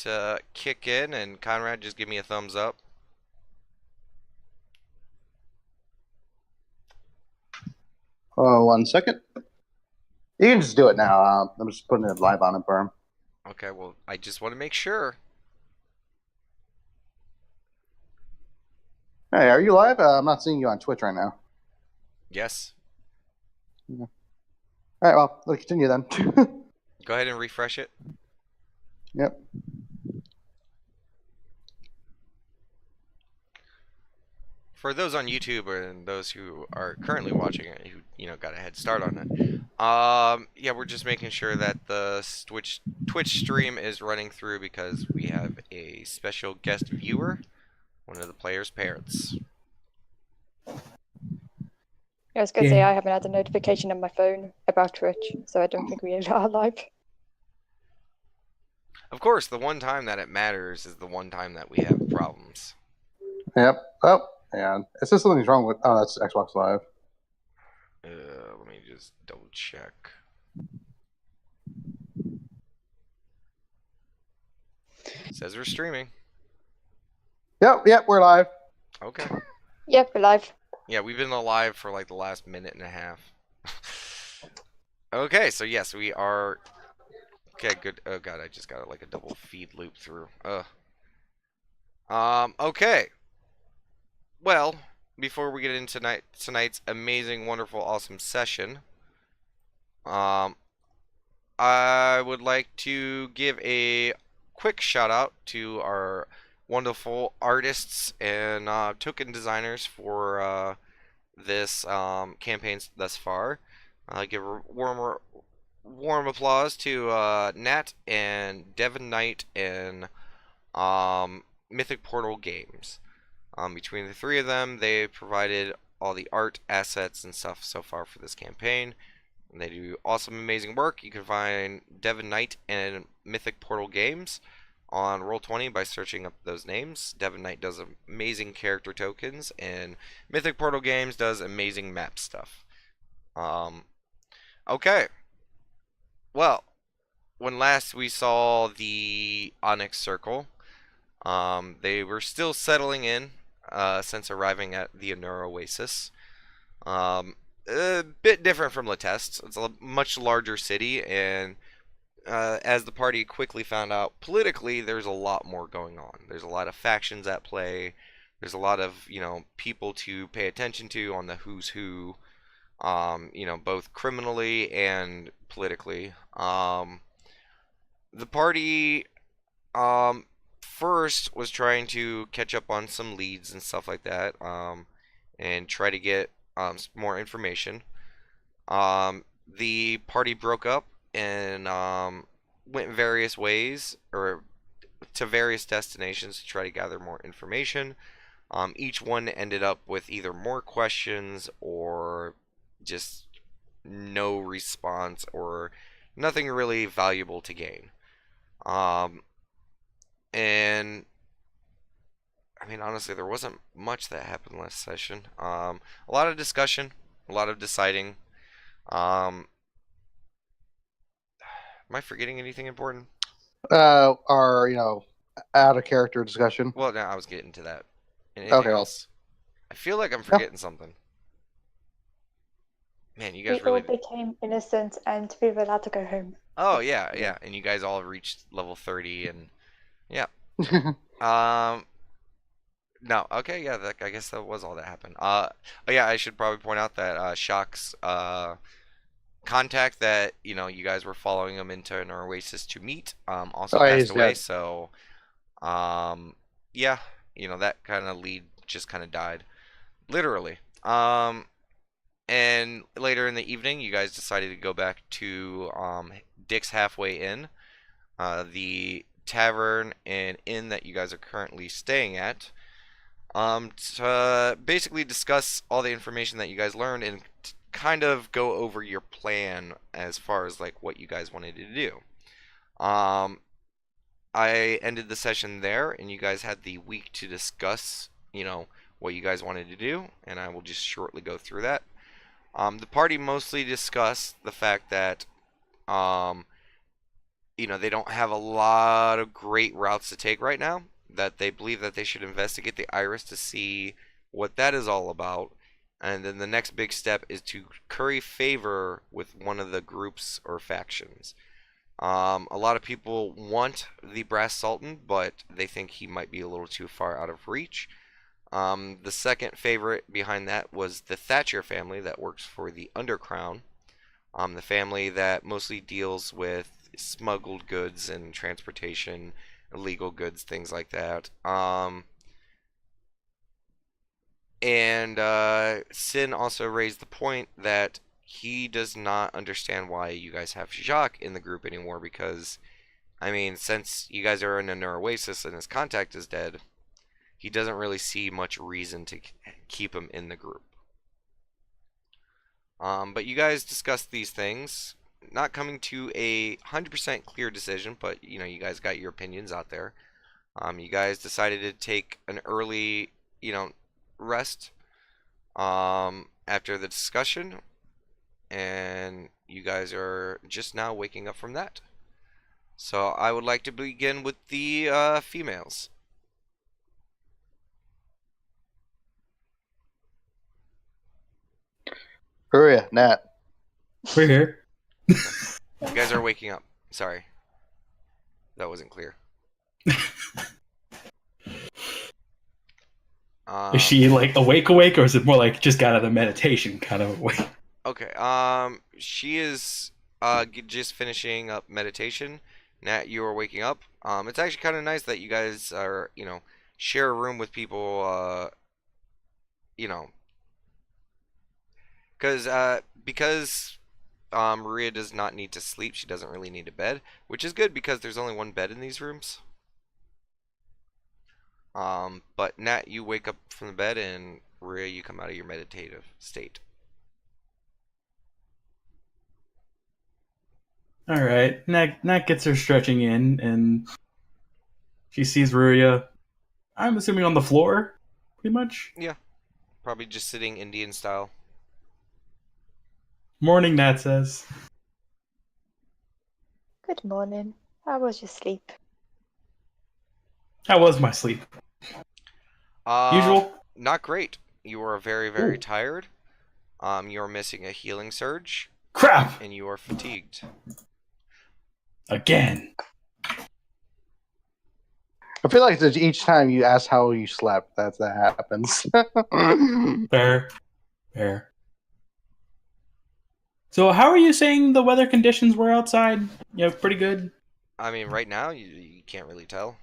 to kick in, and Conrad, just give me a thumbs up. Oh, 1 second. You can just do it now. I'm just putting it live on it for him. Okay, well, I just want to make sure. Hey, are you live? I'm not seeing you on Twitch right now. Yes. Yeah. All right, well, let's continue then. Go ahead and refresh it. Yep. For those on YouTube and those who are currently watching it, who got a head start on it, yeah, we're just making sure that the Twitch stream is running through because we have a special guest viewer, one of the players' parents. I was going to say I haven't had a notification on my phone about Twitch, so I don't think we are live. Of course, the one time that it matters is the one time that we have problems. Yep. Oh, yeah. Is this something's wrong with? Oh, that's Xbox Live. Let me just double check. It says we're streaming. Yep, we're live. Okay. Yep, we're live. Yeah, we've been alive for like the last minute and a half. Okay, so yes, we are. Okay, good. Oh god, I just got like a double feed loop through. Okay. Well, before we get into tonight's amazing, wonderful, awesome session, I would like to give a quick shout out to our wonderful artists and token designers for this campaign thus far. Give a warm applause to Nat and Devin Knight and Mythic Portal Games. Between the three of them, they provided all the art, assets, and stuff so far for this campaign. And they do awesome, amazing work. You can find Devin Knight and Mythic Portal Games on Roll20 by searching up those names. Devin Knight does amazing character tokens, and Mythic Portal Games does amazing map stuff. Okay. Well, when last we saw the Onyx Circle, they were still settling in since arriving at the Oasis. A bit different from Latest. It's a much larger city, and as the party quickly found out, politically, there's a lot more going on. There's a lot of factions at play. There's a lot of, people to pay attention to on the who's who, both criminally and politically. The party, first was trying to catch up on some leads and stuff like that, and try to get more information. The party broke up and went various ways or to various destinations to try to gather more information. Each one ended up with either more questions or just no response or nothing really valuable to gain. And I mean, honestly, there wasn't much that happened last session. A lot of discussion, a lot of deciding. Am I forgetting anything important? Our out of character discussion. Well, now I was getting to that. Anything Okay, else? I feel like I'm forgetting something. Man, you guys We all really. became innocent and we were allowed to go home. Oh yeah, and you guys all reached level 30, and yeah. No, okay, yeah, I guess that was all that happened. Oh yeah, I should probably point out that Shock's contact that you guys were following him into an Oasis to meet also passed away. Dead. So yeah, that kind of lead just kind of died, literally. And later in the evening, you guys decided to go back to Dick's Halfway Inn, the tavern and inn that you guys are currently staying at, to basically discuss all the information that you guys learned and kind of go over your plan as far as like what you guys wanted to do. I ended the session there, and you guys had the week to discuss, what you guys wanted to do, and I will just shortly go through that. The party mostly discussed the fact that they don't have a lot of great routes to take right now. That they believe that they should investigate the iris to see what that is all about. And then the next big step is to curry favor with one of the groups or factions. A lot of people want the Brass Sultan, but they think he might be a little too far out of reach. The second favorite behind that was the Thatcher family that works for the Undercrown. The family that mostly deals with smuggled goods and transportation, illegal goods, things like that. And Sin also raised the point that he does not understand why you guys have Jacques in the group anymore because, I mean, since you guys are in an Oasis and his contact is dead, he doesn't really see much reason to keep him in the group. But you guys discussed these things, not coming to a 100% clear decision, but you guys got your opinions out there. You guys decided to take an early, rest after the discussion, and you guys are just now waking up from that. So I would like to begin with the females. Hurry, Nat. We're here. You guys are waking up. Sorry. That wasn't clear. Is she like awake, or is it more like just got out of meditation kind of awake? Okay. She is just finishing up meditation. Nat, you are waking up. It's actually kind of nice that you guys are, share a room with people. You know, because Maria does not need to sleep. She doesn't really need a bed, which is good because there's only one bed in these rooms. But Nat, you wake up from the bed, and Maria, you come out of your meditative state. All right. Nat gets her stretching in, and she sees Ruria. I'm assuming on the floor, pretty much. Yeah, probably just sitting Indian style. Morning, Nat says. Good morning. How was your sleep? How was my sleep? Usual? Not great. You are very, very Ooh. tired. You're missing a healing surge, Crap! and you are fatigued. Again. I feel like there's each time you ask how you slept, that happens. Fair. So how are you saying the weather conditions were outside? Pretty good? I mean, right now, you can't really tell.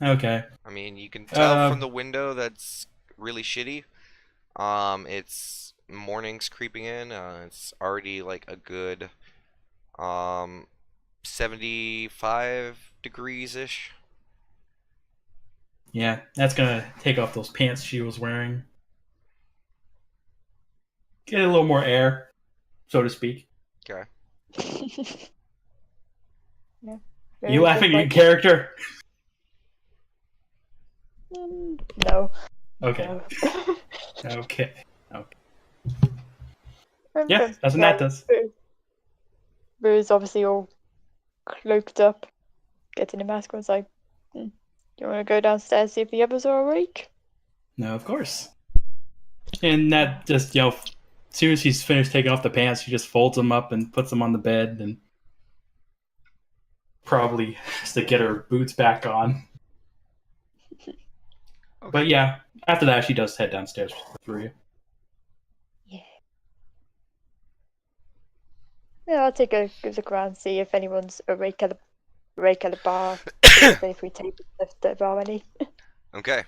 Okay. I mean, you can tell from the window that's really shitty. It's morning's creeping in. It's already like a good 75 degrees-ish. Yeah, that's gonna take off those pants she was wearing. Get a little more air, so to speak. Okay. Yeah. You laughing in character? No. Okay. No. Okay. Yeah, that's what Nat does. Rue's obviously all cloaked up, getting a mask on. It's like, do you want to go downstairs see if the others are awake? No, of course. And Nat just, as soon as she's finished taking off the pants, she just folds them up and puts them on the bed and probably has to get her boots back on. Okay. But yeah, after that, she does head downstairs with Ruria. Yeah, I'll take a look around, see if anyone's awake at the bar. If we take the bar any. Okay.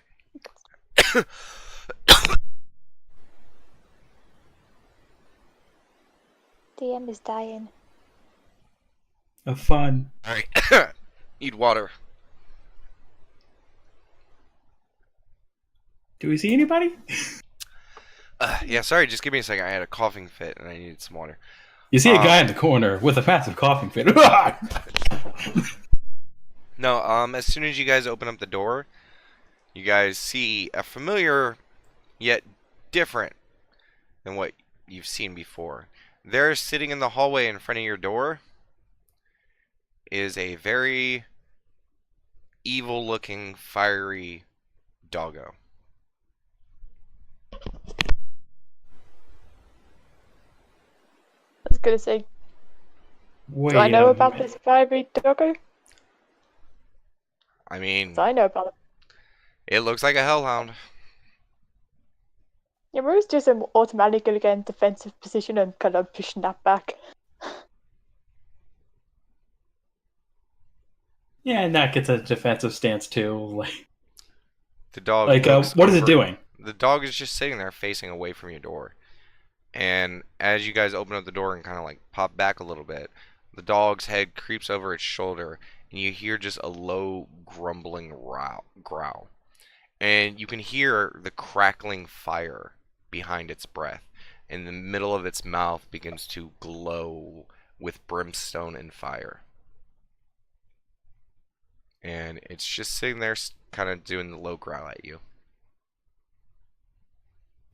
DM is dying. Have fun. All right. Need water. Do we see anybody? Yeah, sorry. Just give me a second. I had a coughing fit, and I needed some water. You see a guy in the corner with a massive coughing fit. No, as soon as you guys open up the door, you guys see a familiar yet different than what you've seen before. They're sitting in the hallway in front of your door. is a very evil-looking, fiery doggo. I was gonna say, do I Wait know a about minute. this fiery doggo? I 'Cause mean, I know about it. it looks like a hellhound. Yeah, Rose just automatically gonna get in defensive position and kind of pushing that back. Yeah, and that gets a defensive stance too. The dog looks What is it over. doing? The dog is just sitting there facing away from your door. And as you guys open up the door and kind of like pop back a little bit, the dog's head creeps over its shoulder, and you hear just a low grumbling growl. And you can hear the crackling fire behind its breath. And the middle of its mouth begins to glow with brimstone and fire. And it's just sitting there kind of doing the low growl at you.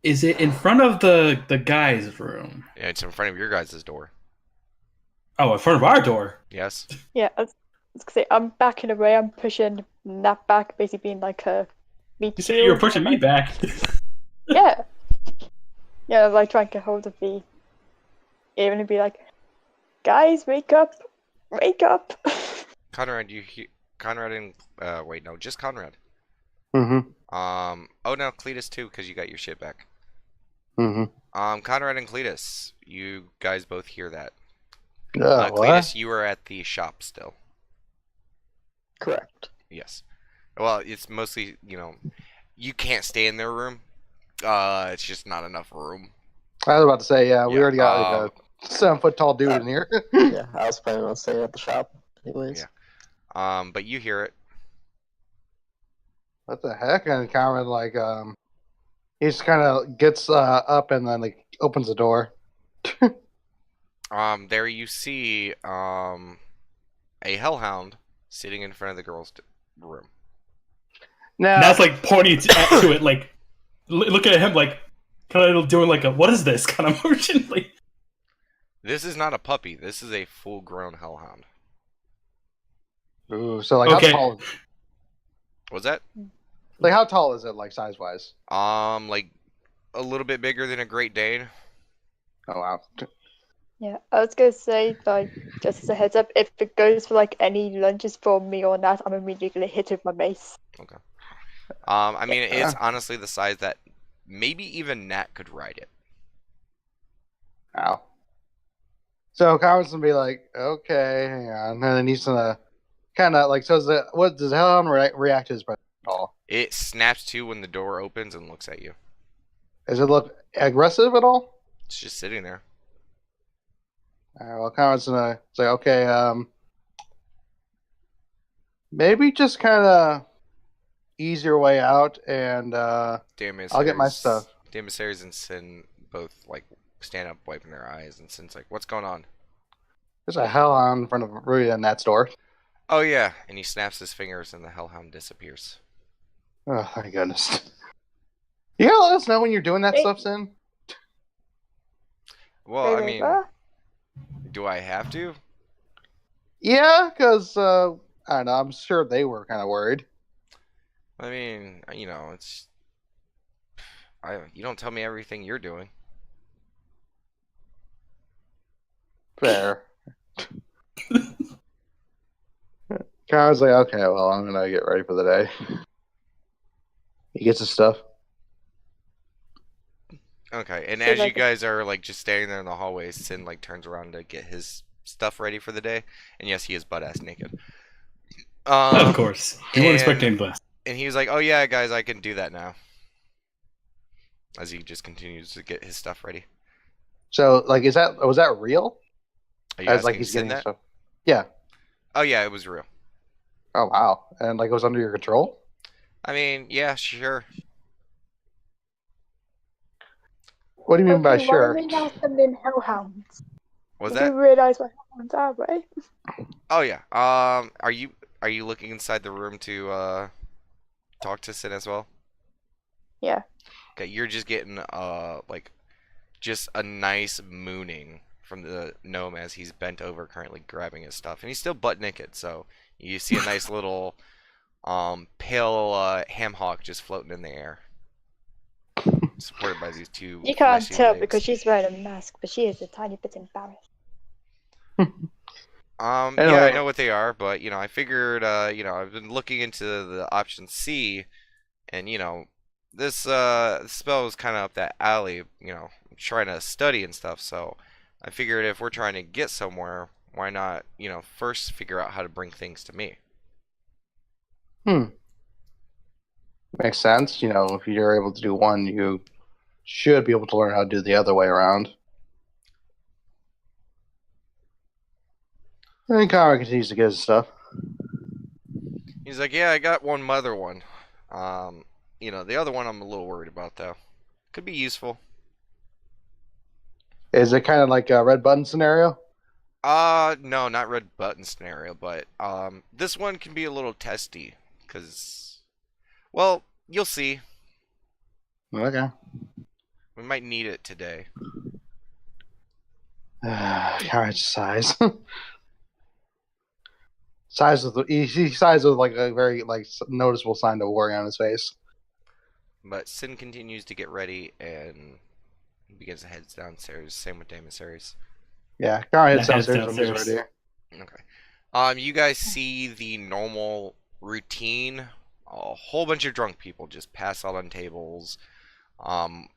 Is it in front of the guy's room? And it's in front of your guys' door. Oh, in front of our door. Yes? Yeah, I was gonna say, I'm backing away, I'm pushing that back, basically being like a meat You said you were shield, pushing and, me like, back. Yeah. Yeah, like trying to get hold of the even and be like, guys, wake up! Wake up! Conrad, you hear. Conrad and. Wait, no, just Conrad. Mm-hmm. Oh no, Cletus too, because you got your shit back. Mm-hmm. Conrad and Cletus, you guys both hear that. What? Cletus, you are at the shop still. Correct. Yes. Well, it's mostly, you can't stay in their room. It's just not enough room. I was about to say, yeah, we Yeah, already got like a 7-foot tall dude in here. Yeah, I was planning on staying at the shop anyways. Yeah. But you hear it. What the heck? And Cameron, like, he just kind of gets up and then like opens the door. There you see, a hellhound sitting in front of the girl's room. Now, That's like pointing to it, like looking at him, like kind of doing like a "what is this" kind of motion. Like, This is not a puppy. This is a full-grown hellhound. ooh, so like, Okay. how tall? What's that? Like, how tall is it, like, size wise? Like a little bit bigger than a Great Dane. Oh wow. Yeah, I was gonna say, like, just as a heads up, if it goes for like any lunges from me or that, I'm immediately gonna hit it with my mace. I mean, it's honestly the size that maybe even Nat could ride it. Ow. So Cameron's gonna be like, okay, hang on, and then he's gonna kind of like, so is it, what does the hellhound react to his presence at all? It snaps to when the door opens and looks at you. Does it look aggressive at all? It's just sitting there. Well, Cameron's gonna say, okay, maybe just kind of ease your way out, and I'll get my stuff. Damasaries and Sin both like stand up, wiping their eyes, and Sin's like, "What's going on?" There's a hellhound in front of Ruya in that store. Oh yeah, and he snaps his fingers, and the hellhound disappears. Oh my goodness. You gotta let us know when you're doing that Hey. stuff, Sin. Well, I Wait, mean, what? do I have to? Yeah, because I don't know. I'm sure they were kind of worried. I mean, it's. You don't tell me everything you're doing. Fair. Cameron's like, okay, well, I'm gonna get ready for the day. He gets his stuff. Okay, and So, as you like, guys are like just standing there in the hallway, Sin like turns around to get his stuff ready for the day, and yes, he is butt ass naked. of course, you wouldn't expect and- anything less. And he was like, "Oh yeah, guys, I can do that now." As he just continues to get his stuff ready. So, like, was that real? Are you As like asking he's Sin getting his that? stuff. Yeah. Oh yeah, it was real. Oh wow. And like it was under your control. I mean, yeah, sure. What do you mean by Okay, sure? why are they now sending hellhounds? Was Did that? you realize what hellhounds are, right? Oh yeah. Are you looking inside the room to talk to Sin as well? Yeah. Okay, you're just getting like just a nice mooning from the gnome as he's bent over, currently grabbing his stuff, and he's still butt naked. So you see a nice little pale ham hock just floating in the air, supported by these two You can't fleshy tell legs. because she's wearing a mask, but she is a tiny bit embarrassed. Yeah, Anyway. I know what they are, but I figured, I've been looking into the option C, and this spell was kind of up that alley. I'm trying to study and stuff, so I figured if we're trying to get somewhere, why not, first figure out how to bring things to me. Makes sense. If you're able to do one, you should be able to learn how to do the other way around. And then Conrad continues to get his stuff. He's like, yeah, I got one other one. The other one I'm a little worried about though. Could be useful. Is it kind of like a red button scenario? No, not red button scenario, but this one can be a little testy, cause, well, you'll see. Okay. We might need it today. Conrad sighs. He sighs with like a very noticeable sign of worry on his face. But Sin continues to get ready and he begins to head downstairs. Same with Demissaries. Yeah, Conrad heads Heads downstairs when he's downstairs. ready. Okay. You guys see the normal routine. A whole bunch of drunk people just pass out on tables. Conrad,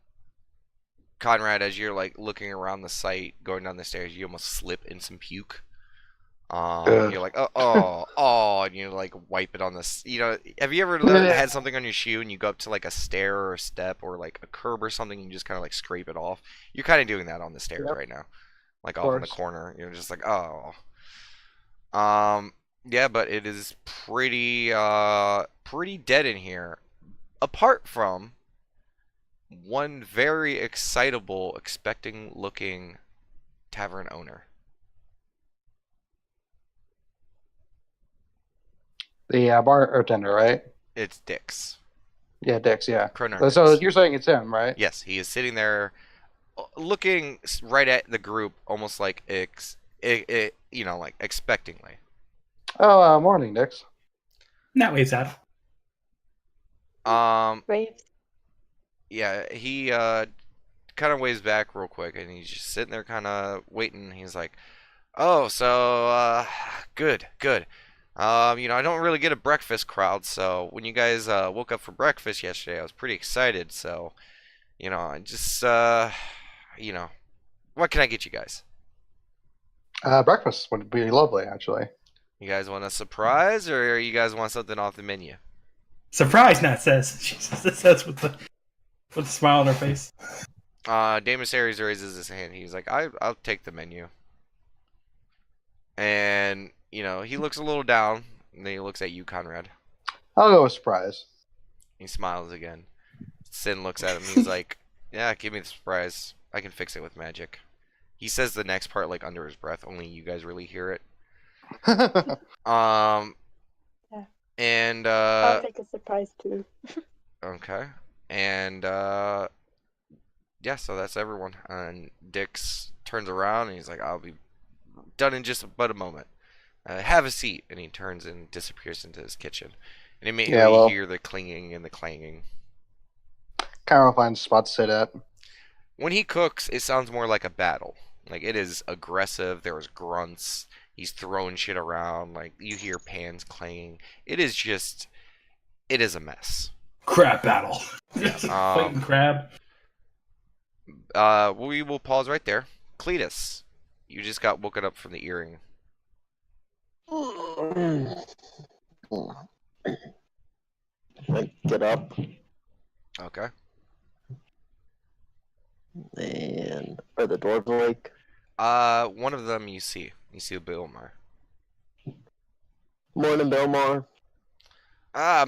as you're looking around the site, going down the stairs, you almost slip in some puke. You're like, and you wipe it on this. Have you ever had something on your shoe and you go up to a stair or a step or a curb or something and you just kind of scrape it off? You're kind of doing that on the stairs right now, off in the corner. You're just like, oh. Yeah, but it is pretty dead in here, apart from one very excitable, expecting-looking tavern owner. The bartender, right? It's Dix. Yeah, Dix, yeah. Croner So Dix. you're saying it's him, right? Yes, he is sitting there, looking right at the group, almost expectingly. Oh, morning, Dix. That waves out. Waves. Yeah, he kind of waves back real quick, and he's just sitting there, kind of waiting. He's like, "Oh, so good. I don't really get a breakfast crowd, so when you guys woke up for breakfast yesterday, I was pretty excited. So, I just, what can I get you guys? Breakfast would be lovely, actually. You guys want a surprise, or you guys want something off the menu? Surprise, Nat says. She says with a smile on her face. Damus Ares raises his hand. He's like, I'll take the menu. And, he looks a little down, and then he looks at you, Conrad. I'll go with surprise. He smiles again. Sin looks at him. He's like, yeah, give me the surprise. I can fix it with magic. He says the next part under his breath. Only you guys really hear it. Yeah. And I'll take a surprise too. okay. And yeah, so that's everyone. And Dix turns around and he's like, I'll be done in just about a moment. Have a seat. And he turns and disappears into his kitchen. And immediately you hear the clinging and the clanging. Conrad finds a spot to sit at. When he cooks, it sounds more like a battle. It is aggressive. There's grunts. He's throwing shit around. You hear pans clanging. It is a mess. Crab battle. Yeah, Fighting crab. We will pause right there. Cletus, you just got woken up from the earring. Get up Okay. and are the doors awake? One of them you see. You see Billmar. Morning, Belmar.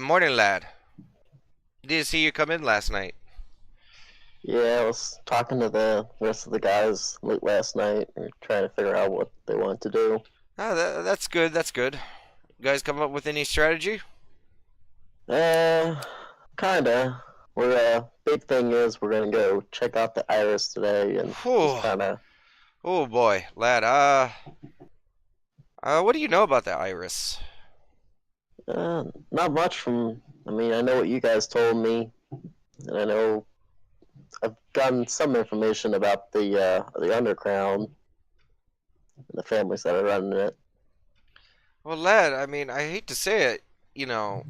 Morning, lad. Didn't see you come in last night. Yeah, I was talking to the rest of the guys late last night. We're trying to figure out what they want to do. That's good. That's good. You guys come up with any strategy? Kinda. We're big thing is we're gonna go check out the iris today and just kinda Oh boy, lad. What do you know about the iris? Not much from. I mean, I know what you guys told me, and I know I've gotten some information about the underground and the families that are running it. Well, lad, I mean, I hate to say it, you know,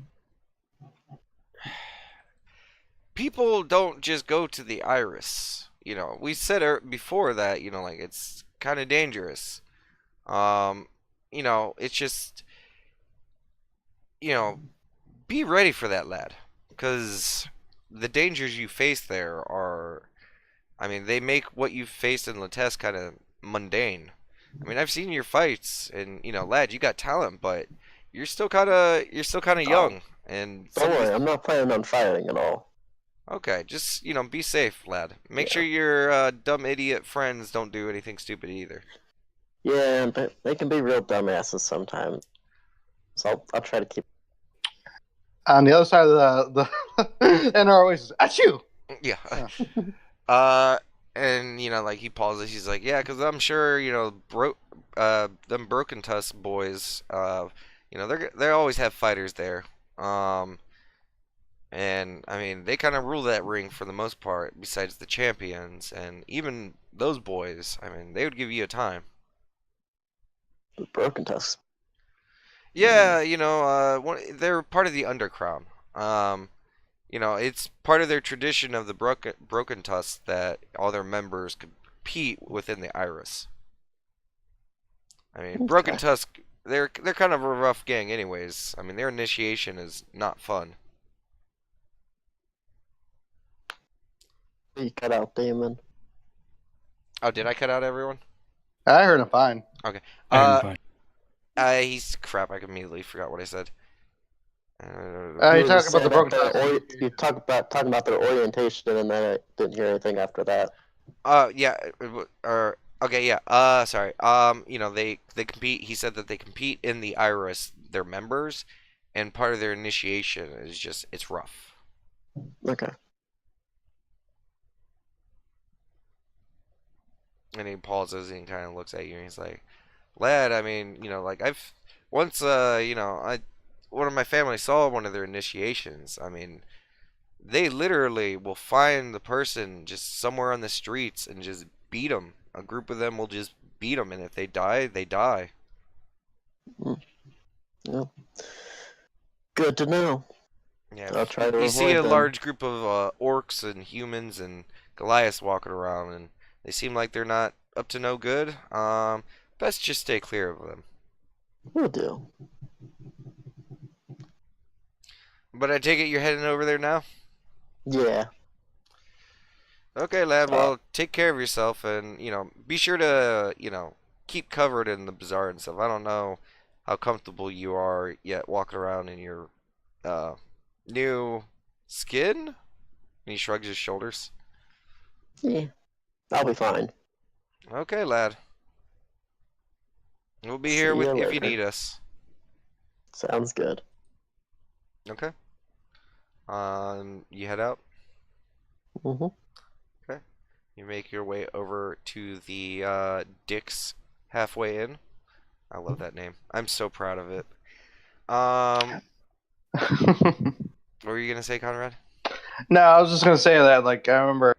people don't just go to the iris. We said before that, like it's kind of dangerous. Um, it's just, you know, be ready for that, lad, because the dangers you face there are, I mean, they make what you've faced in Latesse kind of mundane. I mean, I've seen your fights, and lad, you got talent, but you're still kind of Oh, young, and don't some of worry, these. I'm not planning on fighting at all. Okay, just be safe, lad. Make sure Yeah, your dumb idiot friends don't do anything stupid either. yeah, but they can be real dumbasses sometimes. So I'll try to keep. On the other side of the and our Oasis, achoo! Yeah. Yeah. Uh, and like he pauses. He's like, yeah, because I'm sure them Broken Tusk boys. They always have fighters there. Um, and I mean they kind of rule that ring for the most part. Besides the champions, and even those boys, I mean they would give you a time. The broken tusks. Yeah, they're part of the undercrown. It's part of their tradition of the Broken Tusk that all their members compete within the Iris. I mean, Broken Okay. Tusk, they're kind of a rough gang, anyways. I mean, their initiation is not fun. You cut out Damon. Oh, did I cut out everyone? I heard him fine. Okay. I heard him Uh, fine. he's crap. I immediately forgot what I said. You're You were talking just about the saying broken that tusk. you talking about their orientation, and then I didn't hear anything after that. Yeah, or okay, yeah. Sorry. They compete. He said that they compete in the Iris, their members, and part of their initiation is just it's rough. Okay. And he pauses and kind of looks at you and he's like, "Lad, I mean, like I've once, I one of my family saw one of their initiations. I mean, they literally will find the person just somewhere on the streets and just beat them. A group of them will just beat them, and if they die, they die." Mm, yeah. Good to know. Yeah, I'll try to you see avoid a them. large group of orcs and humans and Goliaths walking around, and they seem like they're not up to no good. Best just stay clear of them. Will do. But I take it you're heading over there now? Yeah. Okay, lad. Uh, Well, take care of yourself, and be sure to keep covered in the bazaar and stuff. I don't know how comfortable you are yet walking around in your uh new skin. And he shrugs his shoulders. yeah. I'll be fine. Okay, lad. We'll be here See with you if you later. need us. Sounds good. Okay. You head out. Mhm. Okay. You make your way over to the Dick's Halfway Inn. I love that name. I'm so proud of it. Um, what were you gonna say, Conrad? No, I was just gonna say that. Like, I remember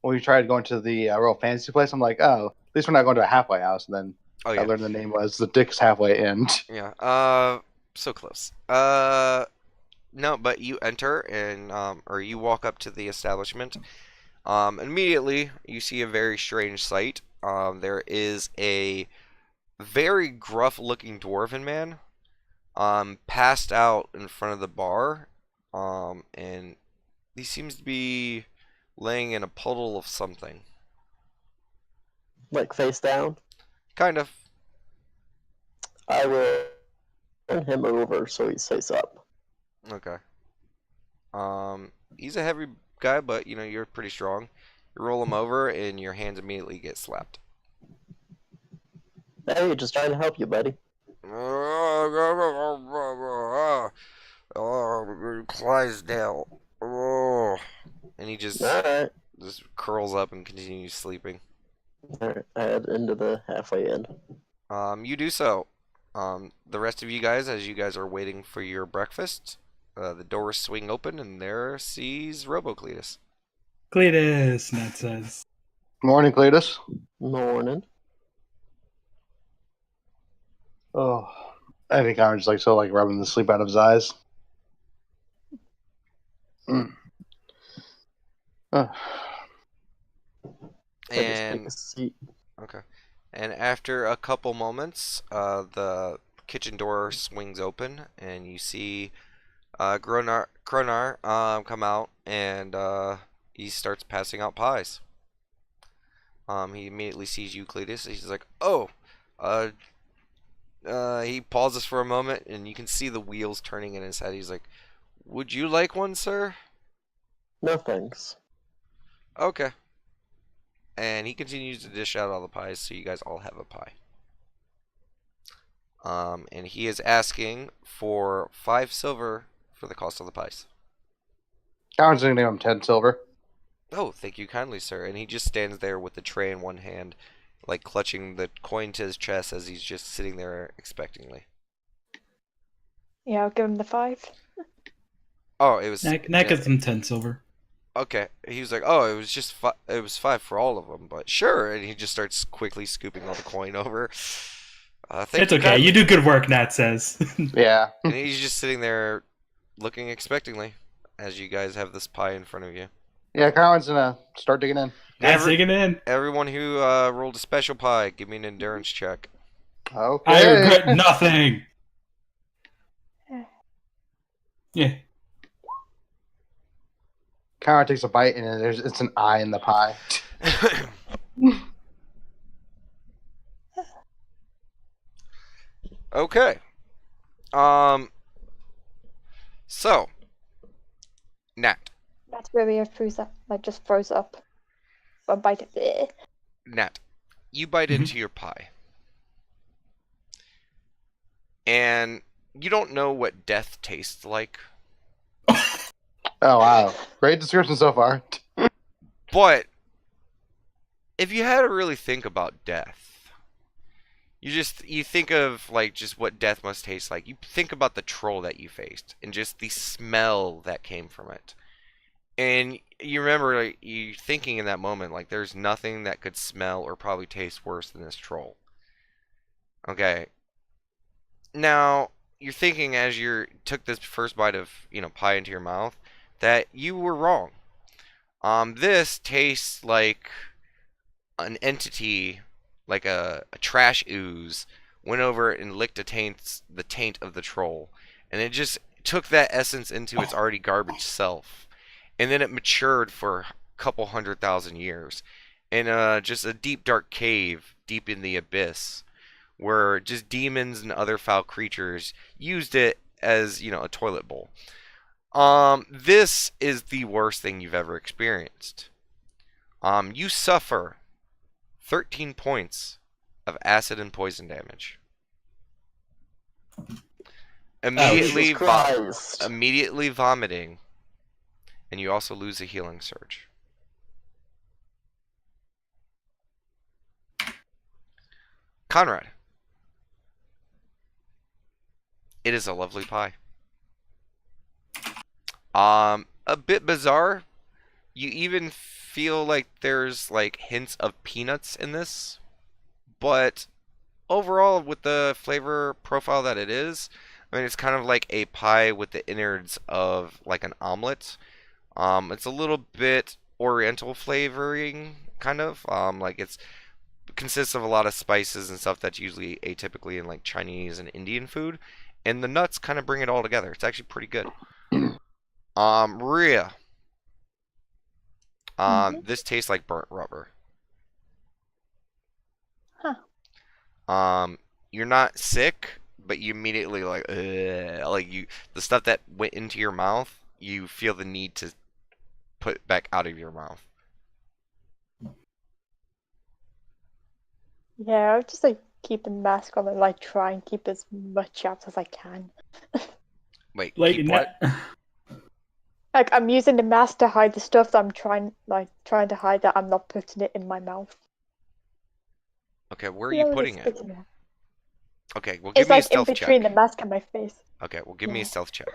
when we tried going to the Royal Fantasy place. I'm like, oh, at least we're not going to a halfway house. And then Oh I yeah, learned the name was the Dick's Halfway Inn. yeah. So close. No, but you enter and or you walk up to the establishment. Immediately you see a very strange sight. There is a very gruff-looking dwarven man, passed out in front of the bar, and he seems to be laying in a puddle of something. Like face down. Kind of. I will turn him over so he stays up. Okay. He's a heavy guy, but you're pretty strong. You roll him over, and your hands immediately get slapped. Hey, just trying to help you, buddy. Clydesdale. Oh. And he just All right. curls up and continues sleeping. Alright, I head into the halfway in. You do so. The rest of you guys, as you guys are waiting for your breakfast, the doors swing open and there sees Robocletus. Cletus, Ned says. Morning, Cletus. Morning. Oh, I think I'm just rubbing the sleep out of his eyes. Mm. Oh. I just take And a seat. okay. And after a couple moments, the kitchen door swings open, and you see Kronar come out, and he starts passing out pies. He immediately sees you, Cletus. He's like, "Oh," uh, he pauses for a moment, and you can see the wheels turning in his head. He's like, "Would you like one, sir?" No thanks. Okay. And he continues to dish out all the pies, so you guys all have a pie. And he is asking for 5 silver for the cost of the pies. Cowan's going to give him 10 silver. Oh, thank you kindly, sir. And he just stands there with the tray in one hand, like clutching the coin to his chest as he's just sitting there expectingly. Yeah, I'll give him the 5. Oh, it was Ned gets him 10 silver. okay. He was like, "Oh, it was just it was 5 for all of them," but sure. And he just starts quickly scooping all the coin over. Thank It's you okay. kindly. You do good work, Nat says. Yeah. And he's just sitting there, looking expectingly, as you guys have this pie in front of you. Yeah, Cowan's going to start digging in. Nat's digging in. Everyone who rolled a special pie, give me an endurance check. Okay. I regret nothing. Yeah. Cowan takes a bite, and it's an eye in the pie. Okay. So, Nat. That's where we freeze up, just froze up. One bite of it. Nat, you bite into your pie. And you don't know what death tastes like. Oh, wow. Great description so far. But if you had to really think about death, you think of just what death must taste like. You think about the troll that you faced and just the smell that came from it. And you remember you thinking in that moment there's nothing that could smell or probably taste worse than this troll. Okay. Now, you're thinking as you took this first bite of, pie into your mouth that you were wrong. This tastes like an entity, like a trash ooze, went over and licked the taint of the troll, and it just took that essence into its already garbage self, and then it matured for a couple 100,000 years in just a deep dark cave deep in the abyss, where just demons and other foul creatures used it as a toilet bowl. This is the worst thing you've ever experienced. You suffer 13 points of acid and poison damage. Immediately, Jesus Christ. immediately vomiting, and you also lose a healing surge. Conrad. It is a lovely pie. A bit bizarre. You even feel like there's hints of peanuts in this, but overall, with the flavor profile that it is, I mean, it's kind of like a pie with the innards of an omelet. It's a little bit oriental flavoring, kind of. It consists of a lot of spices and stuff that's usually atypically in Chinese and Indian food, and the nuts kind of bring it all together. It's actually pretty good. Rhea. This tastes like burnt rubber. Huh. You're not sick, but you immediately the stuff that went into your mouth, you feel the need to put it back out of your mouth. Yeah, I'll just keep the mask on and try and keep as much out as I can. Wait, Like, keep what? I'm using the mask to hide the stuff that I'm trying to hide, that I'm not putting it in my mouth. Okay, where are You you know, the putting it? spitting out. Okay, well, give It's me a like in stealth between check. the mask and my face. Okay, well, give me a Yeah. stealth check.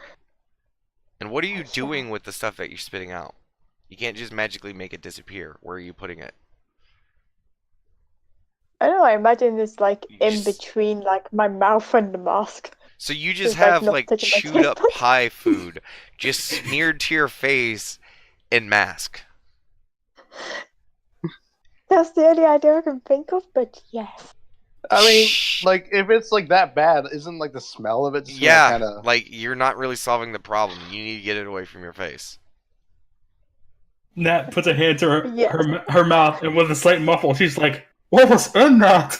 And what are you Oh, sure. doing with the stuff that you're spitting out? You can't just magically make it disappear. Where are you putting it? I don't know, I imagine it's like You in just- between like my mouth and the mask. So you So just it's like have not like touching my chewed taste up buds. pie food just smeared to your face and mask. That's the only idea I can think of, but yes. I mean, Shh. like if it's like that bad, isn't like the smell of it just gonna Yeah, kind of? like you're not really solving the problem. You need to get it away from your face. Nat puts a hand to Yes. her mouth, and with a slight muffle, she's like, "What was in that?"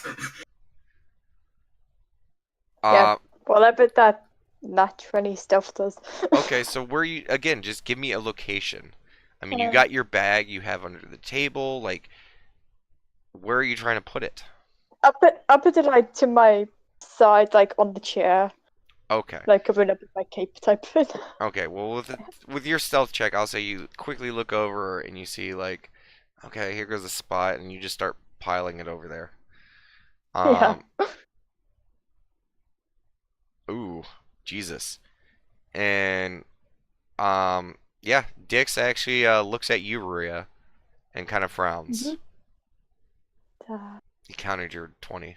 Yeah. Whatever that naturally stuff does. Okay, so where you again? Just give me a location. I mean, you Uh, got your bag you have under the table. Like, where are you trying to put it? I put it like to my side, like on the chair, Okay. like covering up with my cape type thing. Okay. Well, with your stealth check, I'll say you quickly look over and you see like, okay, here goes a spot, and you just start piling it over there. Yeah. Ooh, Jesus. And yeah, Dix actually looks at you, Maria, and kind of frowns. He counted your 20.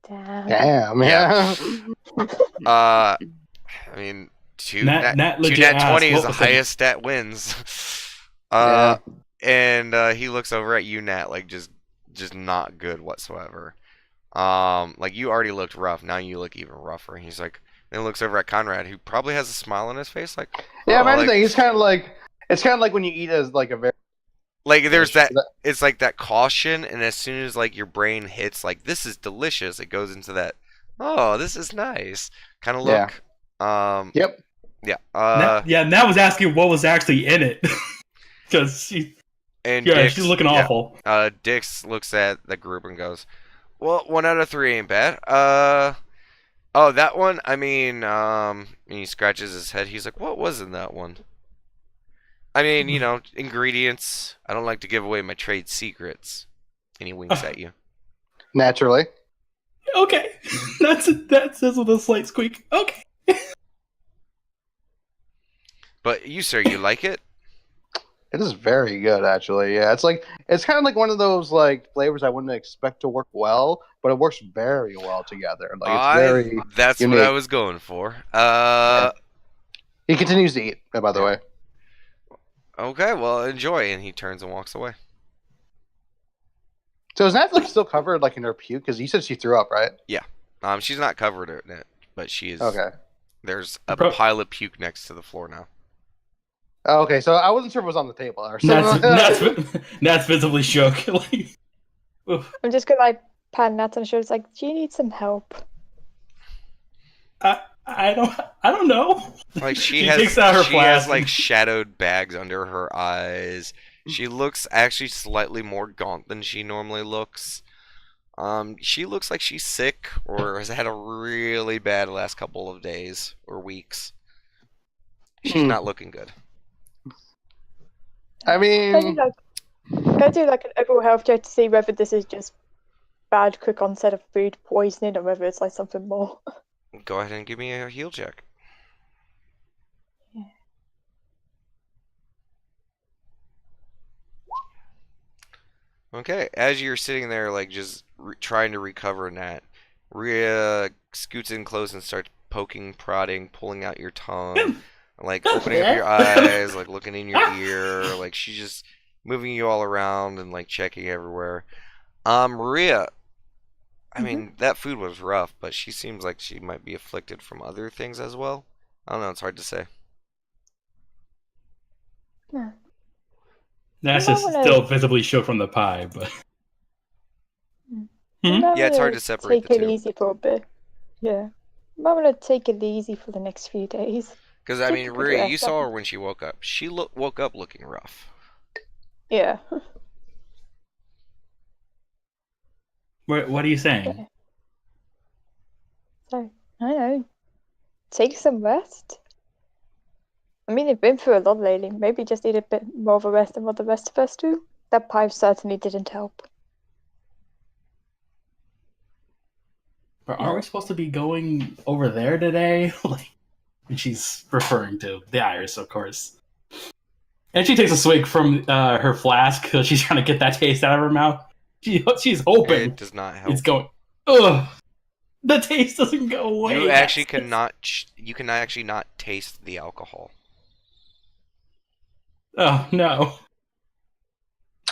Damn. Damn, Yeah. yeah. I mean, two Nat nat legit asked, 20 is what the was in it? highest stat wins. Yeah. And he looks over at you, Nat, like just not good whatsoever. Like you already looked rough, now you look even rougher. He's like, then looks over at Conrad, who probably has a smile on his face, like, Yeah, oh, imagine like, that. He's kind of like it's kind of like when you eat as like a very like there's dish. that. It's like that caution, and as soon as like your brain hits, like this is delicious, it goes into that. Oh, this is nice kind of Yeah. look. Yep. Yeah. Nat was asking what was actually in it, because And she's Dix, looking awful. Dix looks at the group and goes, "Well, 1 out of 3 ain't bad. Oh, that one. I mean, and he scratches his head. He's like, what was in that one? I mean, ingredients. I don't like to give away my trade secrets." And he winks at you. Naturally. Okay, that says with a slight squeak. Okay. But you, sir, you like it? It is very good, actually. Yeah, it's kind of like one of those like flavors I wouldn't expect to work well, but it works very well together. Like it's very That's unique. what I was going for. He continues to eat, by the way. Okay, well, enjoy. And he turns and walks away. So is Nat like still covered like in her puke? Because you said she threw up, right? She's not covered in it, but she is. Okay. There's a pile of puke next to the floor now. Oh, okay, so I wasn't sure if it was on the table or something. Nat's visibly shook. Like, I'm just gonna like pan Nat on the shoulder. It's like, do you need some help? I don't know. Like She takes out her she has flask. like shadowed bags under her eyes. She looks actually slightly more gaunt than she normally looks. She looks like she's sick or has had a really bad last couple of days or weeks. She's not looking good. I mean, Can I do like an overall health check to see whether this is just bad quick onset of food poisoning or whether it's like something more? Go ahead and give me a heal check. Yeah. Okay, as you're sitting there, like just trying to recover, Nat, Rhea scoots in close and starts poking, prodding, pulling out your tongue, like opening up your eyes, like looking in your ear, like she's just moving you all around and like checking everywhere. Maria, I mean, that food was rough, but she seems like she might be afflicted from other things as well. I don't know, it's hard to say. Yeah. Nat's just still visibly shook from the pie, but Yeah, it's hard to separate the Take it two. easy for a bit. Yeah. I'm gonna take it easy for the next few days. Because, I Take mean, a good Rhea, you rest. saw her when she woke up. She woke up looking rough. Yeah. what are you saying? So, I don't know. Take some rest. I mean, you've been through a lot lately. Maybe just need a bit more of a rest than what the rest of us do. That pipe certainly didn't help. Aren't we supposed to be going over there today? And she's referring to the iris, of course. And she takes a swig from her flask because she's trying to get that taste out of her mouth. She's hoping It does not help. it's going. Ugh, the taste doesn't go away. You actually cannot. You cannot actually not taste the alcohol. Oh no!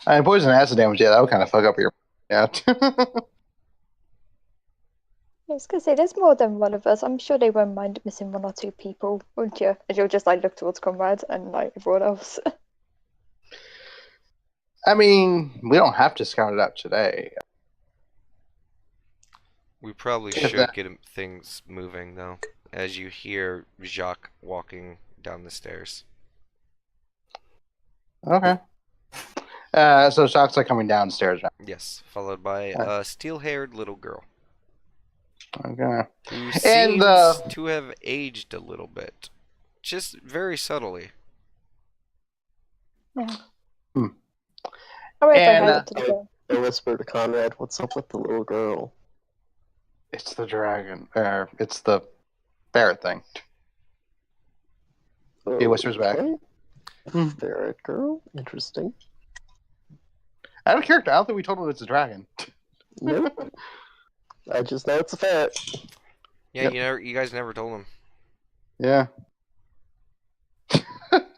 I mean, poison acid damage, yeah, that would kind of fuck up your. Yeah. I was gonna say, there's more than one of us. I'm sure they won't mind missing 1 or 2 people, won't you? And you'll just like look towards Conrad and like everyone else. I mean, we don't have to scout it out today. We probably If should that- get things moving though, as you hear Jacques walking down the stairs. Okay. So Shock's like coming downstairs now. Yes, followed by a steel-haired little girl Okay. who And, seems to have aged a little bit, just very subtly. Yeah. Hmm. I wait And, for her to the door. I whisper to Conrad, "What's up with the little girl?" It's the dragon. It's the ferret thing. He whispers back. Okay. Ferret girl, interesting. Out of character, I don't think we told him it's a dragon. Nope. I just know it's a ferret. Yeah, Yep. you guys never told him. Yeah.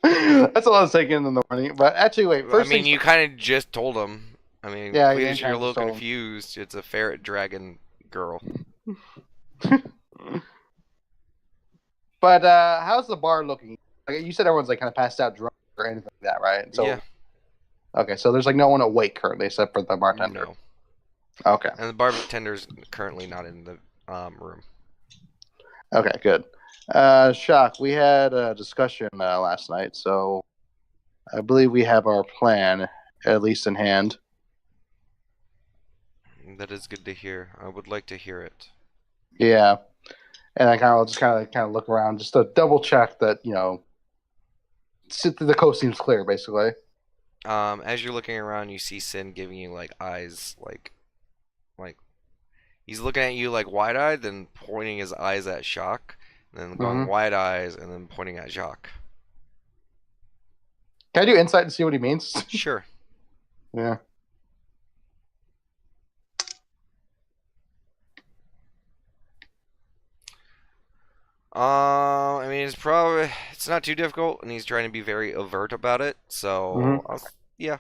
That's a lot of taking in the morning. But actually, wait. I First mean, things you kind of just told him. I mean, Yeah, please, you you're a kinda little told him. confused. It's a ferret dragon girl. But how's the bar looking? Like, you said everyone's like kind of passed out drunk or anything like that, right? So, Yeah. Okay, so there's like no one awake currently except for the bartender. No. Okay. And the bartender's currently not in the room. Okay, good. Shock, we had a discussion last night, so I believe we have our plan at least in hand. That is good to hear. I would like to hear it. Yeah, and I kind of look around just to double check that the coast seems clear, basically. As you're looking around, you see Sin giving you like eyes, like he's looking at you like wide-eyed, then pointing his eyes at Shock, and then going Mhm. wide eyes, and then pointing at Jacques. Can I do insight and see what he means? Sure. Yeah. I mean, it's not too difficult, and he's trying to be very overt about it. So, yeah.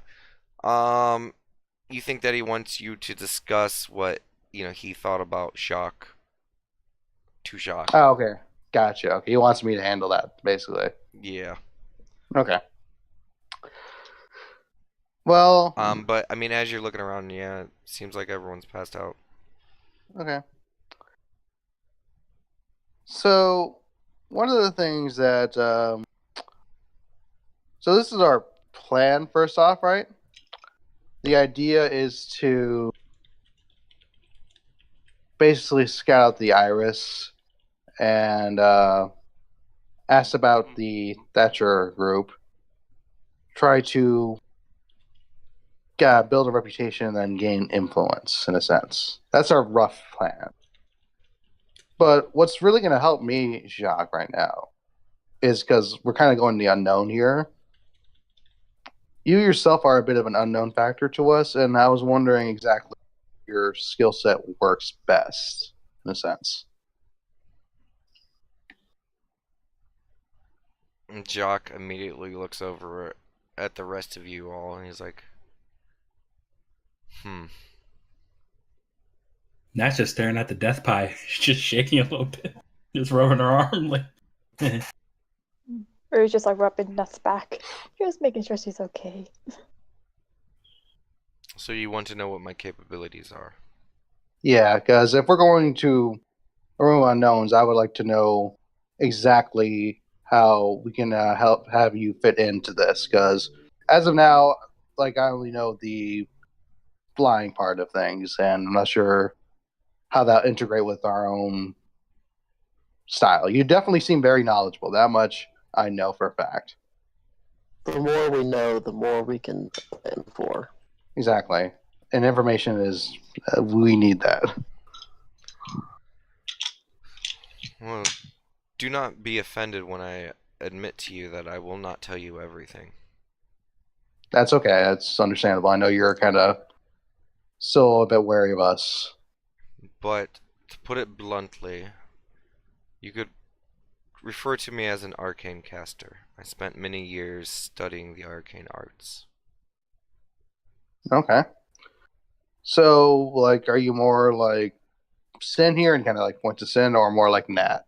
You think that he wants you to discuss what he thought about Shock to Jacques? Oh, okay. Gotcha. Okay, he wants me to handle that, basically. Yeah. Okay. Well. But I mean, as you're looking around, yeah, it seems like everyone's passed out. Okay. So, one of the things that so this is our plan first off, right? The idea is to basically scout out the iris and ask about the Thatcher group. Try to build a reputation and then gain influence, in a sense. That's our rough plan. But what's really going to help me, Jacques, right now is because we're kind of going the unknown here. You yourself are a bit of an unknown factor to us, and I was wondering exactly your skill set works best, in a sense. And Jacques immediately looks over at the rest of you all, and he's like, Nat's just staring at the death pie. She's just shaking a little bit. Just rubbing her arm like Or he's just like rubbing Nuts back. Just making sure she's okay. So you want to know what my capabilities are? Yeah, because if we're going to a room of unknowns, I would like to know exactly how we can have you fit into this. Because as of now, like I only know the flying part of things, and I'm not sure how that integrate with our own style. You definitely seem very knowledgeable. That much I know for a fact. The more we know, the more we can plan for. Exactly. And information is, we need that. Well, do not be offended when I admit to you that I will not tell you everything. That's okay. That's understandable. I know you're kind of still a bit wary of us. But to put it bluntly, you could refer to me as an arcane caster. I spent many years studying the arcane arts. Okay. So, like, are you more like Sin here and kind of like point to Sin, or more like Nat?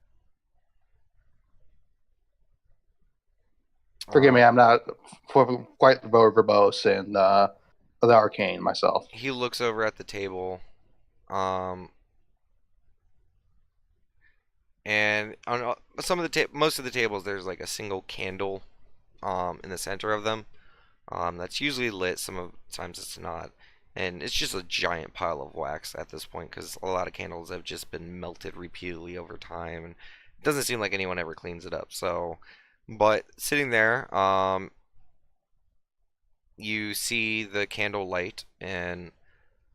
Forgive me, I'm not quite verbose in the arcane myself. He looks over at the table, um, and on some of the most of the tables, there's like a single candle, in the center of them. That's usually lit. Sometimes it's not, and it's just a giant pile of wax at this point because a lot of candles have just been melted repeatedly over time, and it doesn't seem like anyone ever cleans it up. So, but sitting there, you see the candle light, and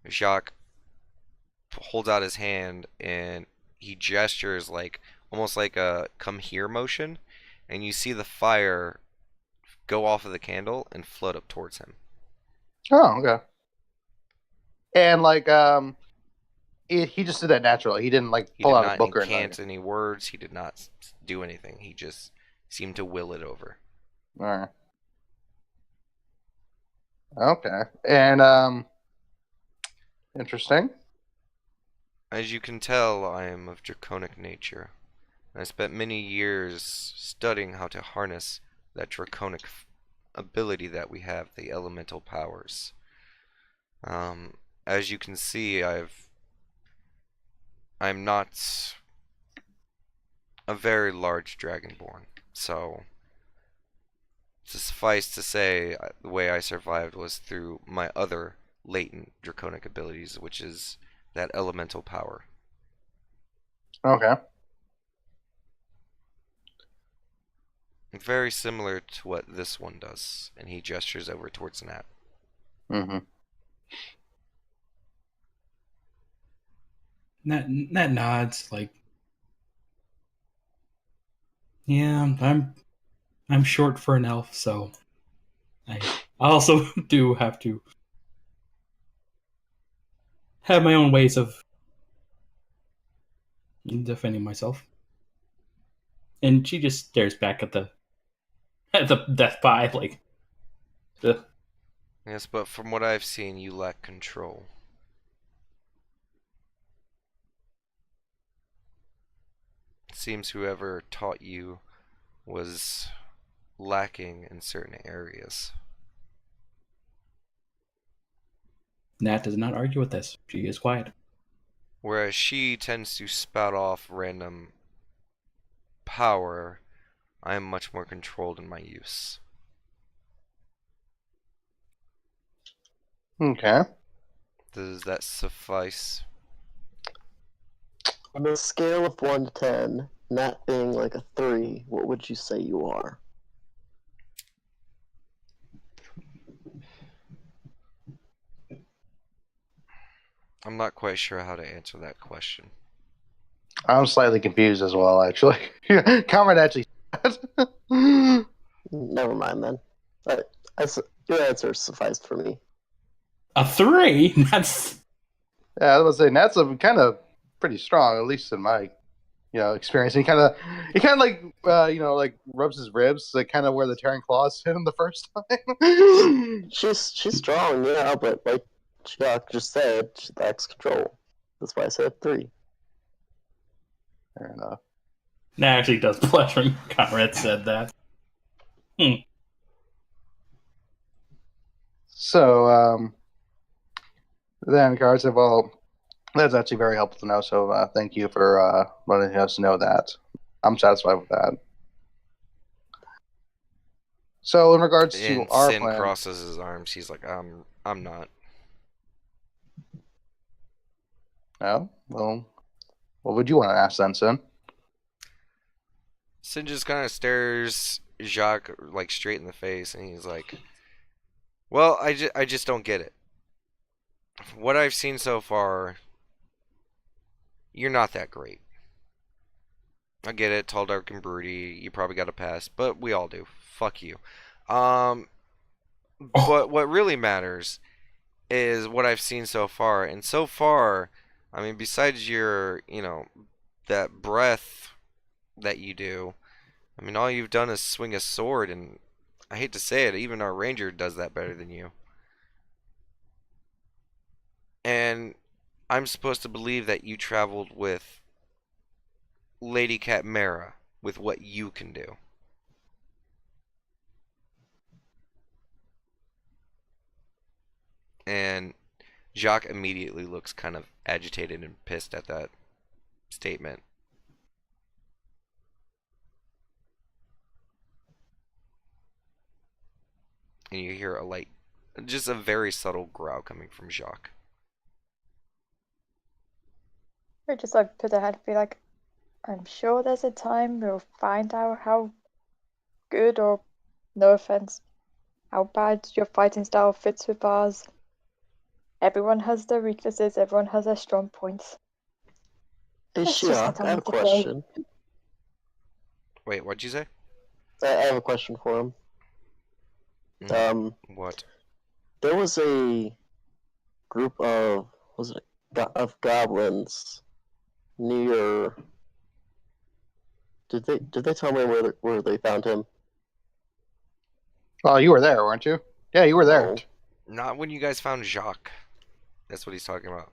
Jacques holds out his hand and he gestures like almost like a come here motion, and you see the fire go off of the candle and float up towards him. Oh, okay. And like, he just did that naturally. He didn't like He pull did out a not book or anything. incant any words. He did not do anything. He just seemed to will it over. All right. Okay. And interesting. As you can tell, I am of draconic nature. I spent many years studying how to harness that draconic ability that we have, the elemental powers. As you can see, I'm not a very large dragonborn, so to suffice to say, the way I survived was through my other latent draconic abilities, which is that elemental power. Okay. Very similar to what this one does, and he gestures over towards Nat. Mm-hmm. Nat nods like, yeah, I'm short for an elf, so I also do have to have my own ways of defending myself. And she just stares back at the death pie like, ugh. Yes, but from what I've seen, you lack control. It seems whoever taught you was lacking in certain areas. Nat does not argue with this. She is quiet. Whereas she tends to spout off random power, I am much more controlled in my use. Okay. Does that suffice? On a scale of 1 to 10, Nat being like a 3, what would you say you are? I'm not quite sure how to answer that question. I'm slightly confused as well, actually. Comrade actually. Never mind then. Your answer sufficed for me. A 3? That's Yeah, I was saying that's a kind of pretty strong, at least in my experience. And he kind of like like rubs his ribs, like kind of where the tearing claws hit him the first time. She's strong, yeah, but like Chuck just said, she lacks control. That's why I said 3. Fair enough. That actually does blush when Conrad said that. So then Card said, well, that's actually very helpful to know. So thank you for letting us know that. I'm satisfied with that. So in regards to And our Sin plan, crosses his arms. He's like, I'm not. no, well, what would you want to ask then, Sin? Sin just kind of stares Jacques like straight in the face, and he's like, "Well, I just don't get it. What I've seen so far, you're not that great. I get it, tall, dark, and broody. You probably got a pass, but we all do. Fuck you. Um, Oh, but what really matters is what I've seen so far. And so far, I mean, besides your, that breath that you do, I mean, all you've done is swing a sword, and I hate to say it, even our ranger does that better than you. And I'm supposed to believe that you traveled with Lady Catmera with what you can do. And Jacques immediately looks kind of agitated and pissed at that statement. And you hear just a very subtle growl coming from Jacques. Or just like put her head and be like, I'm sure there's a time we'll find out how good, or no offense, how bad your fighting style fits with ours. Everyone has their weaknesses, everyone has their strong points. Hey, Let's just get Shiok, I on have a with the day. question. Wait, what'd you say? I have a question for him. What? There was a group of of goblins near. Did they tell me where they found him? Oh, you were there, weren't you? Yeah, you were there. No. Not when you guys found Jacques. That's what he's talking about.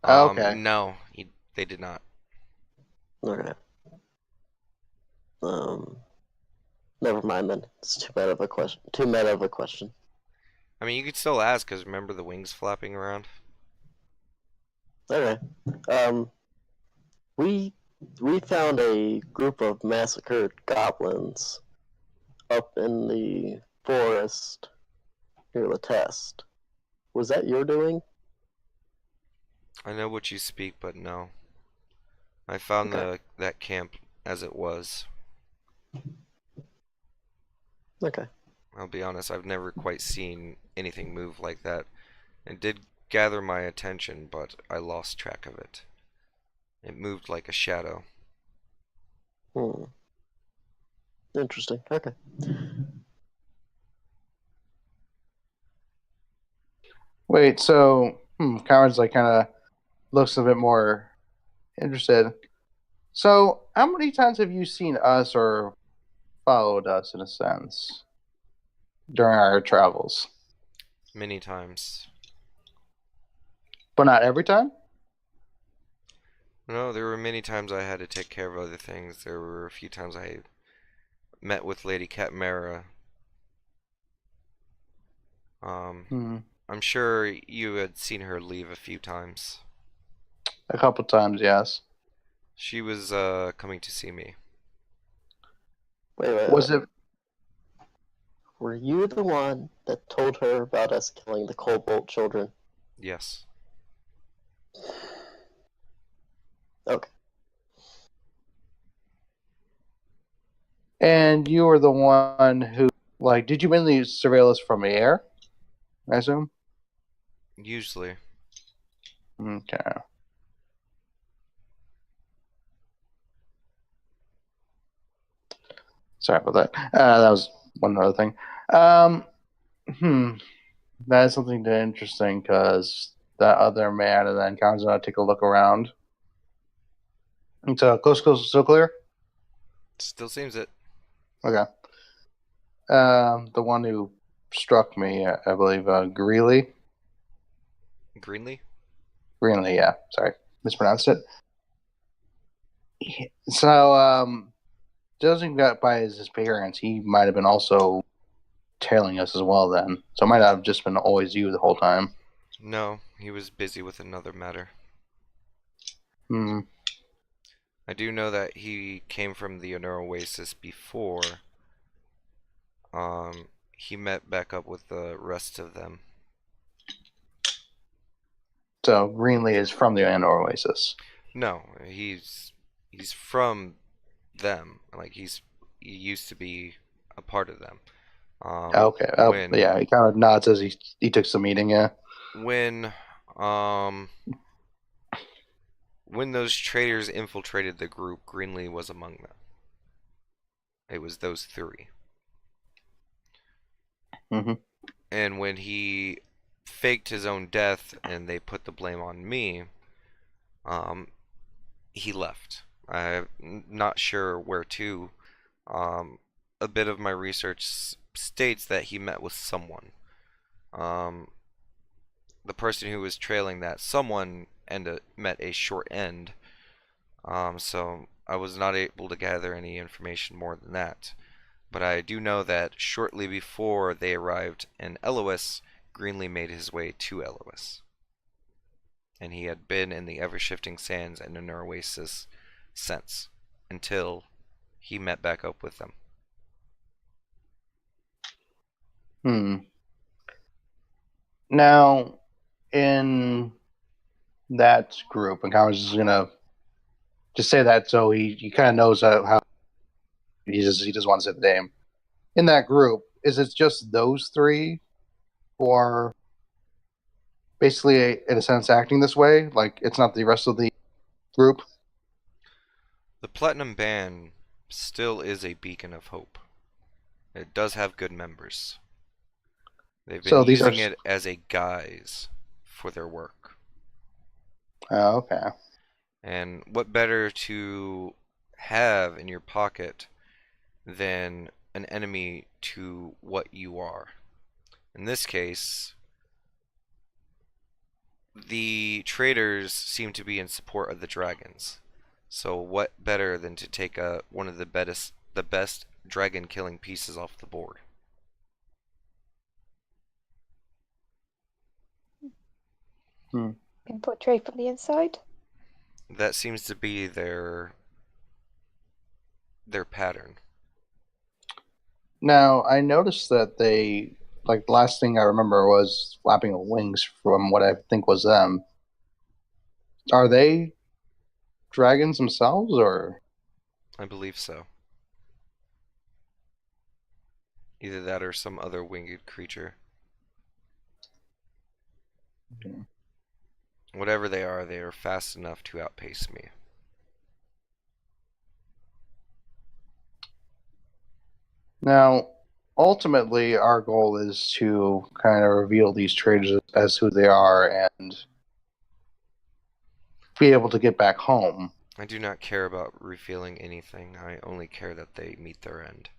Okay. No, they did not. Okay. Never mind then. It's too bad of a question. Too mad of a question. I mean, you could still ask, because remember the wings flapping around? Okay. Um, we we found a group of massacred goblins up in the forest near the test. Was that your doing? I know what you speak, but no. I found Okay. that camp as it was. Okay. I'll be honest, I've never quite seen anything move like that. It did gather my attention, but I lost track of it. It moved like a shadow. Hmm. Interesting. Okay. Wait, so Conrad's like kind of looks a bit more interested. So, how many times have you seen us or followed us in a sense during our travels? Many times. But not every time? No, there were many times I had to take care of other things. There were a few times I met with Lady Catmera. Hmm. I'm sure you had seen her leave a few times. A couple times, yes. She was coming to see me. Wait. Was it? Were you the one that told her about us killing the Cobalt children? Yes. Okay. And you were the one who, like, did you mainly surveil us from the air? I assume. Usually. Okay. Sorry about that. That was one other thing. Um, that is something interesting because that other man, and then Conrad's gonna take a look around. And so close, so clear. Still seems it. Okay. The one who struck me, I believe, Greeley. Greenlee? Greenlee, yeah. Sorry, mispronounced it. So, judging that by his appearance, he might have been also tailing us as well then. So it might not have just been always you the whole time. No, he was busy with another matter. Hmm. I do know that he came from the Oasis before. He met back up with the rest of them. So Greenlee is from the Oasis. No, he's from them. Like he used to be a part of them. Okay. When Yeah, he kind of nods as he took some meeting. Yeah. when um when those traitors infiltrated the group, Greenlee was among them. It was those three. Mm-hmm. And when he faked his own death and they put the blame on me, he left. I'm not sure where to. A bit of my research states that he met with someone. Um, the person who was trailing that someone met a short end. So I was not able to gather any information more than that. But I do know that shortly before they arrived in Elois, Greenlee made his way to Elois. And he had been in the ever-shifting sands and in Oasis since, until he met back up with them. Now, in that group, and I was just gonna just say that so he kind of knows how he just wants to say the name. In that group, is it just those three who are basically, in a sense, acting this way? Like, it's not the rest of the group? The Platinum Band still is a beacon of hope. It does have good members. They've been So these are... using it as a guise for their work. Oh, okay. And what better to have in your pocket than an enemy to what you are? In this case, the traders seem to be in support of the dragons. So what better than to take one of the best dragon killing pieces off the board? Can portray from the inside. That seems to be their pattern. Now, I noticed that they, like, the last thing I remember was flapping of wings from what I think was them. Are they dragons themselves, or? I believe so. Either that or some other winged creature. Okay. Whatever they are fast enough to outpace me. Now, ultimately, our goal is to kind of reveal these traders as who they are and be able to get back home. I do not care about revealing anything. I only care that they meet their end.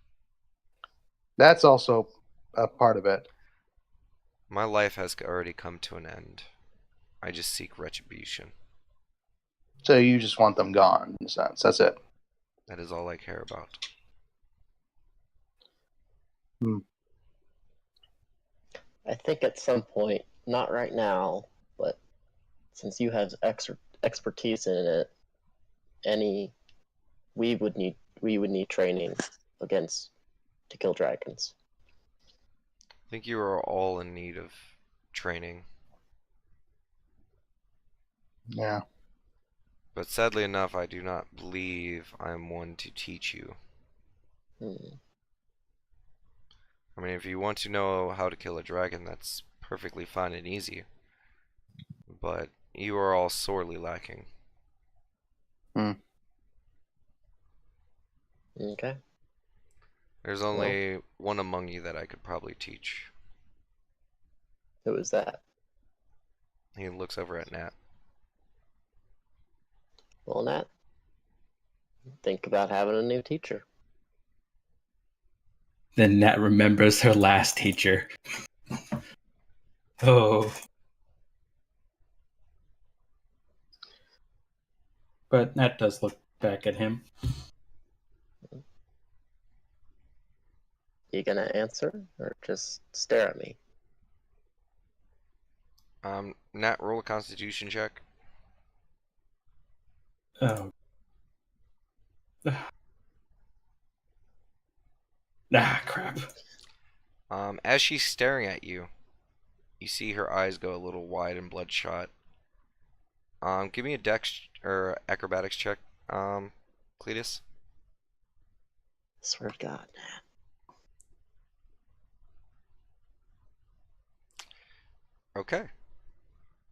That's also a part of it. My life has already come to an end. I just seek retribution. So you just want them gone, in a sense. That's it. That is all I care about. I think at some point, not right now, but since you have expertise in it, we would need training against to kill dragons. I think you are all in need of training. Yeah. But sadly enough, I do not believe I am one to teach you. I mean, if you want to know how to kill a dragon, that's perfectly fine and easy. But you are all sorely lacking. Okay. There's only one among you that I could probably teach. Who is that? He looks over at Nat. Well, Nat, think about having a new teacher. Then Nat remembers her last teacher. Oh. But Nat does look back at him. You gonna answer or just stare at me? Nat, roll a Constitution check. Oh. Ah, crap. As she's staring at you, you see her eyes go a little wide and bloodshot. Give me a dex or acrobatics check, Cletus. Swear to God, Nat. Okay.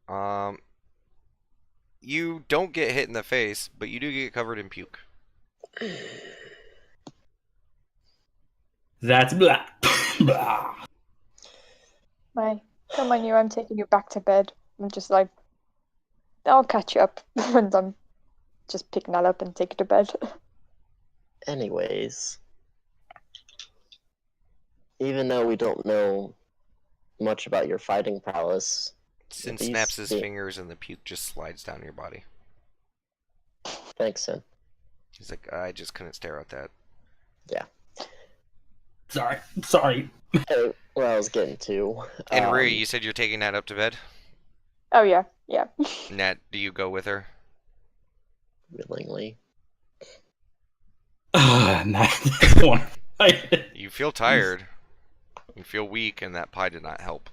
Um, You don't get hit in the face, but you do get covered in puke. That's blah. Blah. Come on, you. I'm taking you back to bed. I'm just like, I'll catch you up, and I'm just picking that up and take you to bed. Anyways, even though we don't know much about your fighting prowess, Sin these snaps his be- fingers and the puke just slides down your body. Thanks, Sin. He's like, I just couldn't stare at that. Sorry. Hey, what I was getting to. And Rui, you said you're taking Nat up to bed? Oh yeah. Nat, do you go with her? Willingly. Not one. You feel tired. You feel weak, and that pie did not help.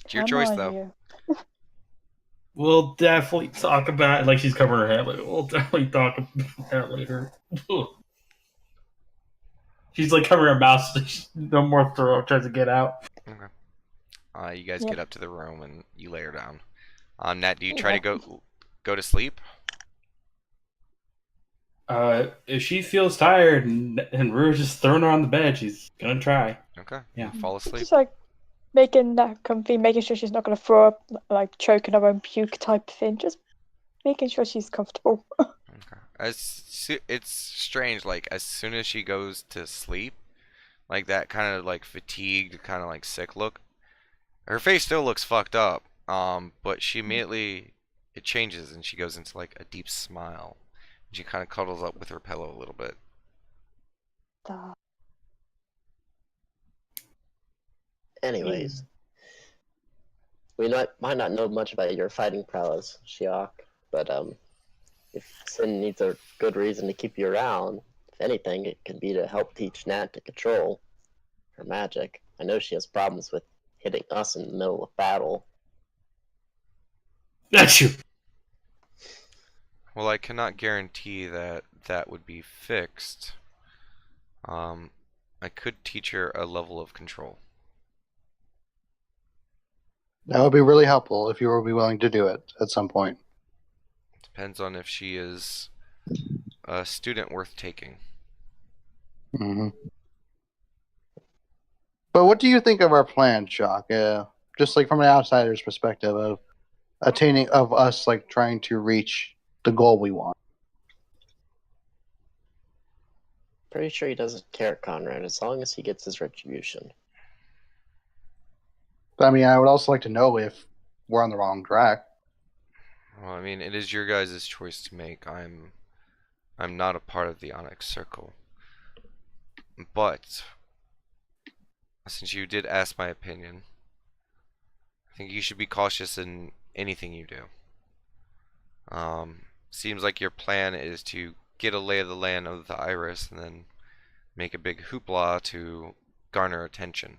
It's your Come choice, on, though. you. We'll definitely talk about it. Like she's covering her head. Like, we'll definitely talk about that later. She's like covering her mouth. So no more throat tries to get out. Okay. You guys Yep. get up to the room and you lay her down. Nat, do you Yeah. try to go to sleep? If she feels tired and Rue's just throwing her on the bed, she's gonna try. Okay. Yeah. Fall asleep. Just like making that comfy, making sure she's not gonna throw up, like choking her own puke type thing. Just making sure she's comfortable. Okay. It's strange. Like as soon as she goes to sleep, like that kind of like fatigued, kind of like sick look. Her face still looks fucked up. But she immediately it changes and she goes into like a deep smile. She kind of cuddles up with her pillow a little bit. Duh. Anyways, we might not know much about your fighting prowess, Shiok, but if Sin needs a good reason to keep you around, if anything, it could be to help teach Nat to control her magic. I know she has problems with hitting us in the middle of battle. That's you. Well, I cannot guarantee that that would be fixed. I could teach her a level of control. That would be really helpful if you would be willing to do it at some point. Depends on if she is a student worth taking. hmm But what do you think of our plan, Shock? Just like from an outsider's perspective of us like trying to reach the goal we want. Pretty sure he doesn't care, Conrad, as long as he gets his retribution. I mean, I would also like to know if we're on the wrong track. Well, I mean, it is your guys' choice to make. I'm not a part of the Onyx Circle. But since you did ask my opinion, I think you should be cautious in anything you do. Seems like your plan is to get a lay of the land of the Iris and then make a big hoopla to garner attention.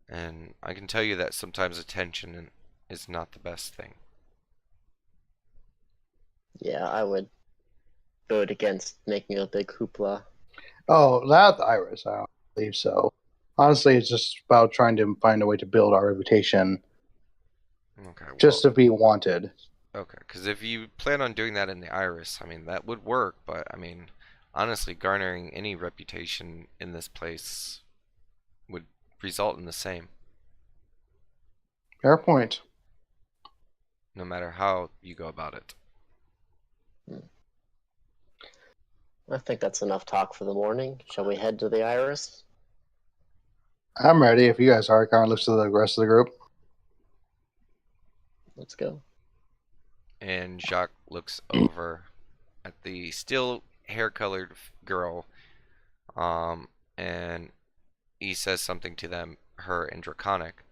And I can tell you that sometimes attention is not the best thing. Yeah, I would vote against making a big hoopla. Oh, not the Iris. I don't believe so. Honestly, it's just about trying to find a way to build our reputation, Okay, well, just to be wanted. okay, because if you plan on doing that in the Iris, I mean, that would work, but I mean, honestly, garnering any reputation in this place would result in the same, Fair point. no matter how you go about it. I think that's enough talk for the morning. Shall we head to the Iris? I'm ready. If you guys are, kind of looks to the rest of the group. Let's go. And Jacques looks over at the still hair-colored girl, and he says something to her in Draconic,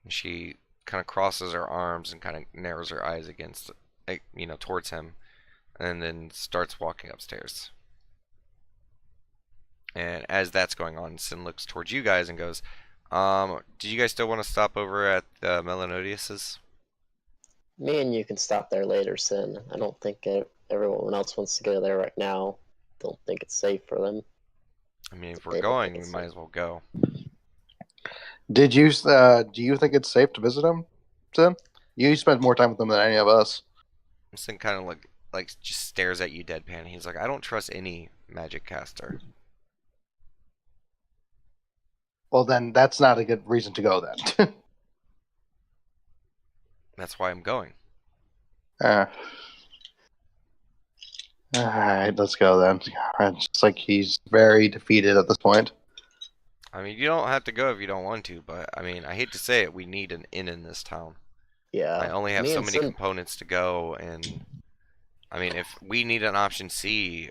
and she kind of crosses her arms and kind of narrows her eyes against, towards him, and then starts walking upstairs. And as that's going on, Sin looks towards you guys and goes, do you guys still want to stop over at Melanodius's? Me and you can stop there later, Sin. I don't think everyone else wants to go there right now. Don't think it's safe for them. I mean, if They we're don't going, think we it's might safe. as well go. Do you think it's safe to visit him, Sin? You spent more time with them than any of us. Sin kind of like just stares at you deadpan. He's like, I don't trust any magic caster. Well, then that's not a good reason to go then. That's why I'm going. All right, let's go then. It's just like he's very defeated at this point. I mean, you don't have to go if you don't want to, but I mean, I hate to say it, we need an inn in this town. Yeah. I only have me so and many Sin- components to go, and I mean, if we need an option C,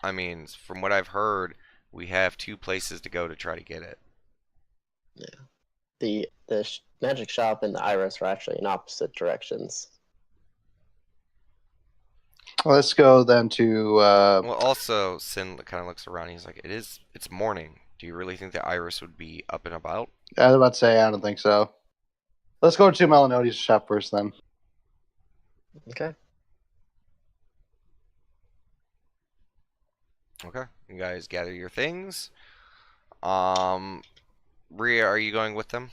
I mean, from what I've heard, we have 2 places to go to try to get it. the magic shop and the iris are actually in opposite directions. Let's go then to. Well, also, Sin kind of looks around. He's like, it's morning. Do you really think the Iris would be up and about? I was about to say, I don't think so. Let's go to Melanodi's shop first then. Okay. Okay, you guys gather your things. Rhea, are you going with them?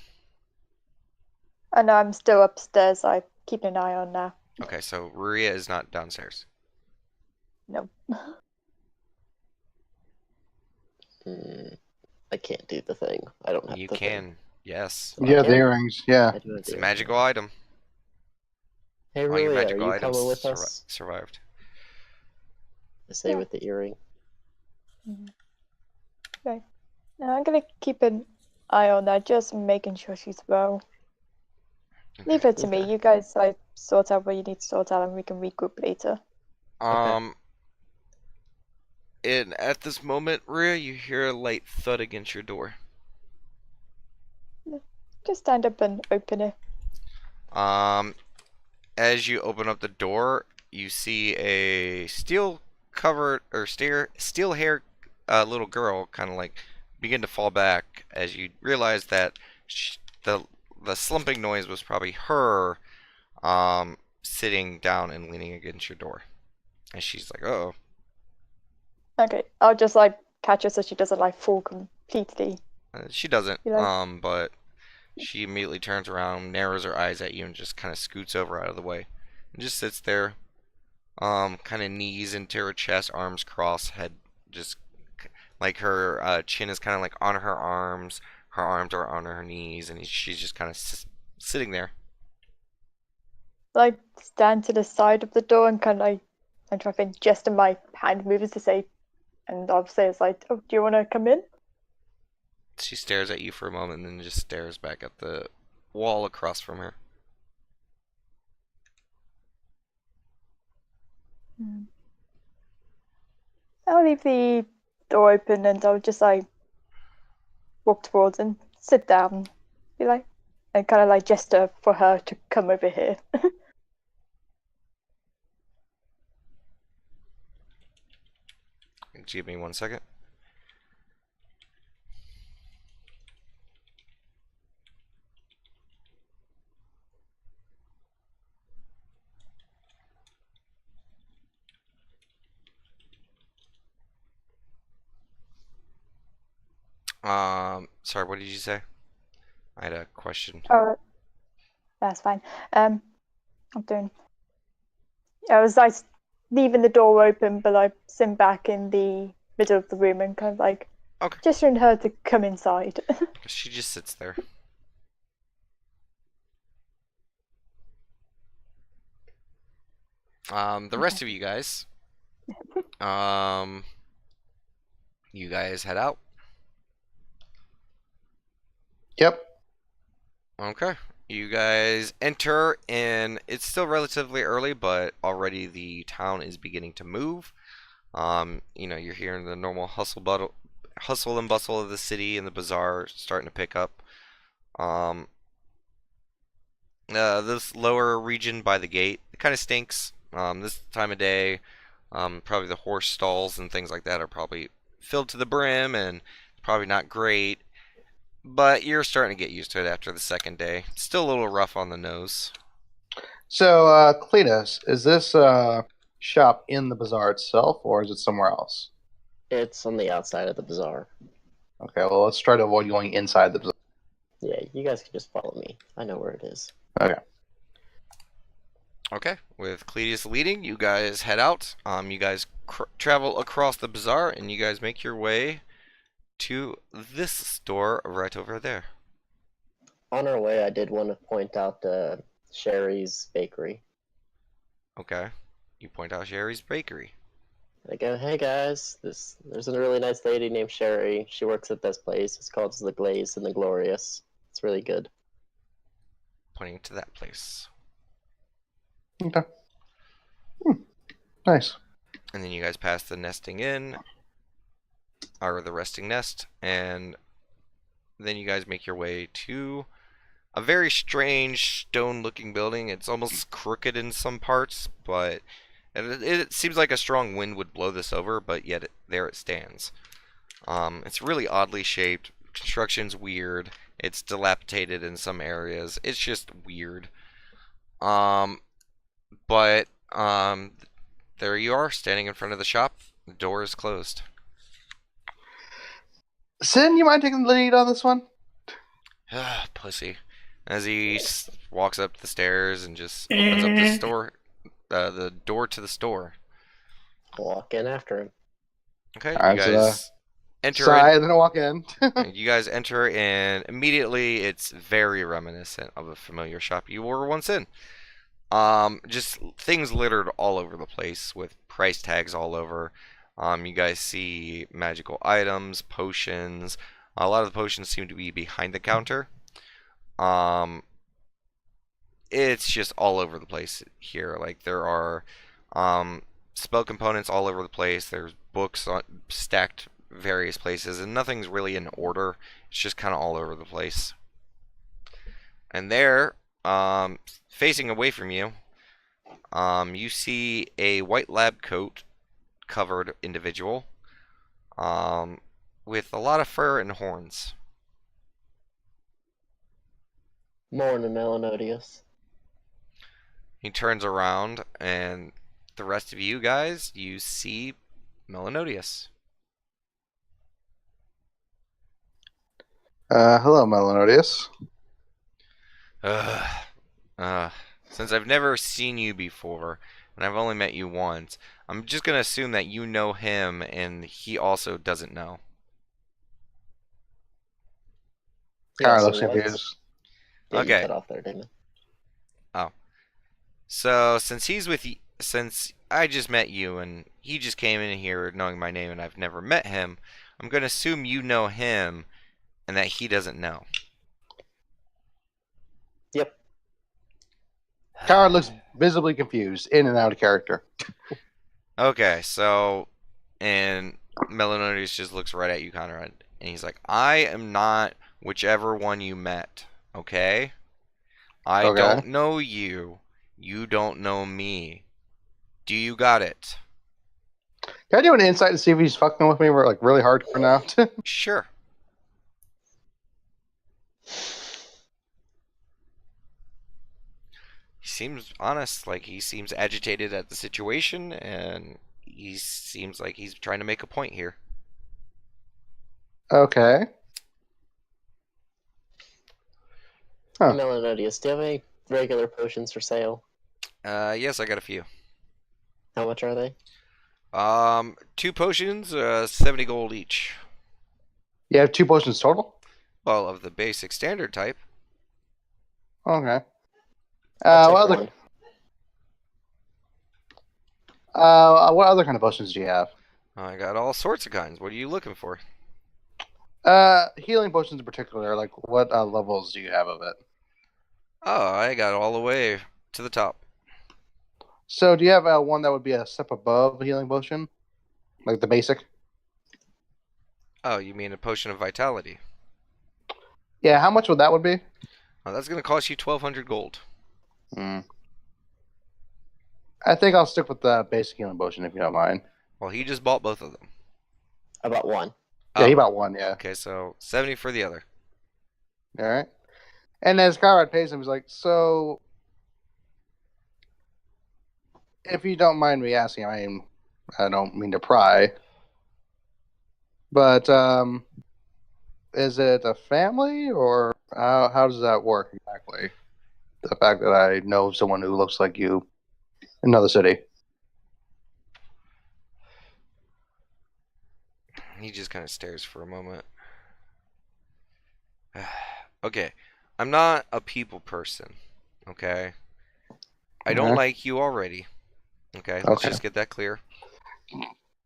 I know I'm still upstairs. I keep an eye on now. Okay, so Rhea is not downstairs. No. I can't do the thing. I don't have You the thing. can, yes. I Yeah, the can? earrings. Yeah. I do have It's the a earring. magical item. Hey, All your Rulia, are magical you items coming with us? survived. I say Yeah. with the earring. Okay. Now I'm gonna keep an eye on that, just making sure she's well. Leave it to me. Okay. You guys like sort out what you need to sort out, and we can regroup later. And at this moment, Rhea, you hear a light thud against your door. Just stand up and open it. As you open up the door, you see a steel hair little girl kind of like begin to fall back as you realize that the slumping noise was probably her sitting down and leaning against your door. And she's like, "Oh." Okay, I'll just like catch her so she doesn't like fall completely. She doesn't. You like- But she immediately turns around, narrows her eyes at you, and just kind of scoots over out of the way, and just sits there, kind of knees into her chest, arms crossed, head just like her chin is kind of like on her arms are on her knees, and she's just kind of sitting there. Like stand to the side of the door and kind of like I'm trying to think, gesture my hand movements to say, and I'll say it's like, "Oh, do you want to come in?" She stares at you for a moment, and then just stares back at the wall across from her. I'll leave the door open and I'll just like walk towards and sit down, be like, and kind of like gesture for her to come over here. Give me 1 second. Sorry, what did you say? I had a question. Oh, that's fine. I'm doing. I was like leaving the door open, but like sitting back in the middle of the room and kind of like Okay. gesturing her to come inside. She just sits there. The rest of you guys, you guys head out. Yep. Okay. You guys enter, and it's still relatively early, but already the town is beginning to move. You're hearing the normal hustle and bustle of the city, and the bazaar starting to pick up. This lower region by the gate, it kind of stinks. This time of day, probably the horse stalls and things like that are probably filled to the brim, and probably not great. But you're starting to get used to it after the second day. It's still a little rough on the nose. So, Cletus, is this shop in the bazaar itself, or is it somewhere else? It's on the outside of the bazaar. Okay, well, let's try to avoid going inside the bazaar. Yeah, you guys can just follow me. I know where it is. Okay. Okay, with Cletus leading, you guys head out. You guys travel across the bazaar, and you guys make your way to this store right over there. On our way, I did want to point out Sherry's Bakery. Okay, you point out Sherry's Bakery. I go, hey guys, there's a really nice lady named Sherry. She works at this place. It's called The Glazed and the Glorious. It's really good. Pointing to that place. Okay. Nice. And then you guys pass the nesting inn, or the resting nest, and then you guys make your way to a very strange stone-looking building. It's almost crooked in some parts, but it seems like a strong wind would blow this over, but yet there it stands. It's really oddly shaped. Construction's weird. It's dilapidated in some areas. It's just weird. But there you are, standing in front of the shop. The door is closed. Sin, you mind taking the lead on this one? Ah, pussy. As he walks up the stairs and just opens up the store, the door to the store. Walk in after him. Okay, Alright, you so, guys enter Sigh, and then I walk in. in. You guys enter, and immediately it's very reminiscent of a familiar shop you were once in. Just things littered all over the place with price tags all over. You guys see magical items, potions. A lot of the potions seem to be behind the counter. It's just all over the place here. Like there are spell components all over the place. There's books stacked various places, and nothing's really in order. It's just kind of all over the place. And there, facing away from you, you see a white lab coat covered individual with a lot of fur and horns. Morning, Melanodius. He turns around, and the rest of you guys, you see Melanodius. Hello, Melanodius. Since I've never seen you before, and I've only met you once, I'm just gonna assume that you know him, and he also doesn't know. Alright, so looks what? confused. Yeah, Okay. you cut off there, didn't you? So since I just met you, and he just came in here knowing my name, and I've never met him, I'm gonna assume you know him, and that he doesn't know. Yep. Kara looks visibly confused, in and out of character. Okay, so, and Melanodius just looks right at you, Conrad, and he's like, I am not whichever one you met, okay? I Okay. don't know you. You don't know me. Do you got it? Can I do an insight to see if he's fucking with me? We're like really hardcore now. Sure. He seems honest, like he seems agitated at the situation, and he seems like he's trying to make a point here. Okay. Huh. Melanodius, do you have any regular potions for sale? Yes, I got a few. How much are they? 2 potions, 70 gold each. You have 2 potions total? Well, of the basic standard type. Okay. I'll What take other one. what other kind of potions do you have? I got all sorts of kinds. What are you looking for? Healing potions in particular. Like what levels do you have of it? Oh, I got all the way to the top. So do you have one that would be a step above a healing potion, like the basic? Oh, you mean a potion of vitality? Yeah. How much would that would be? Oh, that's gonna cost you 1,200 gold. I think I'll stick with the basic healing potion if you don't mind. Well, he just bought both of them. I bought one. Yeah, he Oh, bought one. Yeah. okay, so 70 for the other. All right. And as Conrad pays him, he's like, "So, if you don't mind me asking, I don't mean to pry, but is it a family or how does that work exactly? The fact that I know someone who looks like you." Another city. He just kind of stares for a moment. Okay, I'm not a people person. Okay, I don't Okay. like you already. Okay, let's Okay. just get that clear.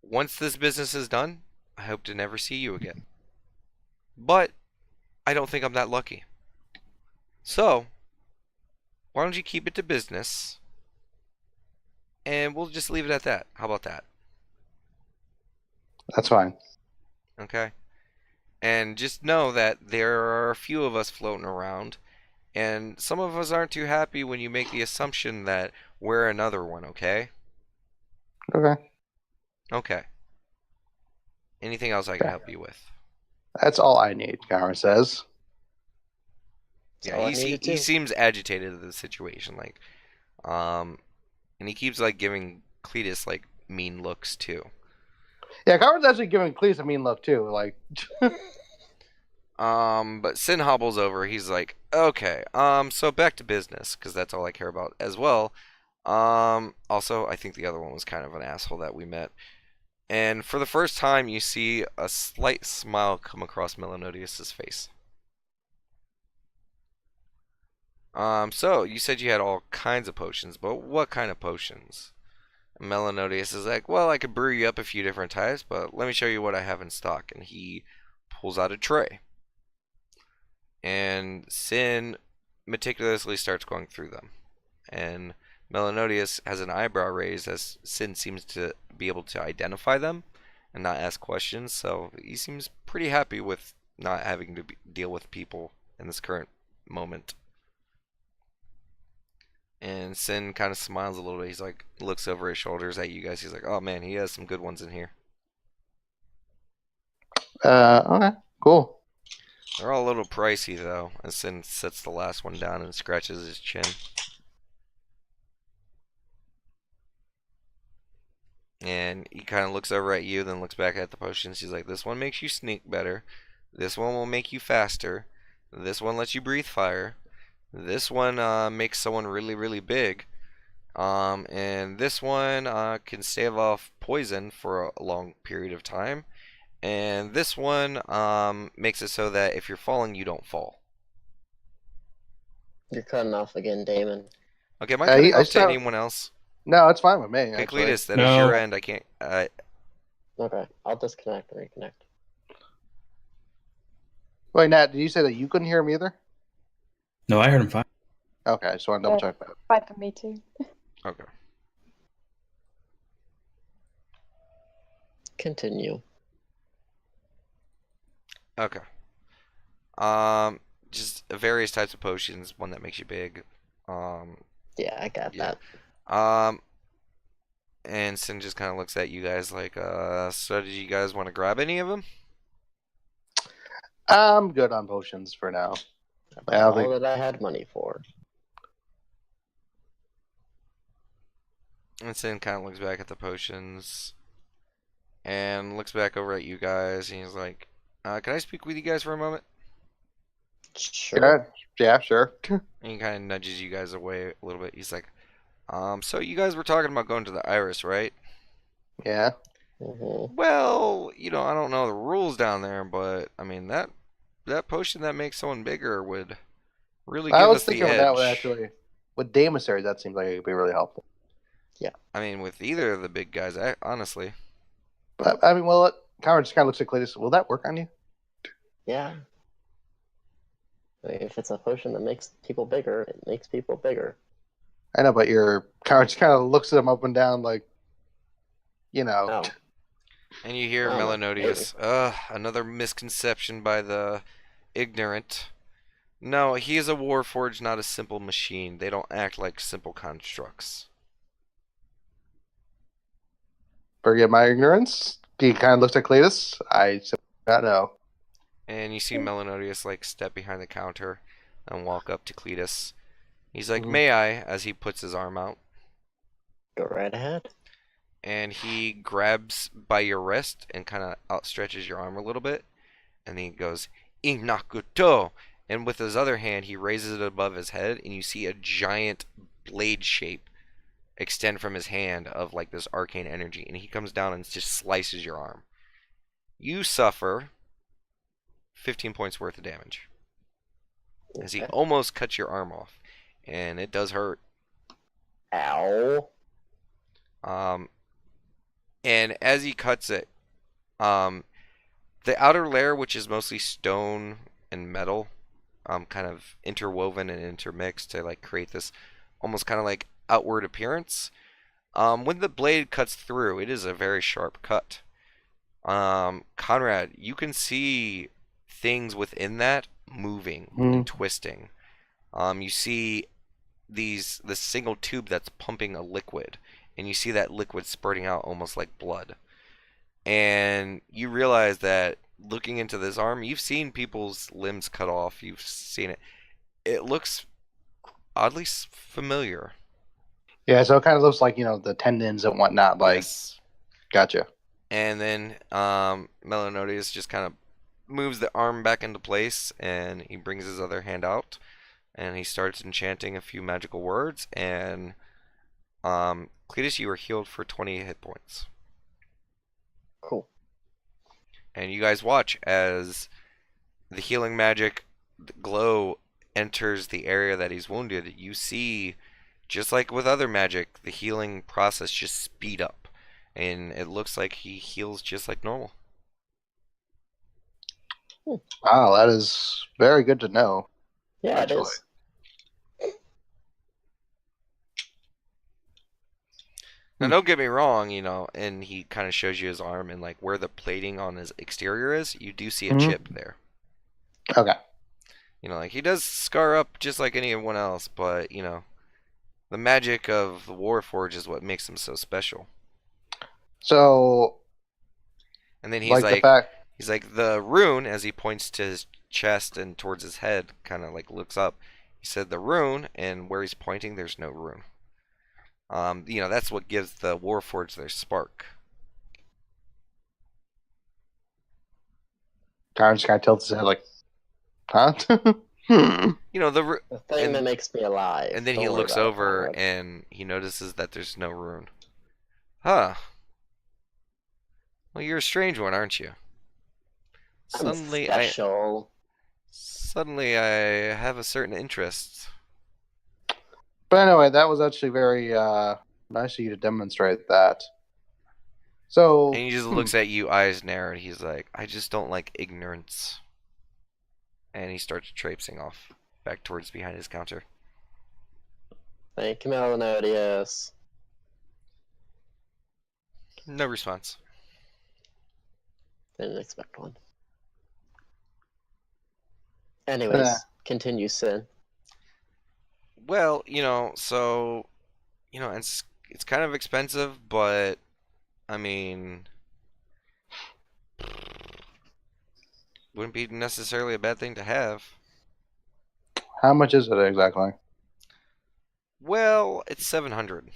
Once this business is done, I hope to never see you again. But I don't think I'm that lucky. So, why don't you keep it to business? And we'll just leave it at that. How about that? That's fine. Okay? And just know that there are a few of us floating around, and some of us aren't too happy when you make the assumption that we're another one, okay? Okay. Okay. Anything else I can Okay. help you with? That's all I need, Karen says. That's Yeah, all I needed he to. seems agitated at the situation, like, and he keeps like giving Cletus like mean looks too. Yeah, Karen's actually giving Cleese a mean look too. Like, But Sin hobbles over. He's like, okay, so back to business, because that's all I care about as well. Also, I think the other one was kind of an asshole that we met. And for the first time, you see a slight smile come across Melanodius's face. So you said you had all kinds of potions, but what kind of potions? Melanodius is like, well, I could brew you up a few different types, but let me show you what I have in stock. And he pulls out a tray. And Sin meticulously starts going through them. And Melanodius has an eyebrow raised as Sin seems to be able to identify them and not ask questions. So he seems pretty happy with not having to deal with people in this current moment. And Sin kind of smiles a little bit. He's like, looks over his shoulders at you guys. He's like, oh man, he has some good ones in here. okay, cool. They're all a little pricey though. And Sin sets the last one down and scratches his chin. And he kind of looks over at you, then looks back at the potions. He's like, this one makes you sneak better. This one will make you faster. This one lets you breathe fire. This one makes someone really, really big. And this one can stave off poison for a long period of time. And this one makes it so that if you're falling, you don't fall. You're cutting off again, Damon. Okay, am I cutting I off to saw- anyone else? No, it's fine with me. Okay, Actually. Cletus, that is No. your end. I can't. Okay, I'll disconnect and reconnect. Wait, Nat, did you say that you couldn't hear him either? No, I heard him fine. Okay, I just want to double check that. Fine for me too. Okay. Continue. Okay. Just various types of potions. One that makes you big. Yeah, I got Yeah. that. And Sin just kind of looks at you guys like, so did you guys want to grab any of them? I'm good on potions for now. I don't All think- that I had money for. And Sin kind of looks back at the potions and looks back over at you guys, and he's like, can I speak with you guys for a moment? Sure. Yeah, sure. And he kind of nudges you guys away a little bit. He's like, so you guys were talking about going to the Iris, right? Yeah. Mm-hmm. Well, I don't know the rules down there, but I mean that potion that makes someone bigger would really I give was us the thinking of edge. that one actually. With Daemissaries, that seems like it could be really helpful. I mean, with either of the big guys, honestly. But, I mean, well, Karen just kind of looks at Cletus. Will that work on you? Yeah. I mean, if it's a potion that makes people bigger, it makes people bigger. I know, but your Karen just kind of looks at him up and down, like, No. And you hear Oh, Melanodius, another misconception by the ignorant. No, he is a warforged, not a simple machine. They don't act like simple constructs. Forgive my ignorance. He kind of looks at Cletus. I simply do not know. And you see Melanodius like step behind the counter and walk up to Cletus. He's like, Mhm. may I? As he puts his arm out. Go right ahead. And he grabs by your wrist and kind of outstretches your arm a little bit. And then he goes, Inakuto! And with his other hand, he raises it above his head, and you see a giant blade shape extend from his hand of like this arcane energy, and he comes down and just slices your arm. You suffer 15 points worth of damage as he Okay. almost cuts your arm off, and it does hurt. Ow. And as he cuts it, the outer layer, which is mostly stone and metal, kind of interwoven and intermixed to like create this almost kind of like outward appearance. When the blade cuts through, it is a very sharp cut. Conrad, you can see things within that moving and twisting. You see this single tube that's pumping a liquid, and you see that liquid spurting out almost like blood. And you realize that looking into this arm, you've seen people's limbs cut off. You've seen it. It looks oddly familiar. Yeah, so it kind of looks like, the tendons and whatnot. Like, Yes. gotcha. And then Melanodes just kind of moves the arm back into place, and he brings his other hand out, and he starts enchanting a few magical words. And Cletus, you are healed for 20 hit points. Cool. And you guys watch as the healing magic glow enters the area that he's wounded. You see, just like with other magic, the healing process just speed up, and it looks like he heals just like normal. Wow, that is very good to know. Yeah, Actually. it is. Now, don't get me wrong, and he kind of shows you his arm, and like where the plating on his exterior is, you do see a chip there. Okay. Like he does scar up just like anyone else, but the magic of the Warforged is what makes him so special. So, And then he's like like, the fact. he's like the rune, as he points to his chest and towards his head, kind of like looks up. He said the rune, and where he's pointing, there's no rune. That's what gives the Warforged their spark. Tyron just kind of tilts his head like, huh? Hmm. The The thing that makes me alive. and then Don't he worry looks about it, over Conrad. and he notices that there's no rune. Huh. Well, you're a strange one, aren't you? I'm special. Suddenly I have a certain interest. But anyway, that was actually very nice of you to demonstrate that. So, And he just looks at you, eyes narrowed. He's like, I just don't like ignorance. And he starts traipsing off back towards behind his counter. Thank you, Melanodes. No response. Didn't expect one. Anyways, Yeah. continue, Sin. Well, so it's kind of expensive, but I mean, wouldn't be necessarily a bad thing to have. how much is it exactly? Well, it's 700.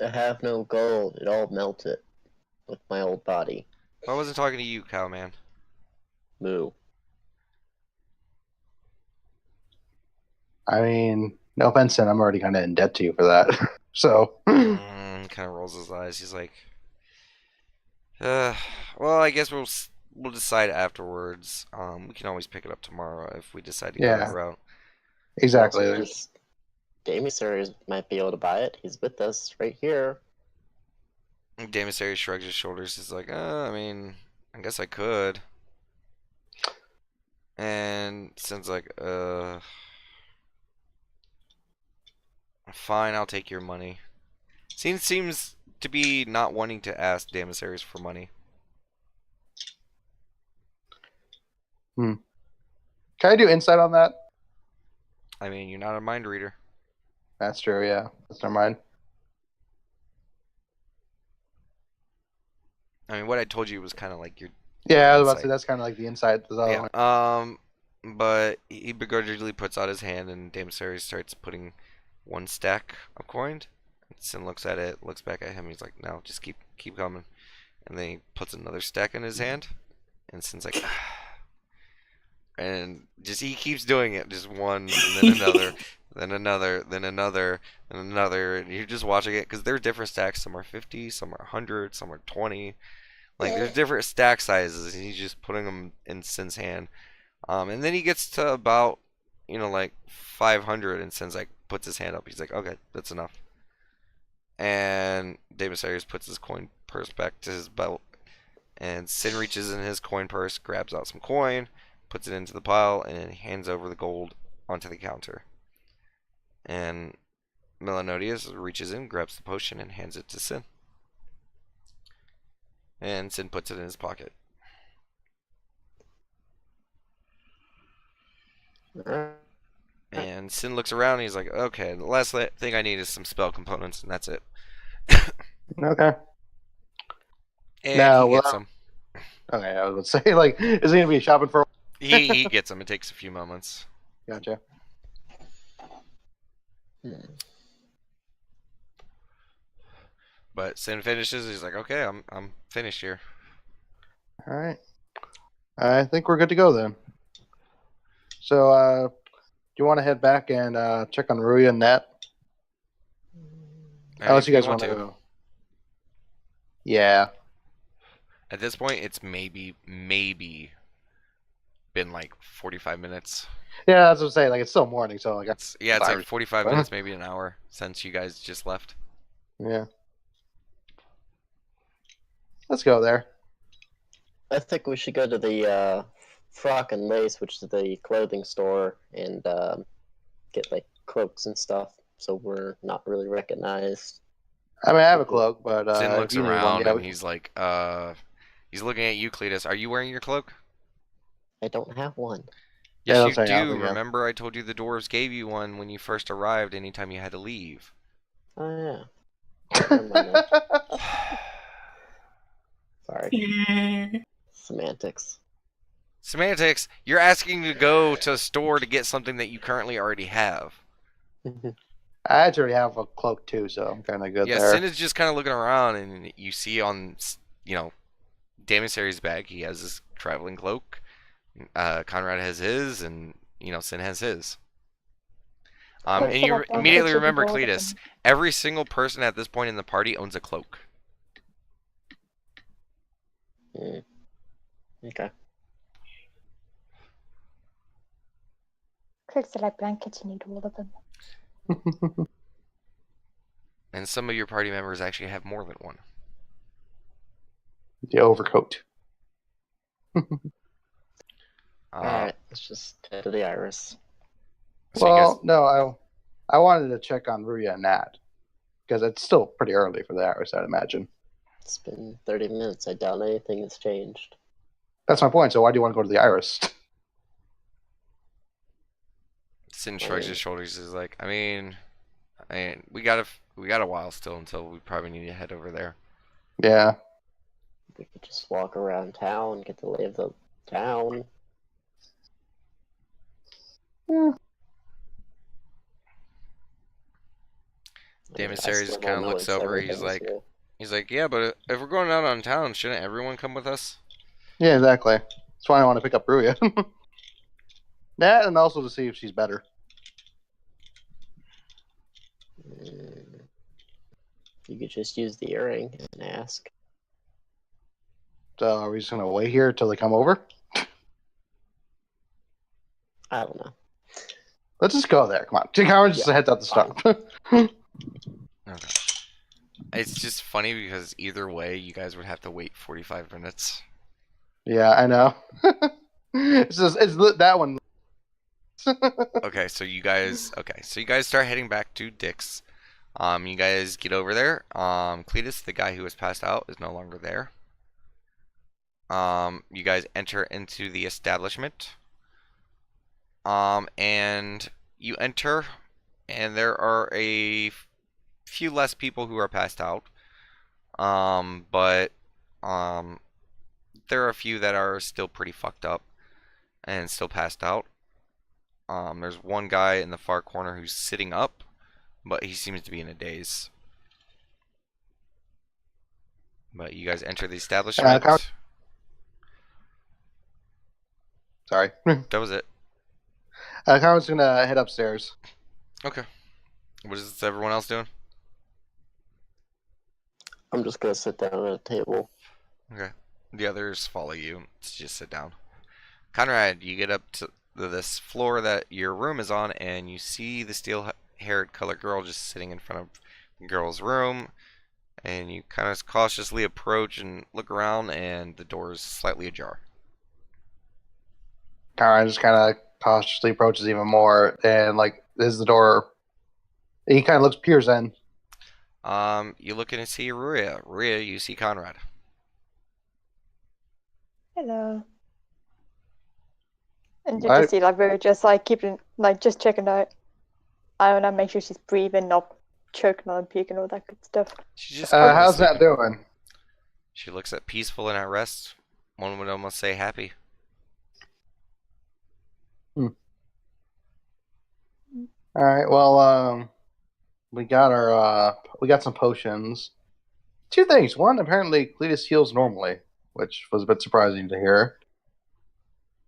I have no gold. It all melted with my old body. I wasn't talking to you, cowman. Moo. I mean, no offense, and I'm already kind of in debt to you for that. So, Kind of rolls his eyes. He's like, well, I guess we'll decide afterwards. We can always pick it up tomorrow if we decide to go that Yeah. route. exactly. Also, Demisary might be able to buy it. He's with us right here. Demisary shrugs his shoulders. He's like, I mean, I guess I could. And Sin's like, fine, I'll take your money. Seems to be not wanting to ask Demissaries for money. Can I do insight on that? I mean, you're not a mind reader. That's true, yeah. That's never mind. I mean, what I told you was kind of like your Yeah, I was about to insight. say that's kind of like the insight. Yeah. But he begrudgingly puts out his hand, and Demissaries starts putting one stack of coin. Sin looks at it, looks back at him. He's like, "No, just keep coming." And then he puts another stack in his hand, and Sin's like, and just he keeps doing it, just one and then another. then another, then another, and another, and you're just watching it because they're different stacks. Some are 50, some are 100, some are 20. Like there's different stack sizes, and he's just putting them in Sin's hand. And then he gets to about, like 500, and Sin's like puts his hand up. He's like, okay, that's enough. And Daemisarius puts his coin purse back to his belt, and Sin reaches in his coin purse, grabs out some coin, puts it into the pile, and hands over the gold onto the counter. And Melanodius reaches in, grabs the potion, and hands it to Sin. And Sin puts it in his pocket. And Sin looks around and he's like, okay, the last thing I need is some spell components, and that's it. Okay. And Now, he gets them. Okay, I was going to say, like, is he going to be shopping for... He gets them. It takes a few moments. Gotcha. But Sin finishes. He's like, okay, I'm finished here. All right. I think we're good to go then. So, do you want to head back and check on Ruya and Nat? Unless you guys want to. Yeah. At this point, it's maybe been like 45 minutes. Yeah, that's what I'm saying. Like, it's still morning, so like, It's like 45 minutes, maybe an hour since you guys just left. Yeah. Let's go there. I think we should go to the Frock and Lace, which is the clothing store, and get like cloaks and stuff, so we're not really recognized. I mean, I have a cloak, but Sin if looks you need one, around yeah, and he's like, he's looking at you, Cletus. Are you wearing your cloak? I don't have one. Yes, Yeah, you that's right, do. yeah. Remember, I told you the dwarves gave you one when you first arrived. Anytime you had to leave. Oh yeah. Never mind then. Sorry. Semantics. Semantics. You're asking to go to a store to get something that you currently already have. I actually have a cloak too, so I'm kind of good Yeah, there. Sin is just kind of looking around, and you see on, Daemisarius' bag, he has his traveling cloak. Conrad has his, and, Sin has his. And you immediately remember, Cletus, every single person at this point in the party owns a cloak. Okay. Cloaks are like blankets, you need all of them. And some of your party members actually have more than one. The overcoat. Alright, let's just head to the Iris. So you Well, guys, no, I wanted to check on Ruya and Nat because it's still pretty early for the Iris, I'd imagine. It's been 30 minutes. I doubt anything has changed. That's my point. So why do you want to go to the Iris? Sin shrugs his shoulders. He's like, I mean, we got a while still until we probably need to head over there. Yeah. We could just walk around town, get the lay of the town. Yeah. Daemisarius kind of looks over. He's like, yeah, but if we're going out on town, shouldn't everyone come with us? Yeah, exactly. That's why I want to pick up Ruya. That, and also to see if she's better. You could just use the earring and ask. So are we just going to wait here until they come over? I don't know. Let's just go there. Come on. Howard just heads out the stop. Okay. It's just funny because either way, you guys would have to wait 45 minutes. Yeah, I know. it's that one. Okay, so you guys start heading back to Dick's. You guys get over there. Cletus, the guy who was passed out, is no longer there. You guys enter into the establishment. And you enter, and there are a few less people who are passed out. But there are a few that are still pretty fucked up and still passed out. There's one guy in the far corner who's sitting up, but he seems to be in a daze. But you guys enter the establishment. Sorry. That was it. Howard's going to head upstairs. Okay. What is everyone else doing? I'm just gonna sit down at a table. Okay. The others follow you. Just sit down. Conrad, you get up to this floor that your room is on, and you see the steel-haired colored girl just sitting in front of the girl's room. And you kind of cautiously approach and look around, and the door is slightly ajar. Kara just kind of cautiously approaches even more, and like is the door. He kind of looks, peers in. You look in and see Ruya. Ruya, you see Conrad. Hello. And you Right. just see like we're just like keeping like just checking out. I don't know, make sure she's breathing, not choking on and puking, all that good stuff. She's just currently How's that sleeping. doing? She looks at peaceful and at rest. One would almost say happy. All right. Well, we got some potions. Two things. One, apparently Cletus heals normally, which was a bit surprising to hear.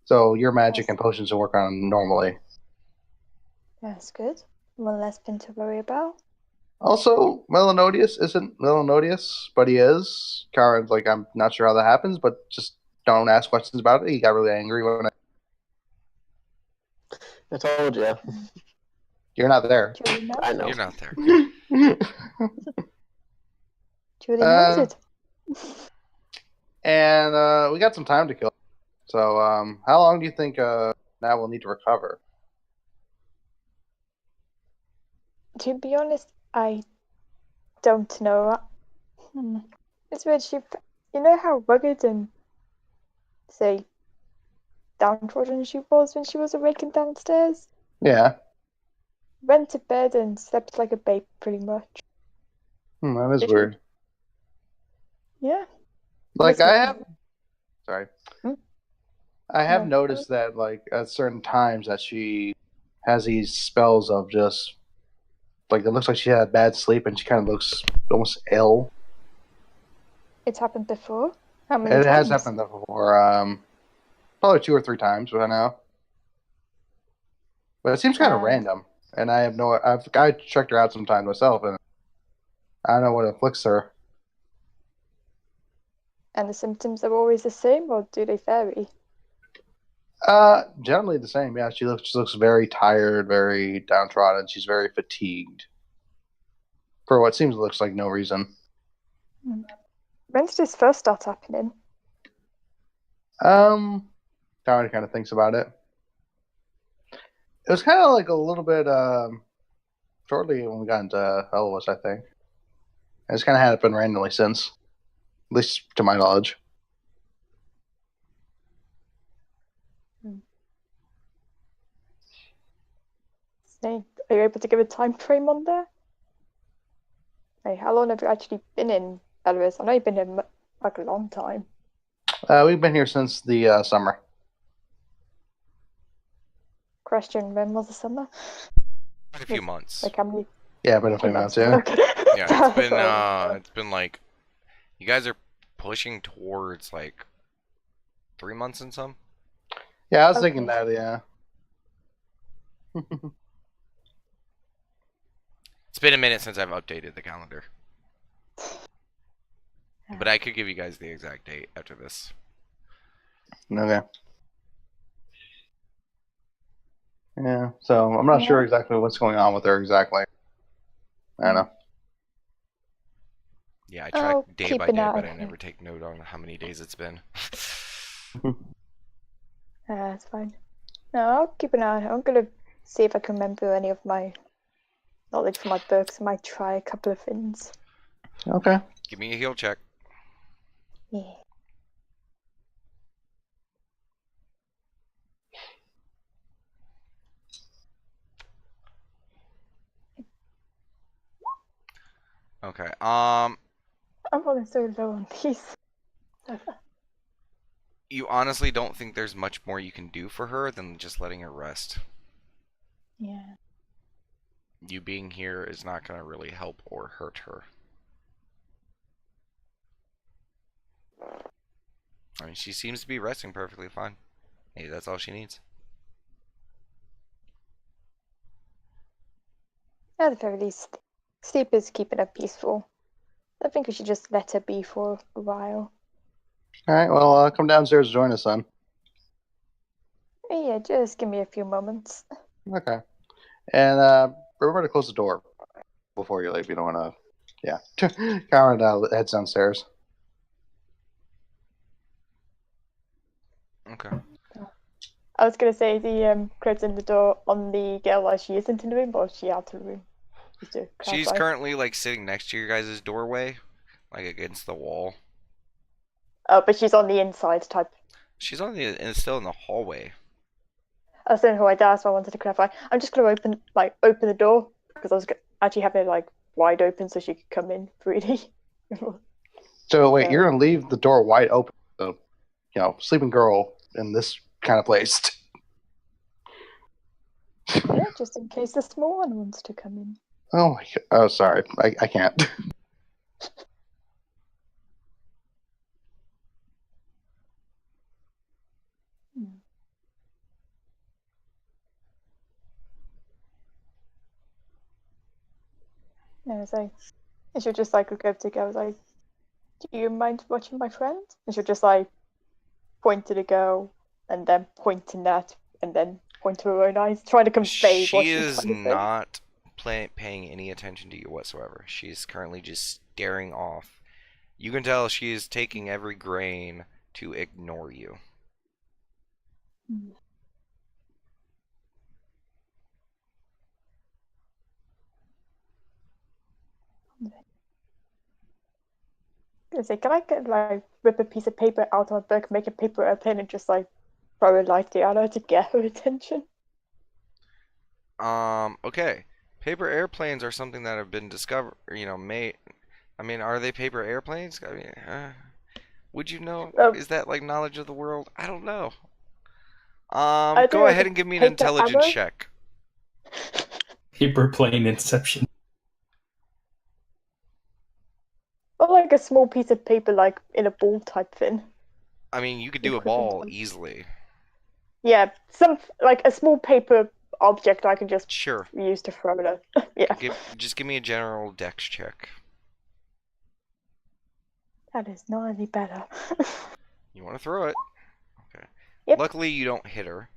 So your magic Yes. and potions will work on normally. That's good. One less thing to worry about. Also, Melanodius isn't Melanodius, but he is. Kara's like, I'm not sure how that happens, but just don't ask questions about it. He got really angry when I told you. you're not there. Julie knows I it. know. You're not there. Julie knows it. And we got some time to kill. So, how long do you think now we'll need to recover? To be honest, I don't know. It's weird. You know how rugged and say downtrodden she was when she was awakened downstairs. Yeah, Went to bed and slept like a babe, pretty much. that is Did you? weird. Yeah. Like Listen. I have, sorry, Hmm? I have No. noticed that like at certain times that she has these spells of just like it looks like she had bad sleep and she kind of looks almost ill. It's happened before. How many It has times? happened before, probably 2 or 3 times by now. But it seems kind of And random, and I checked her out sometimes myself, and I don't know what afflicts her. and the symptoms are always the same, or do they vary? Generally the same. Yeah, she looks very tired, very downtrodden. She's very fatigued for what seems looks like no reason. When did this first start happening? Karen kind of thinks about it. It was kind of like a little bit shortly when we got into Elois, I think. It's kind of happened randomly since, at least to my knowledge. Snake, are you able to give a time frame on that? Like, how long have you actually been in Belarus? I know you've been here like a long time. We've been here since the summer. Question: when was the summer? Quite a few months. Like how many? Yeah, been a few months, yeah. Okay. Yeah, it's been like you guys are pushing towards like 3 months and some. Yeah, I was thinking Okay. that, yeah. It's been a minute since I've updated the calendar. But I could give you guys the exact date after this. Okay. Yeah, so I'm not sure exactly what's going on with her exactly. I don't know. Yeah, I track I'll day keep by an day, eye. but I never take note on how many days it's been. That's fine. No, I'll keep an eye. I'm gonna see if I can remember any of my knowledge from my books. I might try a couple of things. Okay. Give me a heal check. Yeah. Okay. I'm rolling so low on these. You honestly don't think there's much more you can do for her than just letting her rest. Yeah. You being here is not going to really help or hurt her. I mean, she seems to be resting perfectly fine. Hey, that's all she needs. At the very least, sleep is keeping her peaceful. I think we should just let her be for a while. All right, well, come downstairs and join us, son. Yeah, just give me a few moments. Okay. And remember to close the door before you leave. You don't want to. Yeah. Karen heads downstairs. Okay. I was gonna say the closing the door on the girl while she isn't in the room, or is she out of the room? Just to She's clarify. currently like sitting next to your guys' doorway, like against the wall. Oh, but she's on the inside type. She's on the and still in the hallway. I was saying who I that's why I wanted to clarify. I'm just gonna open the door because I was actually having it like wide open so she could come in freely. So wait, you're So- gonna leave the door wide open? So, sleeping girl in this kind of place. Yeah, just in case the small one wants to come in. Oh my god. Oh, sorry. I can't. Yeah, so and she'll just like look over to go like, "Do you mind watching my friend?" And she'll just like point to the girl and then pointing that and then point to her own eyes, trying to convey what She she's is trying to say. not paying any attention to you whatsoever. She's currently just staring off. You can tell she is taking every grain to ignore you. I say, can I get like rip a piece of paper out of my book, make a paper airplane, and just like throw it lightly at her to get her attention? Okay. Paper airplanes are something that have been discovered, made. I mean, are they paper airplanes? I mean, would you know? Is that like knowledge of the world? I don't know. I Go think like ahead a and give me an paper intelligence arrow. check. Paper plane Inception. Or like a small piece of paper, like in a ball type thing. I mean, you could do a Equivalent ball of- easily. Yeah, some like a small paper object I can just Sure. use to throw it. Yeah, Just give me a general dex check. that is not any better. You want to throw it. Okay. Yep. Luckily, you don't hit her.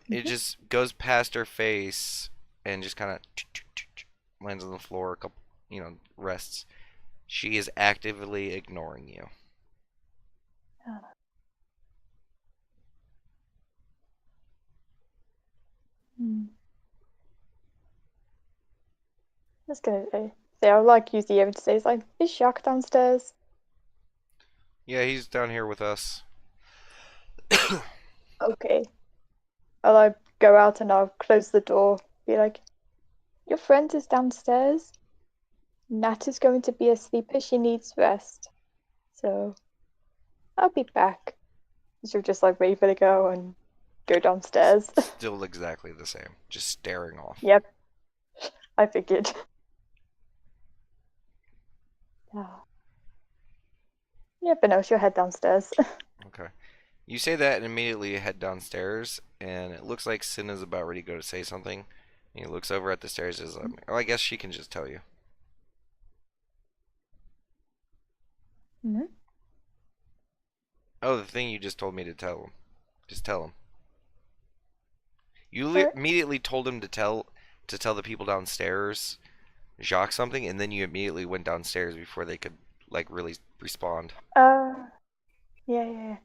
It just goes past her face and just kind of lands on the floor. A couple, rests. She is actively ignoring you. Just gonna say, I would like use the evidence to say, it's like, is Jacques downstairs? Yeah, he's down here with us. Okay. I'll like go out and I'll close the door. Be like, your friend is downstairs. Nat is going to be a sleeper. She needs rest. So I'll be back. She'll just like wait for the go and go downstairs. Still exactly the same. Just staring off. Yep. I figured. Yeah, but no, she'll head downstairs. Okay. You say that and immediately you head downstairs, and it looks like Sin is about ready to go to say something. And he looks over at the stairs and is like, oh, I guess she can just tell you. Mm-hmm. Oh, the thing you just told me to tell him. Just tell him. You Sure. immediately told him to tell the people downstairs Jacques something, and then you immediately went downstairs before they could like really respond. Yeah.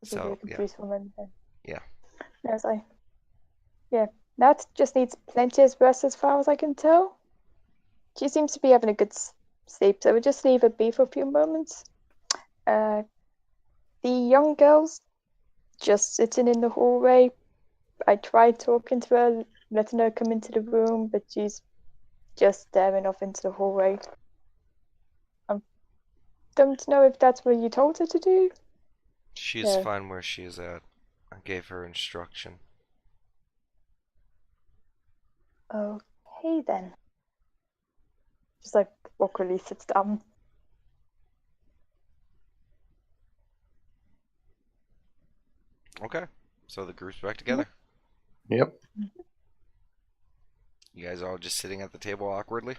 So, yeah. Confused for a moment then. Yeah. No, it's like, yeah, Nat just needs plenty of rest as far as I can tell. She seems to be having a good sleep, so we'll just leave her be for a few moments. The young girl's just sitting in the hallway. I tried talking to her, letting her come into the room, but she's just staring off into the hallway. I don't know if that's what you told her to do. She is fine where she is at. I gave her instruction. Okay then. Just like awkwardly sits down. Okay. So the group's back together. Yep. You guys all just sitting at the table awkwardly?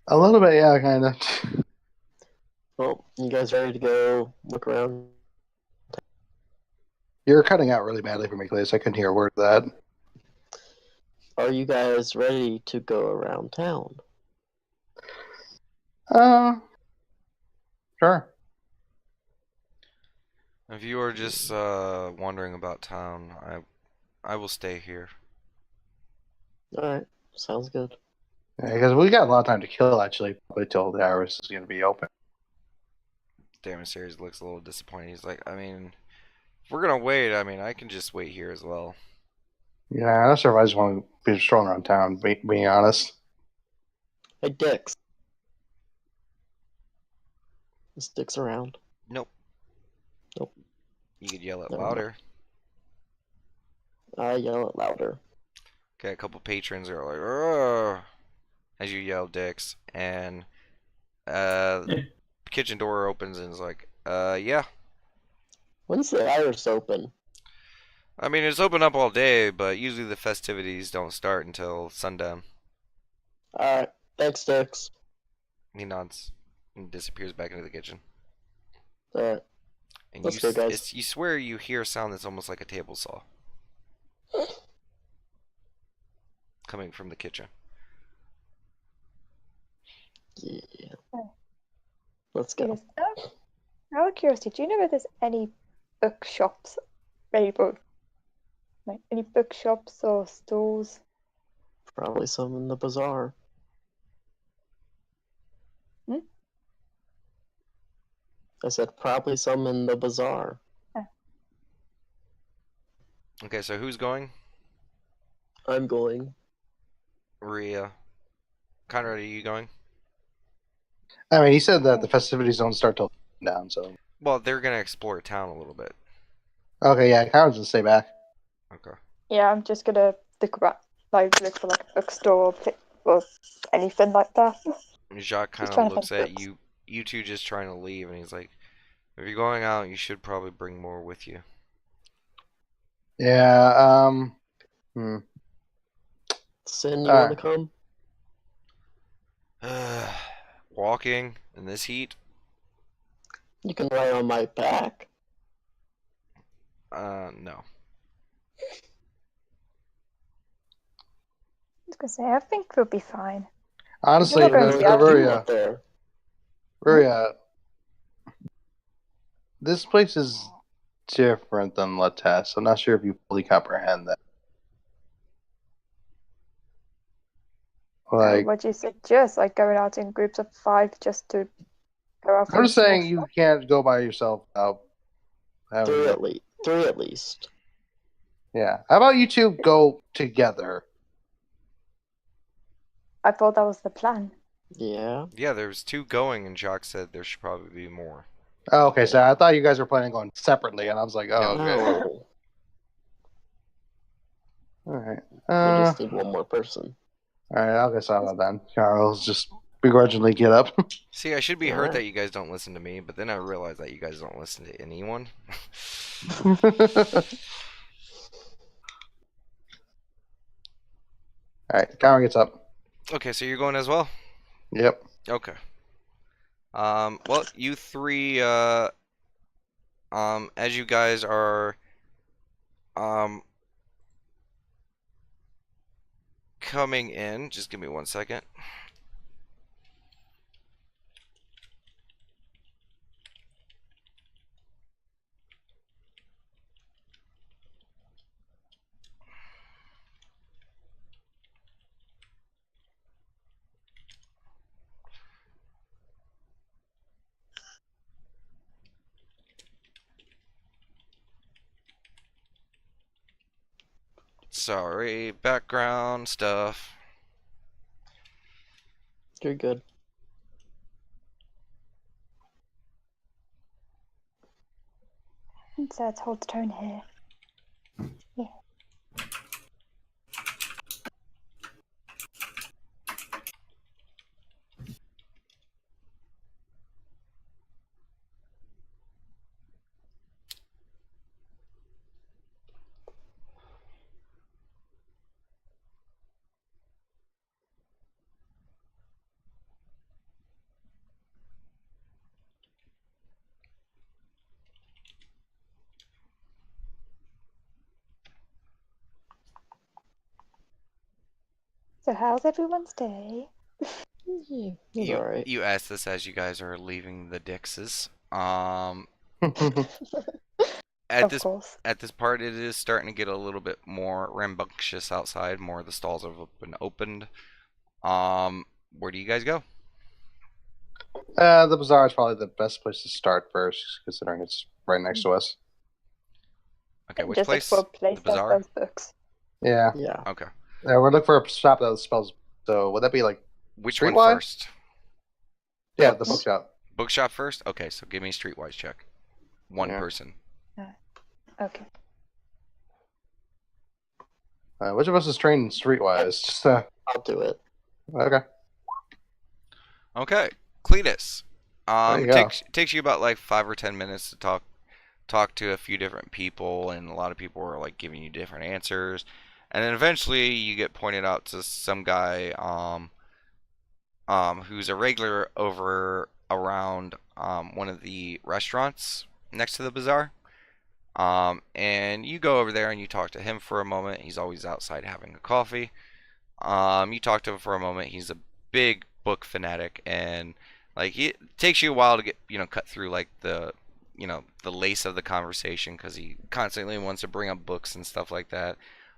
A little bit, yeah, kind of. Well, you guys ready to go look around? You're cutting out really badly for me, Clay, so I couldn't hear a word of that. Are you guys ready to go around town? Sure. If you are just wandering about town, I will stay here. Alright, sounds good. Yeah, because we got a lot of time to kill, actually, probably till the Iris is going to be open. Damn, Series looks a little disappointed. He's like, I mean, if we're gonna wait, I mean, I can just wait here as well. Yeah, I'm not sure if I just want to be strolling around town, being honest. Hey, Dix. Is Dix around? Nope. Nope. You could yell it Never mind. louder. I yell it louder. Okay, a couple patrons are like, "Ugh," as you yell Dix, and the kitchen door opens and is like, yeah. When's the Iris open? I mean, it's open up all day, but usually the festivities don't start until sundown. Alright, thanks, Dix. He nods and disappears back into the kitchen. Alright, And let's go, guys. you swear you hear a sound that's almost like a table saw coming from the kitchen. Yeah. Oh. Let's go. Yes. Out of curiosity, do you know if there's any bookshops available? Like any bookshops or stores? Probably some in the bazaar. Hmm? I said probably some in the bazaar. Okay, so who's going? I'm going. Rhea. Conrad, are you going? I mean, he said that the festivities don't start till down, so. Well, they're gonna explore town a little bit. Okay, yeah, Kyle's just stay back. Okay. Yeah, I'm just gonna look for like a bookstore or anything like that. Jacques kind Just of trying to looks find at books. you two just trying to leave, and he's like, if you're going out, you should probably bring more with you. Yeah, Sin, you Alright. want to come? Walking in this heat? You can ride on my back. No. I was gonna say, I think we'll be fine. Honestly, We're not going to the other- Up there. Ruria, this place is different than Latesse. I'm not sure if you fully comprehend that. Like, what do you suggest? Like going out in groups of 5 just to go out for I'm a just saying small you shop? can't go by yourself without having. Three at least. Yeah. How about you two go together? I thought that was the plan. Yeah. Yeah, there's two going, and Jacques said there should probably be more. Oh, okay, so I thought you guys were planning on going separately, and I was like, oh, No. okay. No. All right. We just need one more person. All right, I'll get started then. Charles just begrudgingly get up. See, I should be hurt Alright. that you guys don't listen to me, but then I realized that you guys don't listen to anyone. All right, Connor gets up. Okay, so you're going as well? Yep. Okay. Well, you three, as you guys are, coming in, just give me 1 second. Sorry, background stuff. You're good. So let's hold the tone here. Yeah. So how's everyone's day? Yeah, it's alright. You ask this as you guys are leaving the Dixes. At Of this course. at this part, it is starting to get a little bit more rambunctious outside. More of the stalls have been opened. Where do you guys go? The bazaar is probably the best place to start first, considering it's right next to us. Okay, which Just look place? for a place The that bazaar. sells books. Yeah. Yeah. Okay. We're looking for a shop that spells. So would that be like Which one Streetwise? first? Yeah, the Books. bookshop. Bookshop first. Okay, so give me a streetwise check. One Yeah. person. Okay. Which of us is trained streetwise? Just I'll do it. okay. Okay, Cletus. There you It go. takes you about like 5 or 10 minutes to talk to a few different people, and a lot of people are like giving you different answers, and then eventually you get pointed out to some guy who's a regular over around one of the restaurants next to the bazaar. And you go over there and you talk to him for a moment. He's always outside having a coffee. You talk to him for a moment. He's a big book fanatic, and like it takes you a while to get cut through like the lace of the conversation because he constantly wants to bring up books and stuff like that.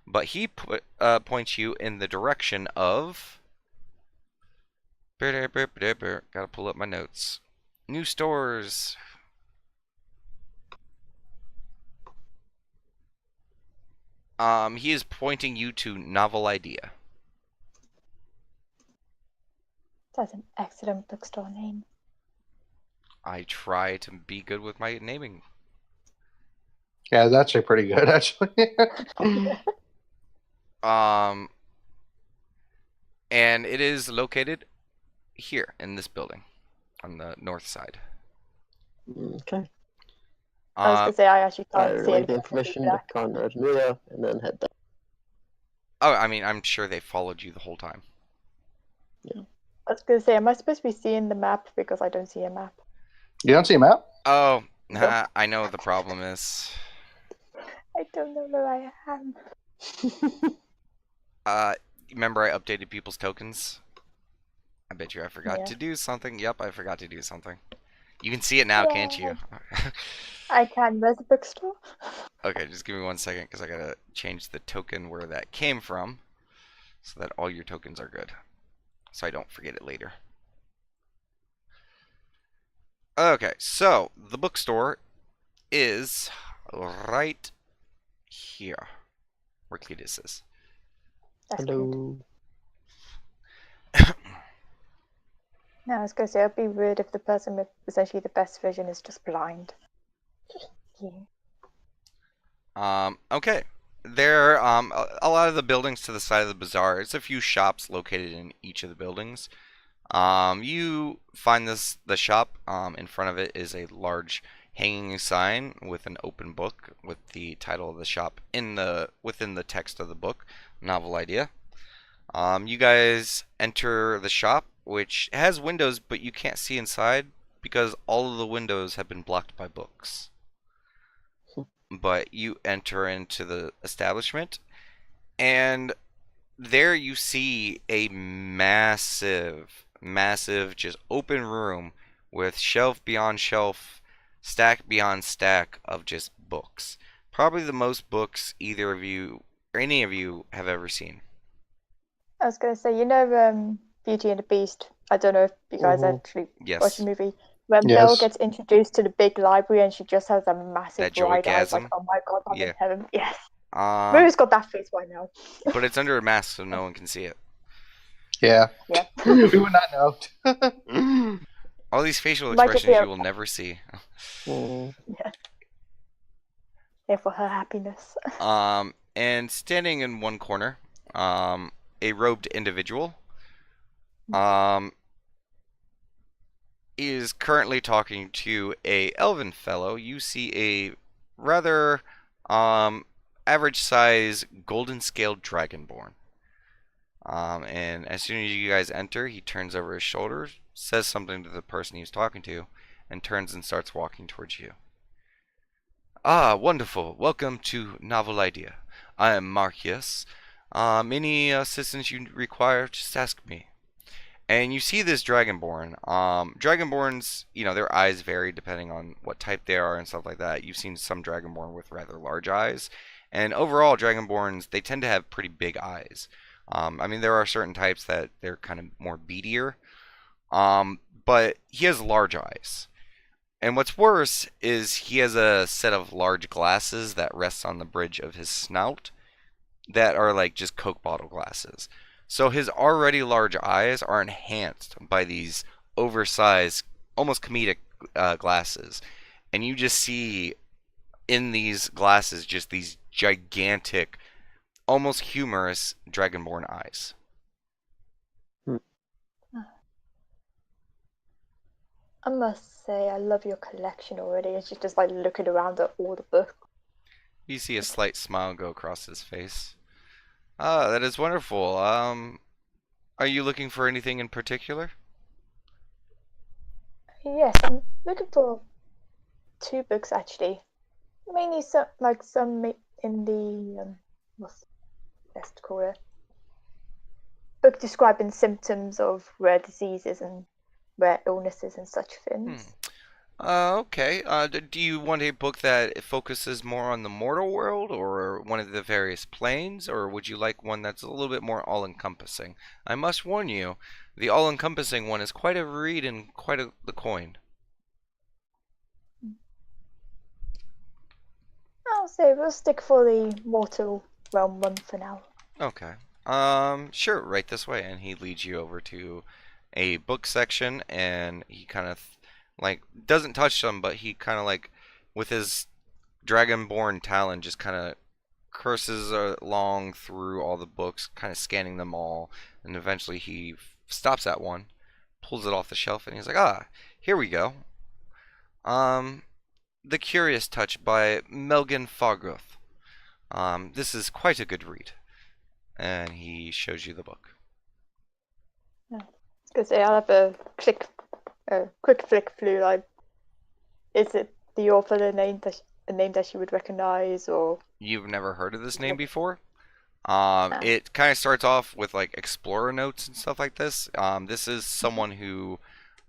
But he points you in the direction of. Gotta pull up my notes. New stores. He is pointing you to Novel Idea. That's an excellent bookstore name. I try to be good with my naming. Yeah, it's actually pretty good, actually. And it is located here in this building on the north side. Okay. I was gonna say I actually I can't see relay any the information to Conrad and Mia, and then head down. Oh, I mean, I'm sure they followed you the whole time. I was gonna say, am I supposed to be seeing the map because I don't see a map? You don't see a map? Oh, No. nah, I know what the problem is. I don't know where I am. Remember I updated people's tokens? I bet you I forgot Yeah. to do something. Yep, I forgot to do something. You can see it now, can't you? I can. Where's the bookstore? Okay, just give me 1 second because I gotta change the token where that came from so that all your tokens are good. So I don't forget it later. Okay, so the bookstore is right here where Cletus is. That's good. Hello. No, I was gonna say it'd be weird if the person with essentially the best vision is just blind. Yeah. Okay. There, a lot of the buildings to the side of the bazaar. It's a few shops located in each of the buildings. You find the shop. In front of it is a large hanging sign with an open book with the title of the shop within the text of the book, Novel Idea. You guys enter the shop, which has windows, but you can't see inside because all of the windows have been blocked by books. But you enter into the establishment, and there you see a massive, just open room with shelf beyond shelf, stack beyond stack of just books. Probably the most books either of you or any of you have ever seen. I was gonna say, Beauty and the Beast. I don't know if you guys actually watched the Yes. movie. When Yes. Belle gets introduced to the big library and she just has a massive That wide eyes, like, joygasm? oh my god, I'm Yeah. in heaven. Yes. Um, Movie's got that face by now. but it's under a mask, so no one can see it. Yeah. Yeah. We would not know. All these facial Might just expressions be you will never see. Mm. Here for her happiness. And standing in one corner, a robed individual, is currently talking to a elven fellow. You see a rather, average size golden scaled dragonborn. And as soon as you guys enter, he turns over his shoulder, says something to the person he's talking to, and turns and starts walking towards you. Ah, wonderful. Welcome to Novel Idea. I am Marcius. Any assistance you require, just ask me. And you see this Dragonborn. Dragonborns, their eyes vary depending on what type they are and stuff like that. You've seen some Dragonborn with rather large eyes. And overall, Dragonborns, they tend to have pretty big eyes. I mean, there are certain types that they're kind of more beadier. But he has large eyes. And what's worse is he has a set of large glasses that rests on the bridge of his snout that are like just Coke bottle glasses. So his already large eyes are enhanced by these oversized, almost comedic glasses. And you just see in these glasses just these gigantic, almost humorous Dragonborn eyes. I must say, I love your collection already. It's just like looking around at all the books. You see a slight smile go across his face. Ah, that is wonderful. Are you looking for anything in particular? Yes, I'm looking for 2 books actually. Mainly some in the what's best to call it? Book describing symptoms of rare diseases and rare illnesses and such things. Okay. Do you want a book that focuses more on the mortal world or one of the various planes, or would you like one that's a little bit more all-encompassing? I must warn you, the all-encompassing one is quite a read and quite the coin. I'll say we'll stick for the mortal realm one for now. Okay. Sure, right this way. And he leads you over to a book section, and he kind of like doesn't touch them, but he kind of like with his dragonborn talon just kind of curses along through all the books, kind of scanning them all, and eventually he stops at one, pulls it off the shelf, and he's like, "Ah, here we go. Um, The Curious Touch by Melgen Fargroth. This is quite a good read." And he shows you the book. Because I'll have a quick flick through. Like, is it the author, a name that you would recognize, or You've never heard of this name before? Ah. It kind of starts off with like explorer notes and stuff like this. This is someone who,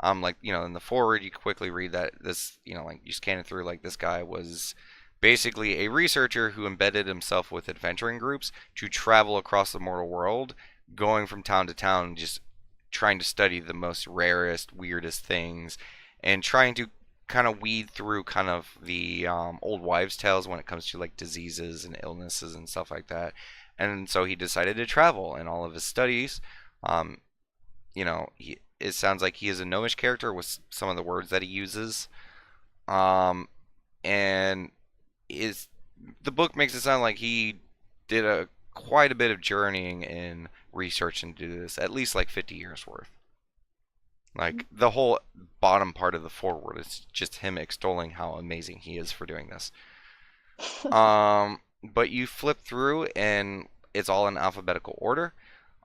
like in the forward, you quickly read that this, like you scan it through. Like this guy was basically a researcher who embedded himself with adventuring groups to travel across the mortal world, going from town to town, just trying to study the most rarest, weirdest things, and trying to kind of weed through kind of the old wives' tales when it comes to like diseases and illnesses and stuff like that. And so he decided to travel in all of his studies. Um, it sounds like he is a gnomish character with some of the words that he uses. And is the book makes it sound like he did a quite a bit of journeying in research into this, at least like 50 years worth. Like the whole bottom part of the foreword is just him extolling how amazing he is for doing this. But you flip through and it's all in alphabetical order.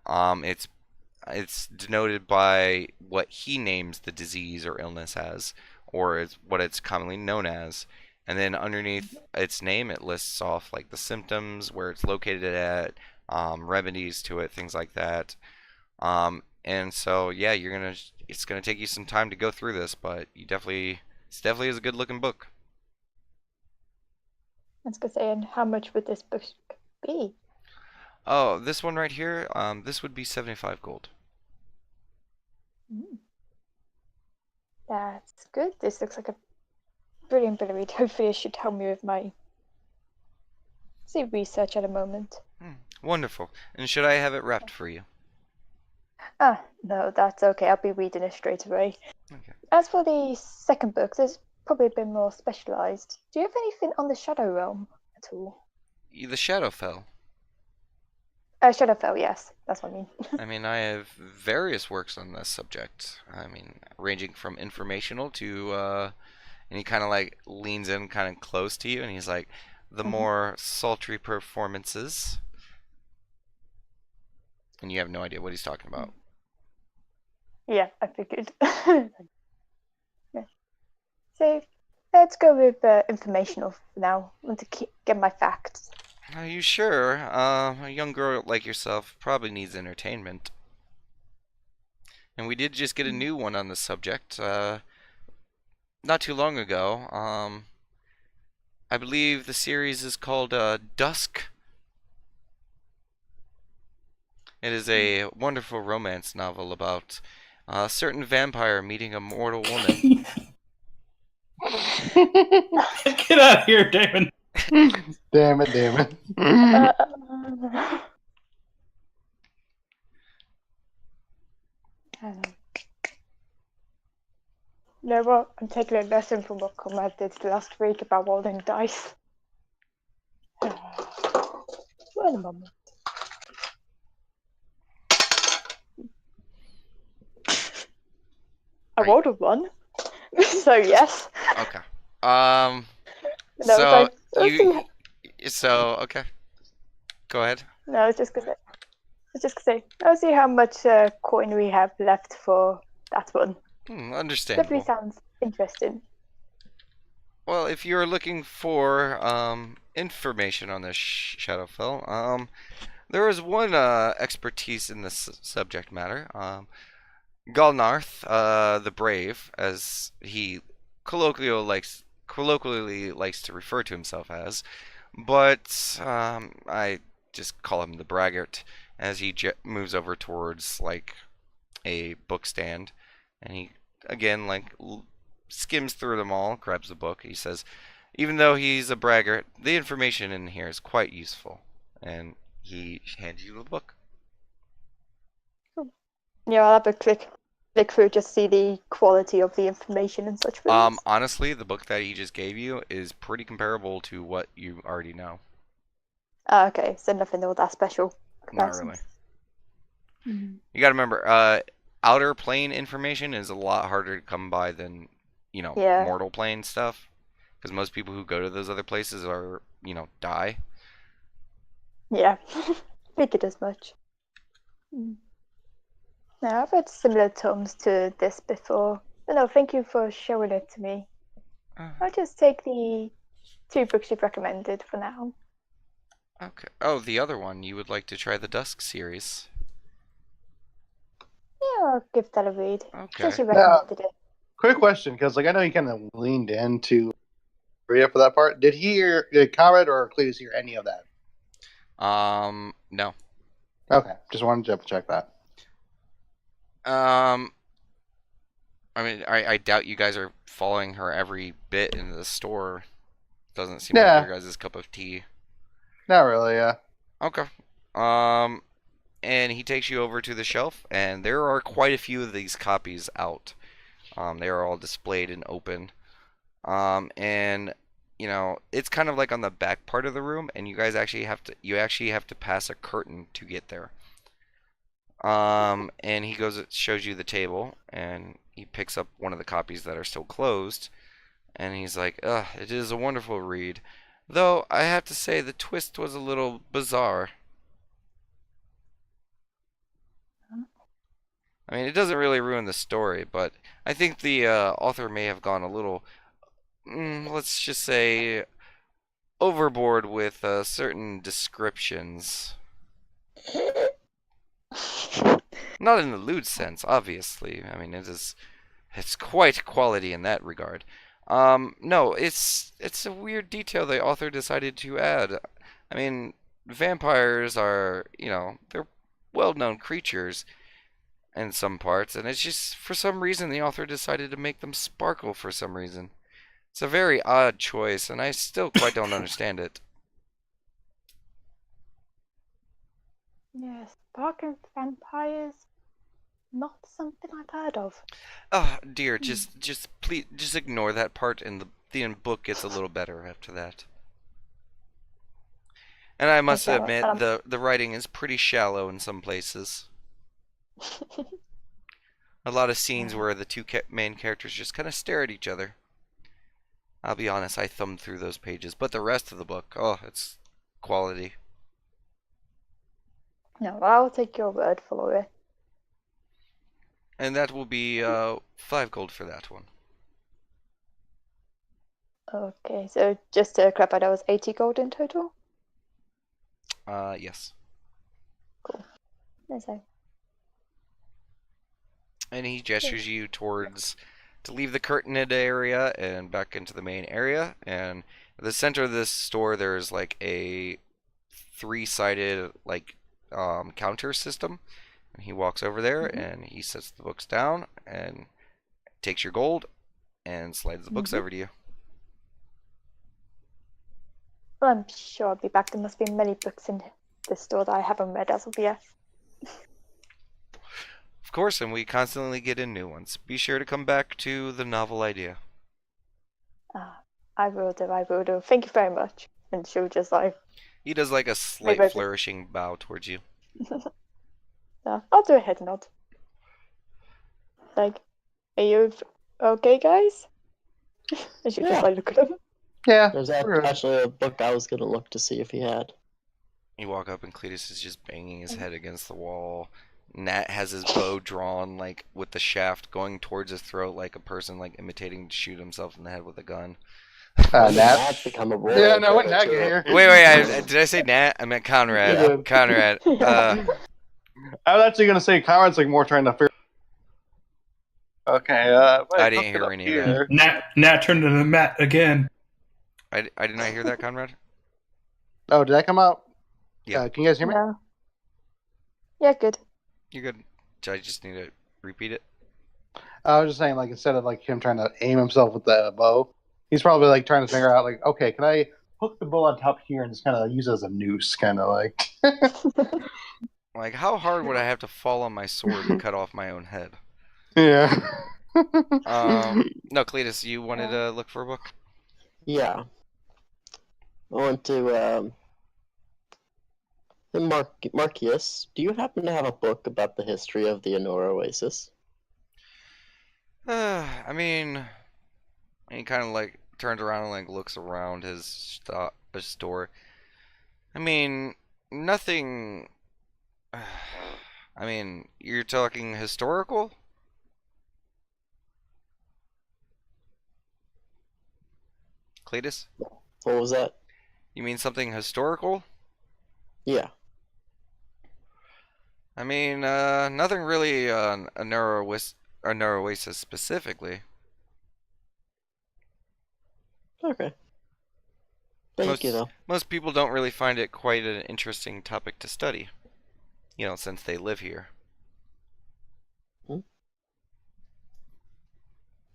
It's denoted by what he names the disease or illness as, or is what it's commonly known as. And then underneath its name, it lists off like the symptoms, where it's located at, remedies to it, things like that. And so yeah, it's gonna take you some time to go through this, but it's definitely is a good looking book. I was gonna say, and how much would this book be? Oh, this one right here, this would be 75 gold. That's good. This looks like a brilliant bit of read. Hopefully, it should help me with my research at a moment. Wonderful. And should I have it wrapped for you? No, that's okay. I'll be reading it straight away. Okay. As for the second book, there's probably a bit more specialized. Do you have anything on the Shadow Realm at all? The Shadowfell. Shadowfell, yes, that's what I mean. I mean, I have various works on this subject. I mean, ranging from informational to, and he kind of like leans in kind of close to you, and he's like, the more sultry performances. And you have no idea what he's talking about. Yeah, I figured. Yeah. So let's go with informational for now. I want to get my facts. Are you sure? A young girl like yourself probably needs entertainment. And we did just get a new one on the subject, not too long ago. I believe the series is called Dusk. It is a wonderful romance novel about a certain vampire meeting a mortal woman. Get out of here, Damon. Damn it, damn it. No, well, I'm taking a lesson from what Comrade did last week about rolling dice. Wait a moment. I Right. rolled a 1, so yes. Okay. No, So let's you, see. so okay. Go ahead. No, I was just gonna say. I'll see how much coin we have left for that one. Definitely Understandable. sounds interesting. Well, if you're looking for information on this Shadowfell, there is one expertise in this subject matter. Galnarth, the Brave, as he colloquially likes to refer to himself as, but I just call him the Braggart, as he moves over towards like a book stand, and he again skims through them all, grabs the book. He says, even though he's a braggart, the information in here is quite useful, and he hands you the book. Yeah, I'll have a click through, just see the quality of the information and such things. Honestly, the book that he just gave you is pretty comparable to what you already know. Okay, so nothing all that special. Not really. Mm-hmm. You gotta remember, outer plane information is a lot harder to come by than, Yeah. mortal plane stuff. Because most people who go to those other places are, die. Yeah, figured as much. No, I've read similar tomes to this before. But no, thank you for showing it to me. I'll just take the 2 books you've recommended for now. Okay. Oh, the other one. You would like to try the Dusk series. Yeah, I'll give that a read. Okay. Since you recommended it. Quick question, because I know he kind of leaned into Rhea for that part. Did Conrad or Cletus hear any of that? No. Okay, just wanted to double check that. I mean, I doubt you guys are following her every bit in the store. Doesn't seem like your guys' cup of tea. Not really, yeah. Okay. And he takes you over to the shelf, and there are quite a few of these copies out. They are all displayed and open. And it's kind of like on the back part of the room, and you actually have to pass a curtain to get there. And he shows you the table, and he picks up one of the copies that are still closed, and he's like, "Ugh, it is a wonderful read, though I have to say the twist was a little bizarre." I mean, it doesn't really ruin the story, but I think the author may have gone a little, let's just say, overboard with certain descriptions. Not in the lewd sense, obviously. I mean, it's quite quality in that regard. No, it's a weird detail the author decided to add. I mean, vampires are, they're well-known creatures in some parts, and it's just for some reason the author decided to make them sparkle for some reason. It's a very odd choice, and I still quite don't understand it. Yes, sparkling vampires, not something I've heard of. Oh dear, just please, just ignore that part, and the book gets a little better after that. And I must Okay, admit, the writing is pretty shallow in some places. A lot of scenes where the two main characters just kind of stare at each other. I'll be honest, I thumbed through those pages, but the rest of the book, oh, it's quality. No, I'll take your word for it. And that will be 5 gold for that one. Okay, so just to clarify, that was 80 gold in total? Yes. Yes, I. And he gestures you towards to leave the curtained area and back into the main area. And at the center of this store, there's like a three-sided counter system. And he walks over there and he sets the books down and takes your gold and slides the books over to you. Well, I'm sure I'll be back. There must be many books in this store that I haven't read as of yet. Of course, and we constantly get in new ones. Be sure to come back to the novel idea. I will do. I will do. Thank you very much. And she'll just like. He does like a slight Maybe flourishing bow towards you. I'll do a head nod. Like, are you okay, guys? And she'll just like look at them. Yeah. There's we're good. actually a book I was gonna look to see if he had. You walk up and Cletus is just banging his head against the wall. Nat has his bow drawn, like, with the shaft going towards his throat like a person, like, imitating to shoot himself in the head with a gun. When did Nat. become a royal Yeah, no, when Nat character? get here. Wait, did I say Nat? I meant Conrad. You did. Conrad. I was actually gonna say Conrad's like more trying to figure. Okay. I didn't hear any of that. Nat turned into Matt again. I did not hear that, Conrad. Oh, did that come out? Yeah. Can you guys hear me? No. Yeah, good. You're good. I just need to repeat it. I was just saying, like, instead of like him trying to aim himself with the bow, he's probably like trying to figure out, like, okay, can I hook the bow on top here and just kind of use it as a noose, kind of like. Like, how hard would I have to fall on my sword to cut off my own head? Yeah. No, Cletus, you wanted to look for a book? Yeah. I want to, Marcus, do you happen to have a book about the history of the Honora Oasis? I mean, he kind of like turns around and like looks around his store. I mean, nothing. I mean, you're talking historical? Cletus? What was that? You mean something historical? Yeah. I mean, nothing really a Oasis specifically. Okay. Thank you, though. Most people don't really find it quite an interesting topic to study. You know, since they live here.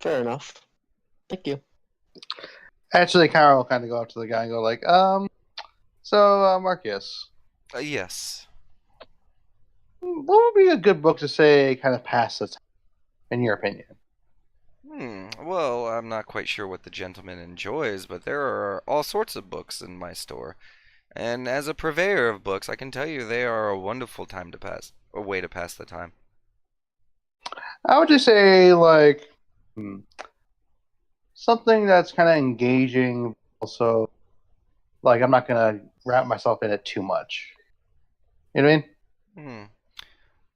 Fair enough. Thank you. Actually, Karen will kind of go up to the guy and go like, so Marcus, Yes. what would be a good book to say kind of pass the time, in your opinion? Well, I'm not quite sure what the gentleman enjoys, but there are all sorts of books in my store. And as a purveyor of books, I can tell you they are a wonderful way to pass the time. I would just say like something that's kind of engaging. Also, like I'm not gonna wrap myself in it too much. You know what I mean?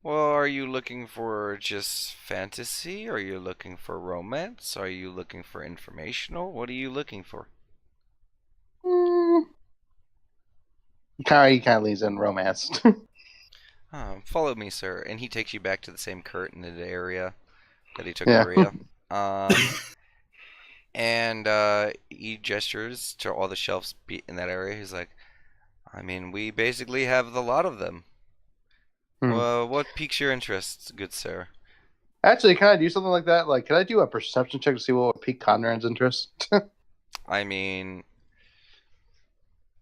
Well, are you looking for just fantasy? Are you looking for romance? Are you looking for informational? What are you looking for? He kind of leans in romance. Follow me, sir. And he takes you back to the same curtained area that he took Yeah. Maria. And he gestures to all the shelves in that area. He's like, I mean, we basically have the lot of them. Well, what piques your interest, good sir? Actually, can I do something like that? Like, can I do a perception check to see what would pique Conrad's interest? I mean,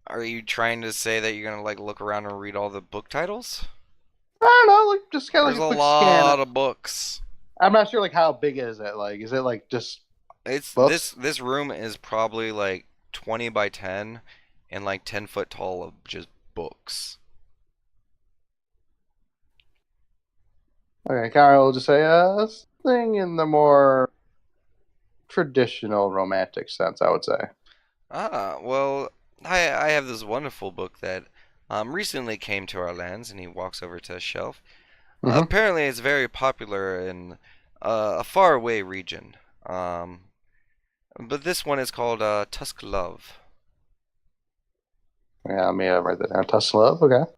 are you trying to say that you're gonna like look around and read all the book titles? I don't know, like just kind of There's like a a quick lot scan. of books. I'm not sure like how big is it? Like, is it like just It's books? this room is probably like 20 by 10 and like 10 foot tall of just books. Okay, Conrad will just say something in the more traditional romantic sense, I would say. Well, I have this wonderful book that recently came to our lands, and he walks over to a shelf. Apparently, it's very popular in a faraway region. But this one is called Tusk Love. Yeah, let me write that down. Tusk Love, okay.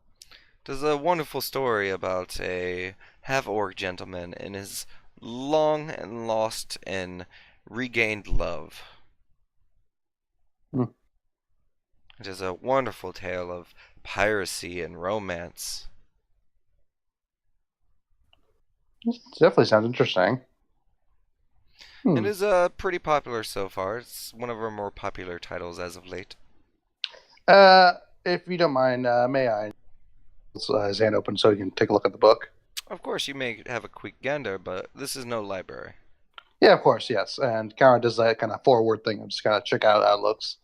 There's a wonderful story about a half-orc gentleman and his long and lost and regained love. Hmm. It is a wonderful tale of piracy and romance. Definitely sounds interesting. It is pretty popular so far. It's one of our more popular titles as of late. If you don't mind, may I? His hand open so you can take a look at the book. Of course, you may have a quick gander, but this is no library. Yeah, of course, yes. And Kara does that kind of forward thing. I'm just gonna check out how it looks.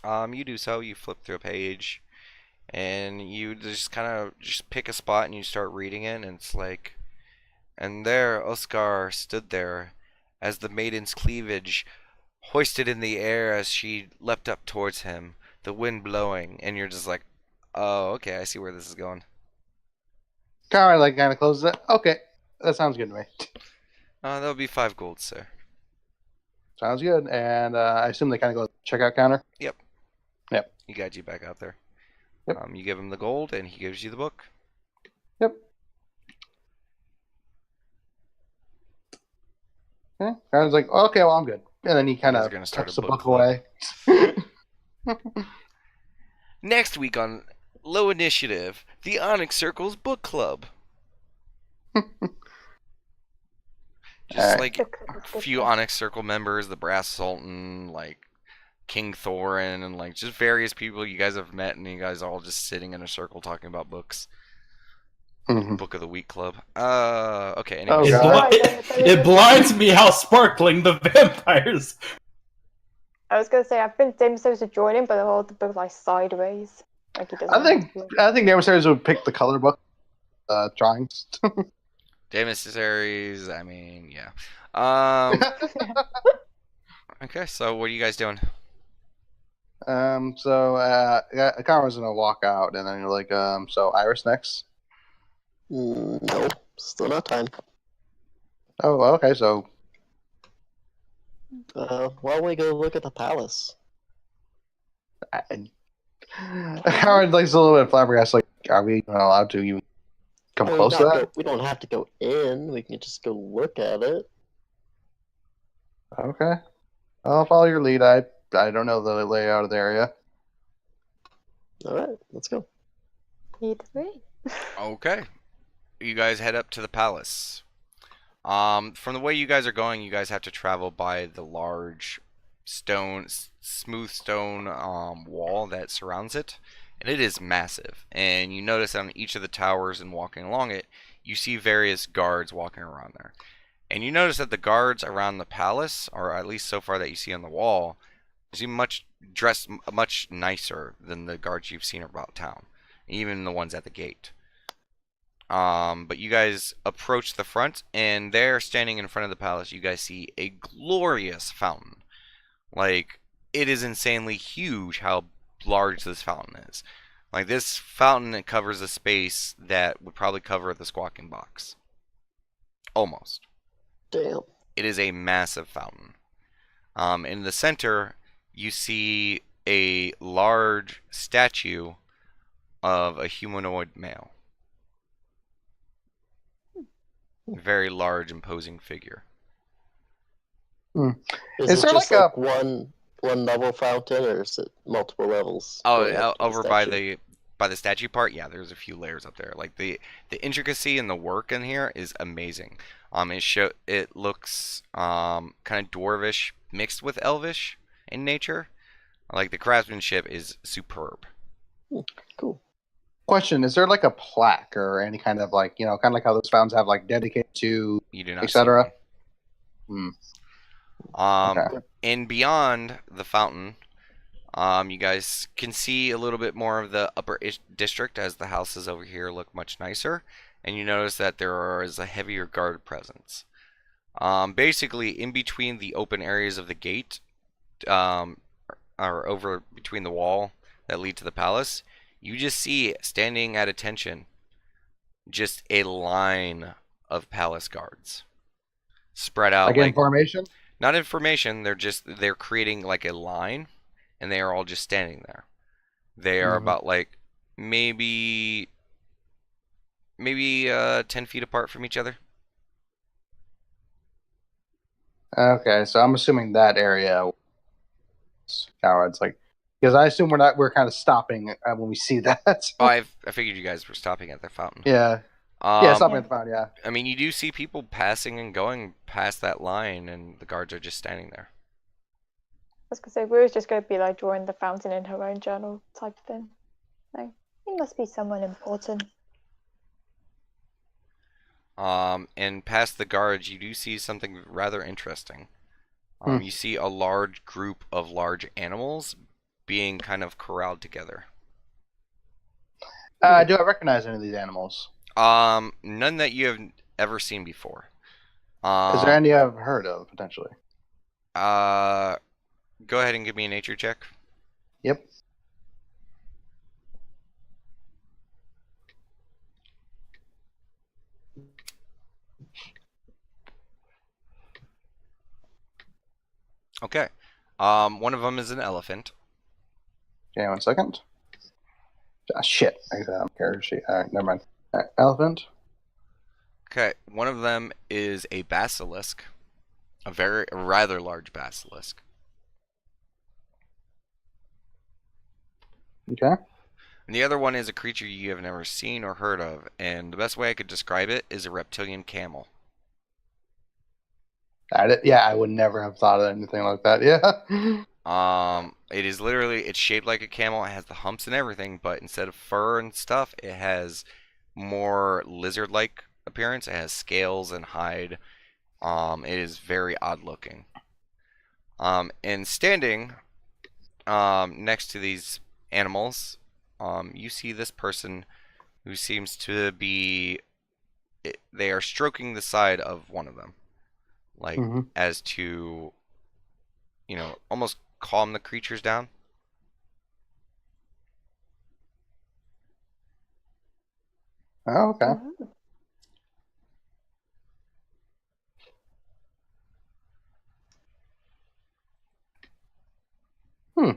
You do so. You flip through a page, and you just kind of just pick a spot and you start reading it, and it's like, and there Oscar stood there, as the maiden's cleavage hoisted in the air as she leapt up towards him, the wind blowing, and you're just like, oh, okay, I see where this is going. Kara like kind of closes it. Okay, that sounds good to me. That'll be 5 gold, sir. Sounds good. And I assume they kind of go to the checkout counter. Yep. Yep. He guides you back out there. Yep. You give him the gold, and he gives you the book. Yep. Okay. Kara's like, okay, well, I'm good. And then he kind guys of are gonna start tucks a the book book club. away. Next week on Low Initiative, the Onyx Circle's book club. Just Alright. like a few Onyx Circle members, the Brass Sultan, like King Thorin, and like just various people you guys have met, and you guys all just sitting in a circle talking about books. Mhm. Book of the Week club. Okay. Oh, Anyways, God. It blinds me how sparkling the vampires. I was gonna say I think Damon supposed to join him, but they hold the book like sideways, like he doesn't. I think Namasaries would pick the color book drawings. Demissaries. I mean, yeah. Okay. So what are you guys doing? So Kara's gonna walk out, and then you're like, so Iris next. No, still not time. Oh, okay. So Why don't we go look at the palace? Kara likes a little bit flabbergasted. Like, are we even allowed to even come I mean, close to that? we don't have to go in. We can just go look at it. Okay. I'll follow your lead. I don't know the layout of the area. All right, let's go. Either way. Okay. You guys head up to the palace. From the way you guys are going, you guys have to travel by the large smooth stone wall that surrounds it, and it is massive. And you notice on each of the towers and walking along it, you see various guards walking around there. And you notice that the guards around the palace, or at least so far that you see on the wall, seem dressed much nicer than the guards you've seen about town, even the ones at the gate. But you guys approach the front, and there, standing in front of the palace, you guys see a glorious fountain. Like, it is insanely huge how large this fountain is. Like, this fountain, it covers a space that would probably cover the Squawking Box. Almost. Damn. It is a massive fountain. In the center, you see a large statue of a humanoid male. Very large, imposing figure. Is Is it there just like one level fountain, or is it multiple levels? Oh, going up to the over by statue? the statue part, yeah, there's a few layers up there. Like the intricacy and the work in here is amazing. It looks kind of dwarvish mixed with elvish in nature. Like the craftsmanship is superb. Cool. Question: is there like a plaque or any kind of like kind of like how those fountains have like dedicated to You do not etc.? see Okay. and beyond the fountain, you guys can see a little bit more of the upper district as the houses over here look much nicer, and you notice that there is a heavier guard presence. Basically, in between the open areas of the gate, or over between the wall that lead to the palace, you just see standing at attention just a line of palace guards spread out Like in formation? not information, they're creating like a line, and they are all just standing there. They are Mhm. about like maybe 10 feet apart from each other. Okay, so I'm assuming that area. Cowards, like, because I assume we're kind of stopping when we see that. Oh, I figured you guys were stopping at the fountain. Yeah, yeah, Um, stopping Yeah. at the fountain. Yeah. I mean, you do see people passing and going past that line, and the guards are just standing there. I was gonna say we were just gonna be like drawing the fountain in her own journal type thing. Like, he must be someone important. And past the guards, you do see something rather interesting. Hmm. You see a large group of large animals being kind of corralled together. Do I recognize any of these animals? None that you have ever seen before. Is there any I've heard of potentially? Uh, Go ahead and give me a nature check. Yep. Okay. One of them is an elephant. Okay, 1 second. Ah, shit. I don't care. Alright, never mind. Elephant. Okay. One of them is a basilisk, a rather large basilisk. Okay. And the other one is a creature you have never seen or heard of, and the best way I could describe it is a reptilian camel. Yeah, I would never have thought of anything like that. Yeah. It is literally, it's shaped like a camel. It has the humps and everything, but instead of fur and stuff, it has more lizard-like appearance. It has scales and hide. It is very odd looking. And standing, next to these animals, you see this person who seems to be, they are stroking the side of one of them, like Hmm. as to, almost calm the creatures down. Oh, okay. Oh. Hmm.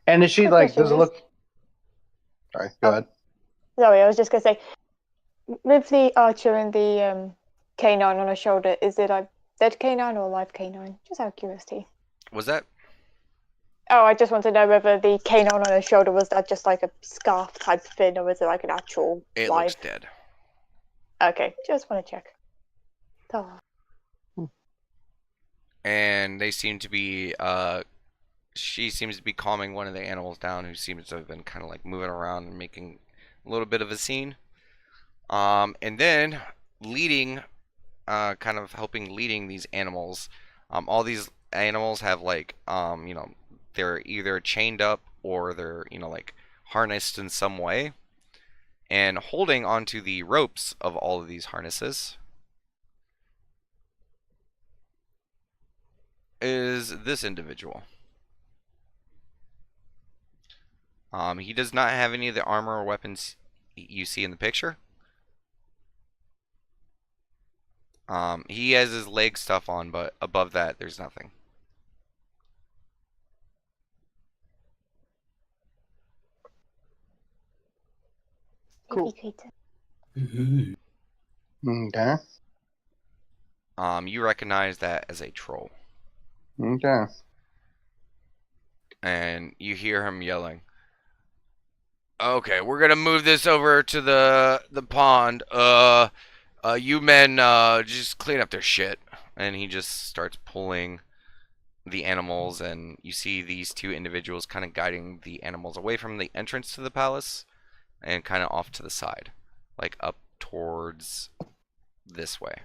And is she Quick like? question. Does it look? Sorry. Go ahead. Sorry, I was just gonna say, with the archer and the canine on her shoulder, is it a dead canine or a live canine? Just out of curiosity. Was that? Oh, I just want to know whether the canine on her shoulder was that just like a scarf type thing, or was it like an actual It live? looks dead. Okay, just want to check. Oh. And they seem to be, she seems to be calming one of the animals down, who seems to have been kind of like moving around and making a little bit of a scene. And then leading, kind of helping leading these animals. All these animals have like, they're either chained up or they're, like harnessed in some way. And holding onto the ropes of all of these harnesses is this individual. He does not have any of the armor or weapons you see in the picture. He has his leg stuff on, but above that, there's nothing. Cool. Mhm. Okay. You recognize that as a troll, Okay. and you hear him yelling, "Okay, we're gonna move this over to the pond. You men, just clean up their shit." And he just starts pulling the animals, and you see these two individuals kind of guiding the animals away from the entrance to the palace and kind of off to the side, like up towards this way.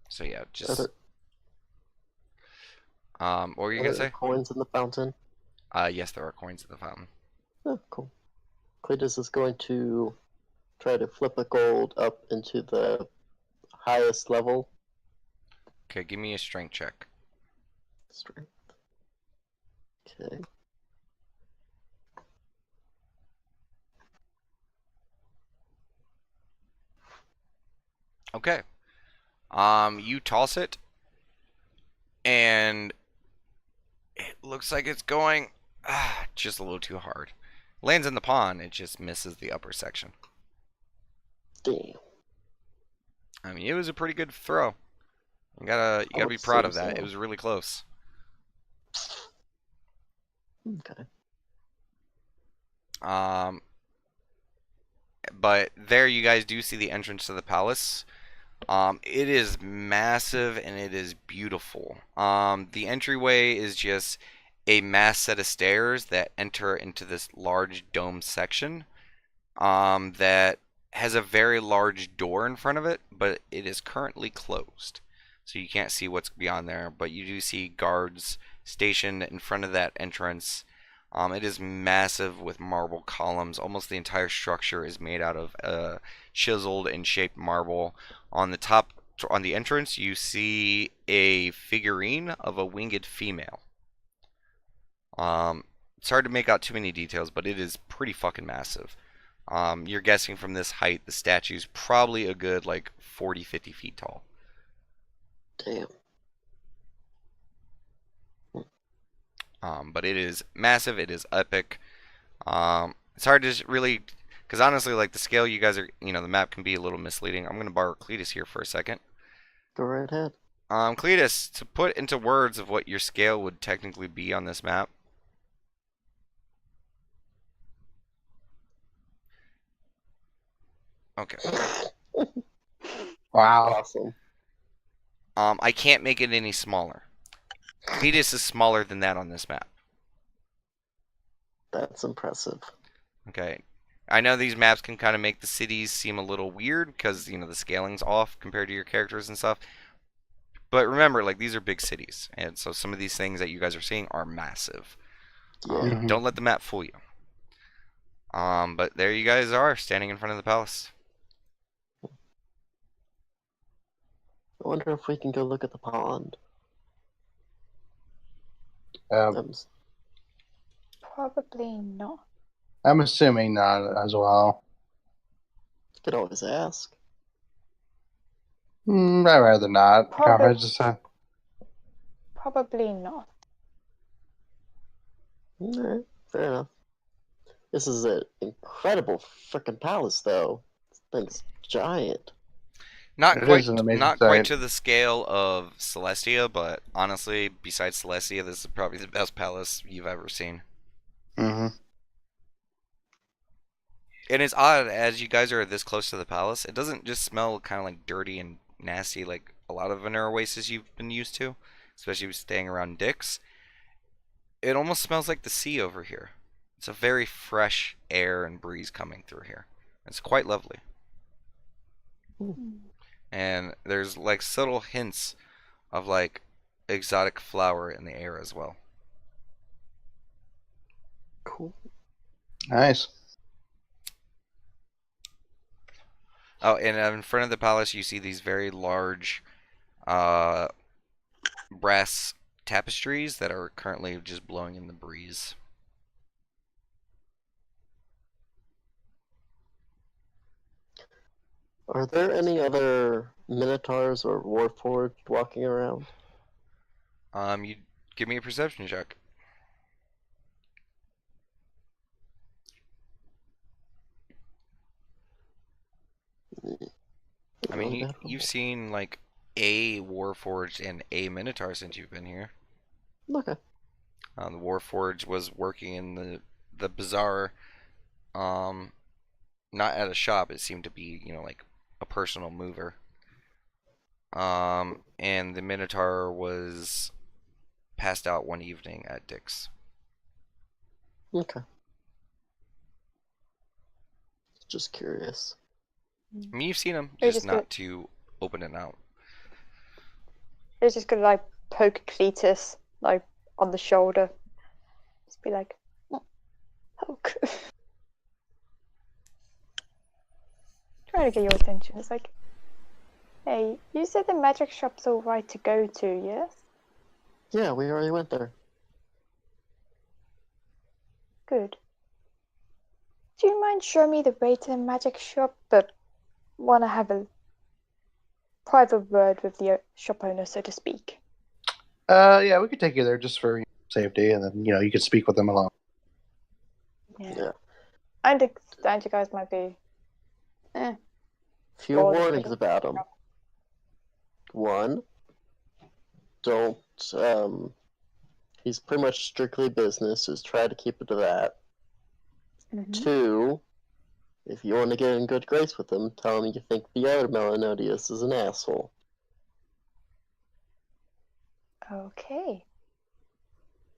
So yeah, Are just there, what were you are gonna there say? coins in the fountain? Yes, there are coins in the fountain. Oh, cool. Cletus is going to try to flip a gold up into the highest level. Okay, give me a strength check. Strength. Okay. Okay. You toss it, and it looks like it's going just a little too hard. Lands in the pond, it just misses the upper section. Damn. I mean, it was a pretty good throw. You I gotta would be proud of assume that. It so. was really close. Okay. But there you guys do see the entrance to the palace. It is massive and it is beautiful. The entryway is just a mass set of stairs that enter into this large dome section. That has a very large door in front of it, but it is currently closed. So you can't see what's beyond there, but you do see guards stationed in front of that entrance. It is massive with marble columns. Almost the entire structure is made out of chiseled and shaped marble. On the top, on the entrance, you see a figurine of a winged female. It's hard to make out too many details, but it is pretty fucking massive. You're guessing from this height, the statue's probably a good like 40, 50 feet tall. Damn. But it is massive. It is epic. It's hard to really, because honestly, like the scale you guys are, the map can be a little misleading. I'm gonna borrow Cletus here for a second. Go right ahead. Cletus, to put into words of what your scale would technically be on this map. Okay. Wow. Awesome. I can't make it any smaller. Cletus is smaller than that on this map. That's impressive. Okay. I know these maps can kind of make the cities seem a little weird because, the scaling's off compared to your characters and stuff. But remember, like, these are big cities. And so some of these things that you guys are seeing are massive. Yeah. Don't let the map fool you. But there you guys are, standing in front of the palace. I wonder if we can go look at the pond. Um, Probably not. I'm assuming not as well. Could always ask. I'd rather not. Probably- Probably Probably not. Alright, fair enough. This is an incredible freaking palace, though. This thing's giant. Not It quite, is an amazing not quite sight. to the scale of Celestia, but honestly, besides Celestia, this is probably the best palace you've ever seen. Mm-hmm. And it's odd, as you guys are this close to the palace, it doesn't just smell kind of like dirty and nasty like a lot of an Oasis you've been used to, especially staying around Dick's. It almost smells like the sea over here. It's a very fresh air and breeze coming through here. It's quite lovely. And there's like subtle hints of like exotic flower in the air as well. Cool. Nice. Oh, and in front of the palace, you see these very large brass tapestries that are currently just blowing in the breeze. Are there any other minotaurs or warforged walking around? You give me a perception check. I mean, you've seen like a Warforged and a Minotaur since you've been here. Okay. The Warforged was working in the bazaar, not at a shop. It seemed to be, like a personal mover. And the Minotaur was passed out one evening at Dick's. Okay. Just curious. I mean, you've seen him, Or just just not to open it out. It's just gonna like poke Cletus like on the shoulder. Just be like, poke. Try to get your attention. It's like, hey, you said the magic shop's alright to go to, yes? Yeah, we already went there. Good. Do you mind showing me the way to the magic shop? But want to have a private word with the shop owner, so to speak. Yeah, we could take you there just for safety, and then you could speak with them alone. Yeah. I understand you guys might be. Few bored. warnings about him. One, don't. He's pretty much strictly business. Just try to keep it to that. Mhm. Two, if you want to get in good grace with him, tell him you think the other Melanodius is an asshole. Okay.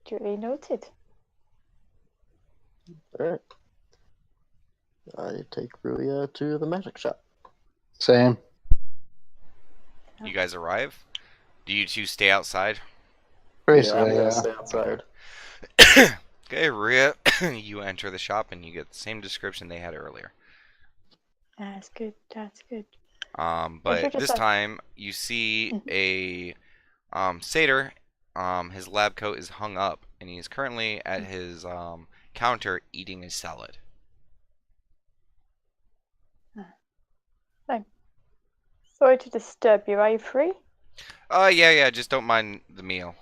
Duly noted. Alright. I take Ruya to the magic shop. Same. You guys arrive. Do you two stay outside? Yeah, I'm Basically, gonna yeah. stay outside. Okay, Rhea, you enter the shop and you get the same description they had earlier. That's good. That's good. But this time you see a satyr. His lab coat is hung up, and he's currently at his counter eating a salad. Sorry to disturb you. Are you free? Yeah, just don't mind the meal.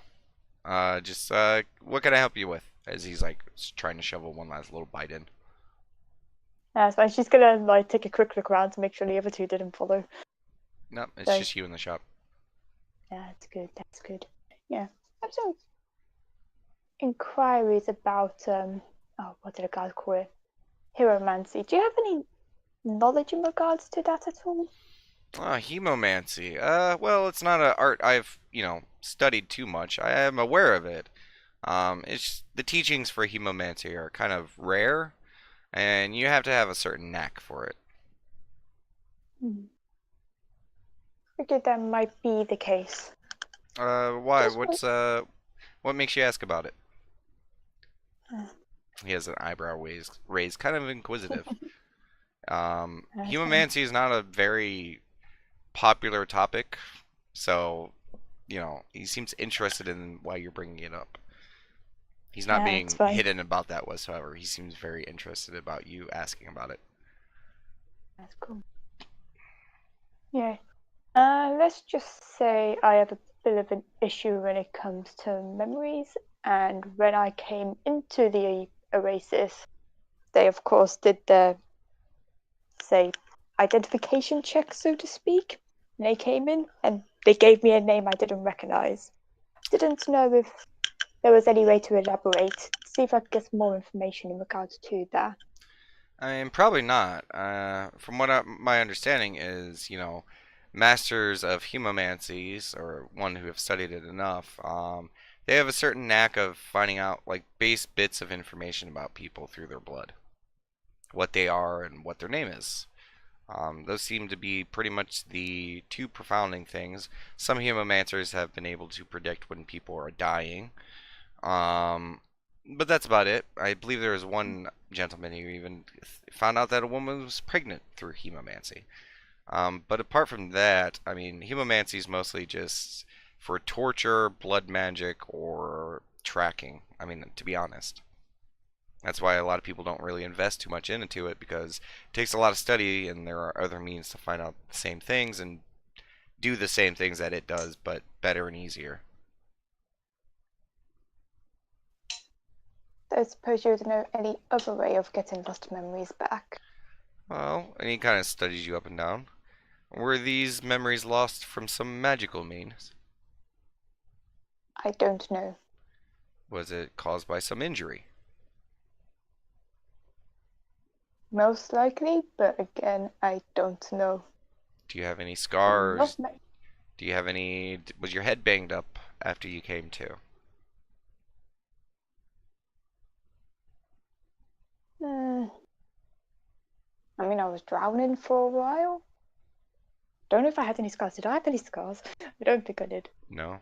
What can I help you with? As he's like trying to shovel one last little bite in. That's fine. She's gonna take a quick look around to make sure the other two didn't follow. No, it's Sorry. just you in the shop. That's good. That's good. Yeah. I have some inquiries about what did the guys call it? Hieromancy. Do you have any knowledge in regards to that at all? Hemomancy. Well, it's not an art I've, studied too much. I am aware of it. It's the teachings for hemomancy are kind of rare, and you have to have a certain knack for it. Figured that might be the case. Why? Just What makes you ask about it? Uh. He has an eyebrow raised, kind of inquisitive. Okay. Hemomancy is not a very popular topic, so he seems interested in why you're bringing it up. He's not Yeah, being it's fine. hidden about that whatsoever. He seems very interested about you asking about it. That's cool. Yeah. Let's just say I have a bit of an issue when it comes to memories, and when I came into the Oasis, they of course did their, say, identification check, so to speak. And they came in and they gave me a name I didn't recognize. Didn't know if there was any way to elaborate, see if I could get some more information in regards to that. I mean, probably not. From what my understanding is, masters of hemomancies, or one who have studied it enough, they have a certain knack of finding out like base bits of information about people through their blood, what they are and what their name is. Those seem to be pretty much the two profounding things. Some hemomancers have been able to predict when people are dying, but that's about it. I believe there was one gentleman who even found out that a woman was pregnant through hemomancy. But apart from that, I mean, hemomancy is mostly just for torture, blood magic, or tracking. I mean, to be honest. That's why a lot of people don't really invest too much into it, because it takes a lot of study, and there are other means to find out the same things and do the same things that it does, but better and easier. I suppose you would know any other way of getting lost memories back. Well, and he kind of studies you up and down. Were these memories lost from some magical means? I don't know. Was it caused by some injury? Most likely, but again, I don't know. Do you have any Not scars? ma- Do you have any... Was your head banged up after you came to? I mean, I was drowning for a while. Don't know if I had any scars. Did I have any scars? I don't think I did. No?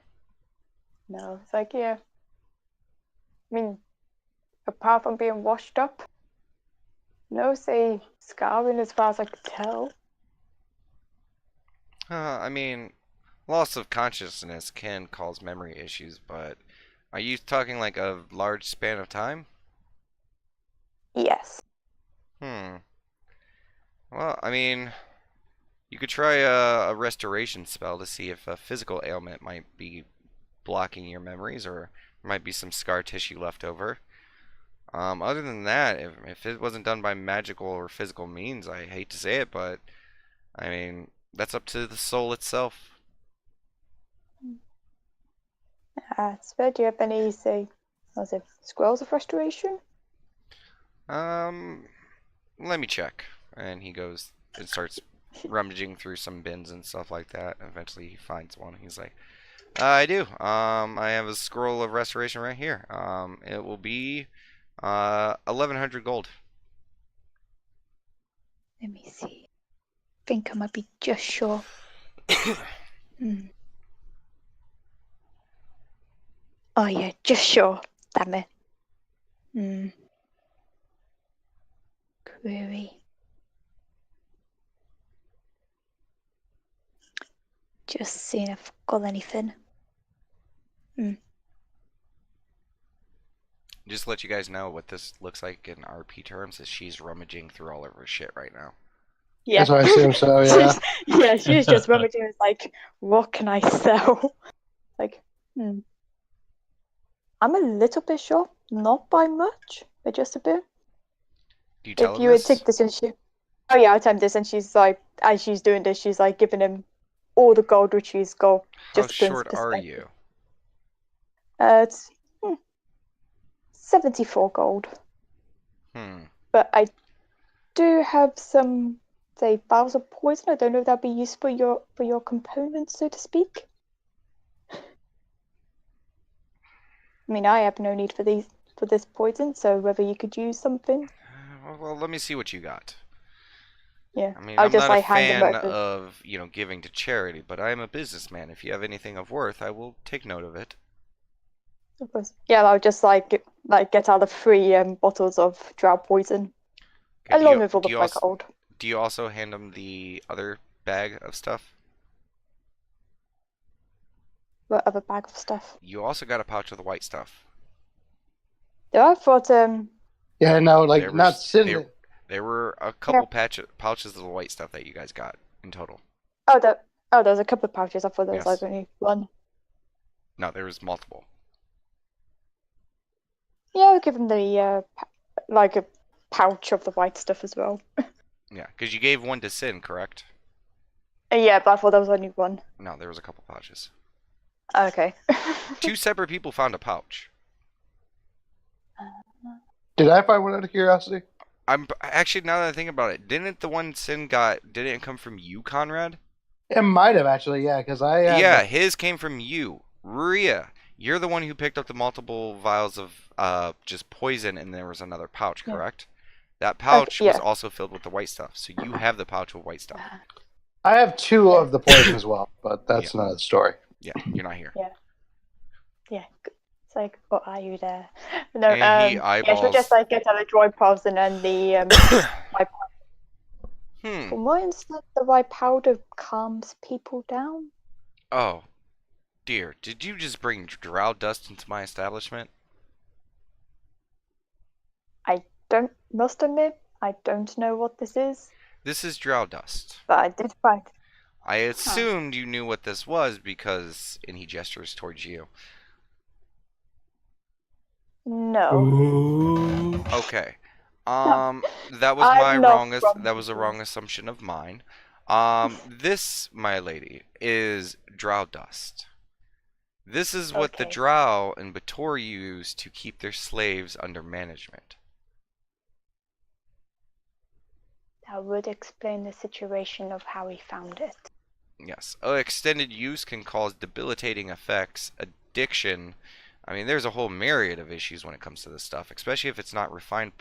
No, it's like, yeah. I mean, apart from being washed up, no, say, scarring as far as I could tell. I mean, loss of consciousness can cause memory issues, but are you talking like a large span of time? Yes. Well, I mean, you could try a restoration spell to see if a physical ailment might be blocking your memories, or there might be some scar tissue left over. Other than that, if it wasn't done by magical or physical means, I hate to say it, but I mean, that's up to the soul itself. So do you have any, say, was it scrolls of restoration? Let me check. And he goes and starts rummaging through some bins and stuff like that. Eventually, he finds one. He's like, I do. I have a scroll of restoration right here. It will be 1,100 gold. Let me see. I think I might be just short. Oh yeah, just short. Damn it. Query. Just seeing if I've got anything. Just to let you guys know what this looks like in RP terms is she's rummaging through all of her shit right now. Yeah. That's what I assume so, yeah. She's just rummaging. It's like, what can I sell? Like, I'm a little bit short, not by much, but just a bit. Do you tell If him you would this? take this and oh yeah, I'll tell him this, and she's like, as she's doing this, she's like giving him all the gold which she's got. How Just to put in short are perspective. you? It's 74 gold. But I do have some, say, vials of poison. I don't know if that'd be useful for your components, so to speak. I mean, I have no need for this poison, so whether you could use something. Well, let me see what you got. Yeah. I mean, I'll I'm just not a like hand them fan over. of, giving to charity, but I am a businessman. If you have anything of worth, I will take note of it. Of course. Yeah, I'll just get out the 3 bottles of drow poison, Okay, along with all the black gold. do you also hand him the other bag of stuff? What other bag of stuff? You also got a pouch of the white stuff. Yeah, I thought Yeah, no, like There not was- sitting. There were a couple pouches of the white stuff that you guys got in total. There's a couple of pouches. I thought there was Yes. like only one. No, there was multiple. Yeah, I'll give him the like a pouch of the white stuff as well. Yeah, because you gave one to Sin, correct? Yeah, but I thought there was only one. No, there was a couple pouches. Okay. 2 separate people found a pouch. Did I find one out of curiosity? I'm actually, now that I think about it, didn't the one Sin got, didn't it come from you, Conrad? It might have actually, yeah, because I had Yeah, his came from you. Ruria, you're the one who picked up the multiple vials of just poison, and there was another pouch, Yeah. correct? That pouch was yeah. also filled with the white stuff, so you have the pouch with white stuff. I have 2 of the poison as well, but that's another story. Yeah, you're not here. Yeah. It's like, what are you there? No, And he yeah, she'll eyeballs. just like get out the dry poison and the white powder. From what I understand, the white powder calms people down. Oh, dear. Did you just bring drow dust into my establishment? Must admit, I don't know what this is, This is drow dust. but I did find. I assumed you knew what this was because, and he gestures towards you. No. Ooh. Okay. That was my I'm not wrong. from That was a here. wrong assumption of mine. This, my lady, is drow dust. This is what the Okay. drow and Bator use to keep their slaves under management. That would explain the situation of how he found it. Yes. Extended use can cause debilitating effects, addiction. I mean, there's a whole myriad of issues when it comes to this stuff, especially if it's not refined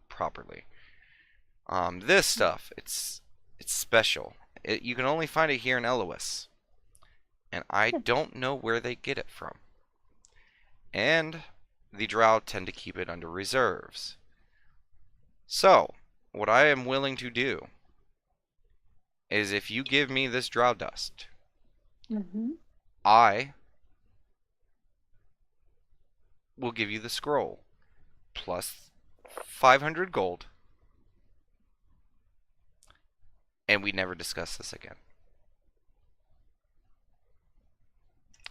properly. This stuff, it's special. You can only find it here in Elois. And I don't know where they get it from. And the drow tend to keep it under reserves. So, what I am willing to do is if you give me this drow dust, I will give you the scroll plus 500 gold, and we never discuss this again.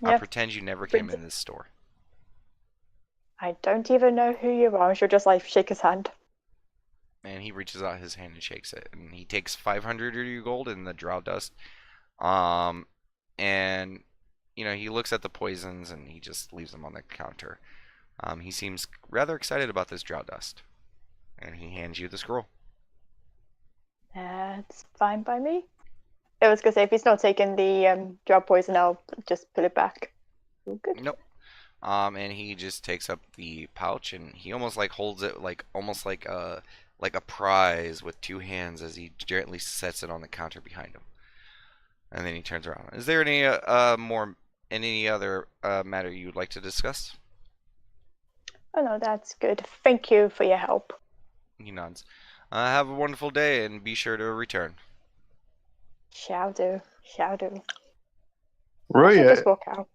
I'll Yeah. pretend you never came Brings in this store. I don't even know who you are. I should just like shake his hand. And he reaches out his hand and shakes it, and he takes 500 of your gold in the drow dust. And he looks at the poisons and he just leaves them on the counter. He seems rather excited about this drow dust, and he hands you the scroll. That's fine by me. I was gonna say if he's not taking the drug poison, I'll just put it back. All good. Nope. And he just takes up the pouch and he almost like holds it almost like a prize with two hands as he gently sets it on the counter behind him. And then he turns around. Is there any other matter you would like to discuss? Oh no, that's good. Thank you for your help. He nods. Have a wonderful day and be sure to return. Shall do. Shall do. I Rui, should just walk out.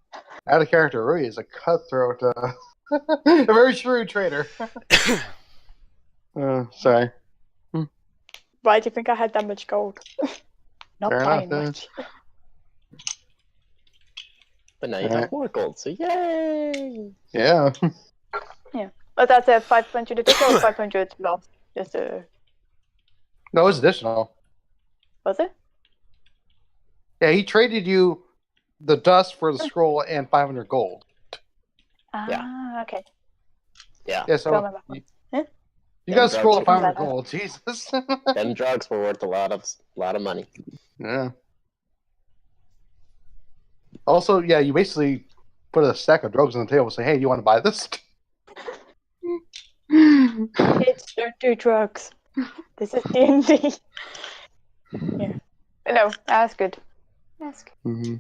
out of character, Rui is a cutthroat, a very shrewd trader. Sorry. Why do you think I had that much gold? Not Fair buying enough, much. But now you Alright. have more gold, so yay! Yeah. But that's a 500 additional or 500 lost. Just No, it's additional. was it? Yeah, he traded you the dust for the scroll and 500 gold. Ah, okay. Yeah, Yeah, Don't so remember. you got a scroll of drugs 500 are- gold. Jesus. them drugs were worth a lot of money. Yeah. Also, yeah, you basically put a stack of drugs on the table and say, hey, you want to buy this? Kids don't do drugs. This is D&D. Yeah. But no, that's good. That's good. Mm-hmm.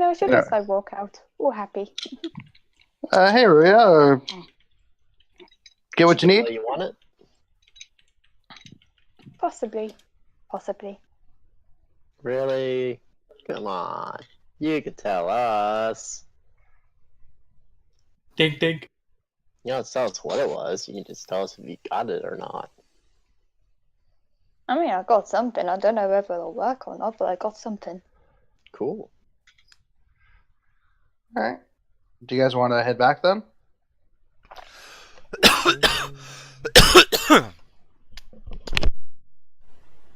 I should Yeah. just like walk out. All happy. Hey, Rui, get what you need? Oh, you want it? Possibly. Possibly. Really? Come on. You could tell us. Dink dink. You don't tell us what it was. You can just tell us if you got it or not. I mean, I got something. I don't know whether it'll work or not, but I got something. Cool. All right. Do you guys want to head back then?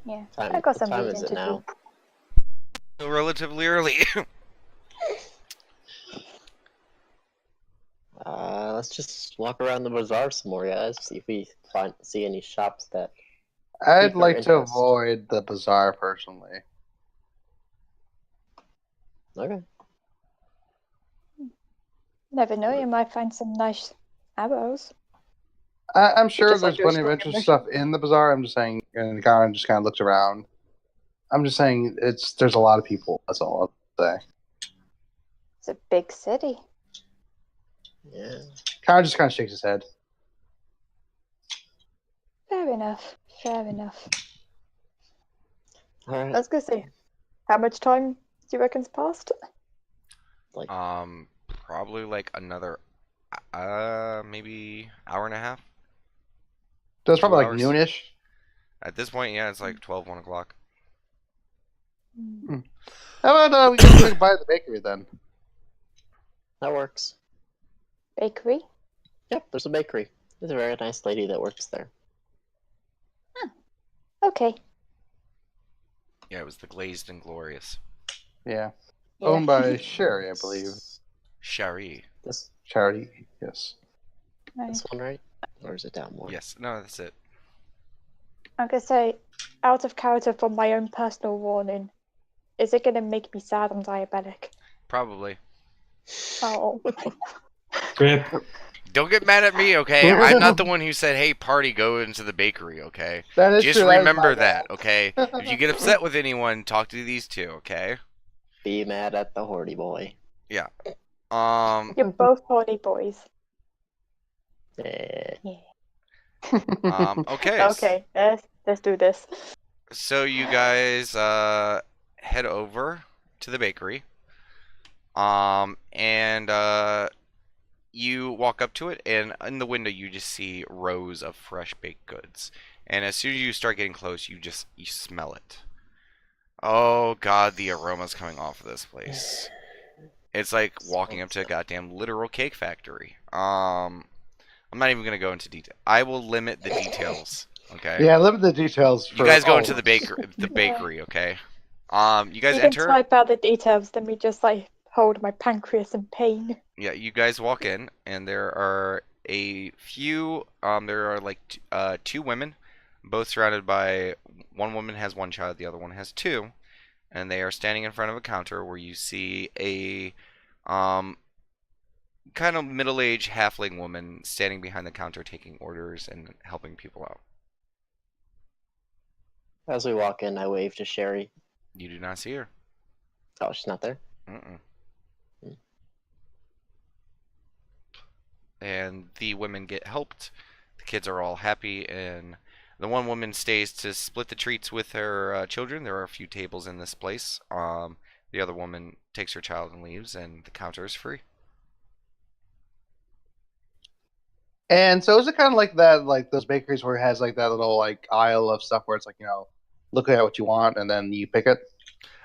Yeah. Time, I got what some time reading is it to now? do. Relatively early. Let's just walk around the bazaar some more, guys. See if we see any shops that. I'd Pique our like to interest. avoid the bazaar personally. Okay. Never know, you might find some nice arrows. I'm sure just there's like your plenty of story interesting mission. stuff in the bazaar. I'm just saying, and Karen just kind of looks around. I'm just saying, there's a lot of people. That's all I'll say. It's a big city. Yeah. Karen just kind of shakes his head. Fair enough. Fair enough. All I right. was gonna say, how much time do you reckon's passed? Probably like another, maybe hour and a half. So it's probably 2 like hours. noonish. At this point, yeah, it's like 12, 1 o'clock. How about we go drink by the bakery then? That works. Bakery? Yep, there's a bakery. There's a very nice lady that works there. Okay. Yeah, it was the Glazed and Glorious. Yeah. Yeah. Owned by Sherry, I believe. Shari. This Charity, yes. this one, right? Or is it down more? Yes, no, that's it. I'm gonna say, out of character from my own personal warning, is it gonna make me sad I'm diabetic? Probably. Oh. Rip. Don't get mad at me, okay? I'm not the one who said, hey, party, go into the bakery, okay? That is Just true. that is remember my that, bad. okay? If you get upset with anyone, talk to these two, okay? Be mad at the Horty boy. You're both horny boys. Eh. Okay. Okay, let's do this. So you guys head over to the bakery. And you walk up to it, and in the window you just see rows of fresh baked goods. And as soon as you start getting close, you smell it. Oh god, the aroma's coming off of this place. It's like walking up to a goddamn literal cake factory. I'm not even gonna go into detail. I will limit the details. Okay. Yeah, limit the details You for guys go all into of the us. bakery, okay? You guys You can enter. type out the details, then we just like hold my pancreas in pain. Yeah, you guys walk in, and there are a few. There are like two women, both surrounded by. One woman has one child, the other one has two, and they are standing in front of a counter where you see a um kind of middle-aged halfling woman standing behind the counter taking orders and helping people out. As we walk in, I wave to Sherry. You do not see her. Oh, she's not there. Mm-mm. And the women get helped. The kids are all happy, and the one woman stays to split the treats with her children. There are a few tables in this place. The other woman takes her child and leaves, and the counter is free. And so is it kind of like that, like those bakeries where it has like that little like aisle of stuff where it's like, look at what you want and then you pick it?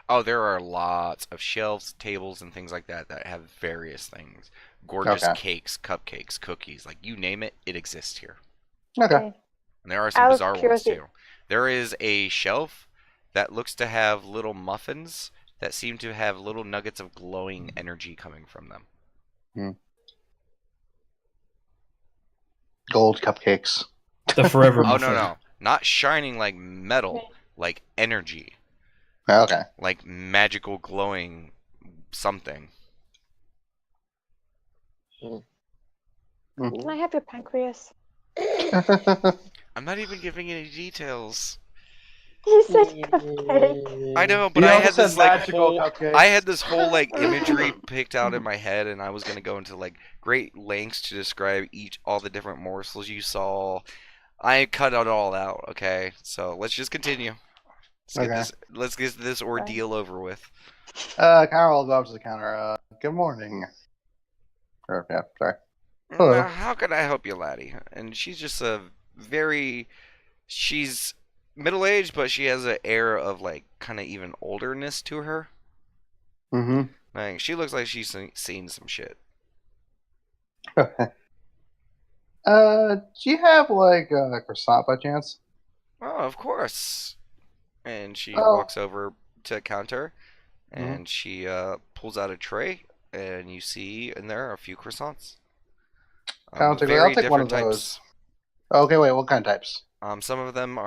Oh, there are lots of shelves, tables, and things like that that have various things. Gorgeous Okay. cakes, cupcakes, cookies, like you name it, it exists here. Okay. And there are some Out of bizarre ones curiosity, too. There is a shelf that looks to have little muffins that seem to have little nuggets of glowing energy coming from them. Gold cupcakes. The forever Oh no muffin. no, not shining like metal, okay. like energy, Okay. like magical glowing something. Can I have your pancreas? I'm not even giving any details. You said cupcake. I know, but You I almost had said this like magical whole cupcakes. I had this whole like imagery picked out in my head, and I was gonna go into like great lengths to describe all the different morsels you saw. I cut it all out. Okay, so let's just continue. Okay. Let's get this ordeal over with. Carol will go up to the counter. Good morning. Or, yeah, sorry. Hello. Now, how can I help you, laddie? And she's just she's middle-aged, but she has an air of like kind of even olderness to her. Mm-hmm. Like she looks like she's seen some shit. Okay. Do you have like a croissant by chance? Oh, of course. And she Oh. walks over to a counter, Mhm. and she pulls out a tray, and you see in there a few croissants. I'll take Very one different of those. types. Okay, wait, what kind of types? Some of them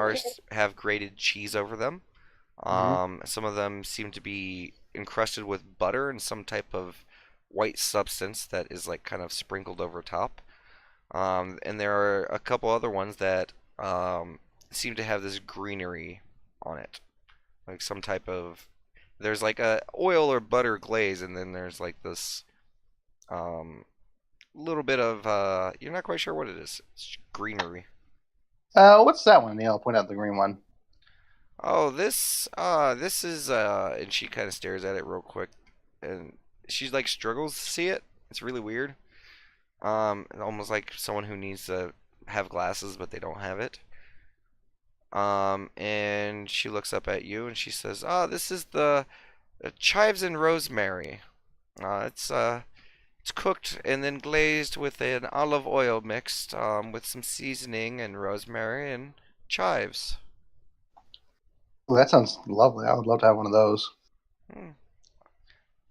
have grated cheese over them. Some of them seem to be encrusted with butter and some type of white substance that is like kind of sprinkled over top. And there are a couple other ones that seem to have this greenery on it, like some type of. There's like a oil or butter glaze, and then there's like this little bit of you're not quite sure what it is. It's greenery. What's that one? Neil, point out the green one. Oh, this is and she kind of stares at it real quick, and she like struggles to see it. It's really weird. Almost like someone who needs to have glasses but they don't have it. And she looks up at you and she says, "Oh, this is the chives and rosemary. It's cooked and then glazed with an olive oil mixed with some seasoning and rosemary and chives." Well, that sounds lovely. I would love to have one of those. Hmm.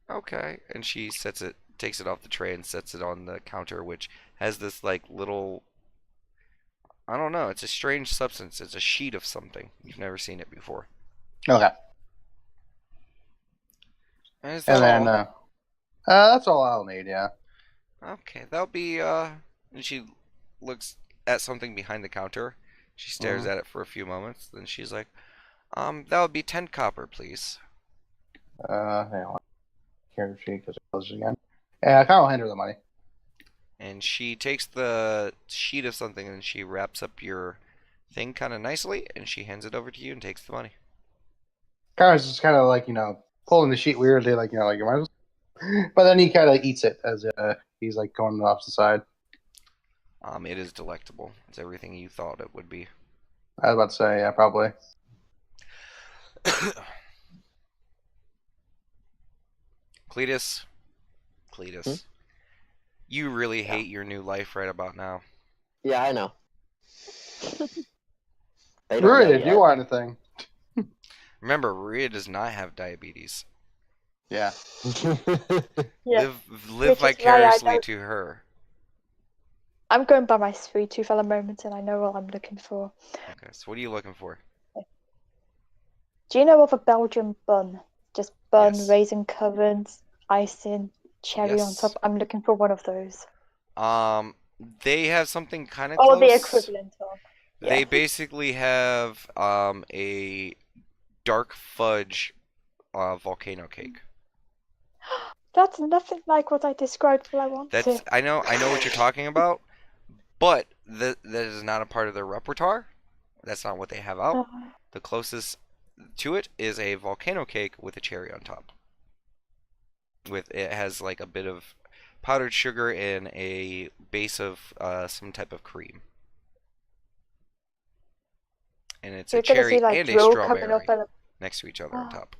Okay. And she takes it off the tray and sets it on the counter, which has this like little, I don't know, it's a strange substance. It's a sheet of something. You've never seen it before. Okay. And is And that then, all? that's all I'll need, yeah. Okay, that'll be, and she looks at something behind the counter. She stares at it for a few moments, then she's like, that would be 10 copper, please. Hang on. Character sheet, because it closes again. Yeah, Kyle will hand her the money. And she takes the sheet of something and she wraps up your thing kind of nicely, and she hands it over to you and takes the money. Kyle's just kind of like, pulling the sheet weirdly, like, like you might as well. But then he kind of eats it as he's like going off the side. It is delectable. It's everything you thought it would be. I was about to say, yeah, probably. Cletus. Cletus. You really Yeah. hate your new life right about now. Yeah, I know. They don't know Ruria, do yet. you want anything? Remember, Maria does not have diabetes. Yeah. Yeah. Live Which is why I vicariously don't- to her. I'm going by my sweet tooth at the moment, and I know what I'm looking for. Okay, so what are you looking for? Do you know of a Belgian bun? Just bun, Yes. raisin covered, icing, cherry on Yes. top. I'm looking for one of those. They have something kind of Or close. the equivalent of. They Yeah. basically have a dark fudge volcano cake. That's nothing like what I described what I wanted. I know what you're talking about, but that is not a part of their repertoire. That's not what they have out. The closest to it is a volcano cake with a cherry on top. It has like a bit of powdered sugar and a base of some type of cream. And it's a You're gonna cherry see like and a drool coming up strawberry and next to each other on top.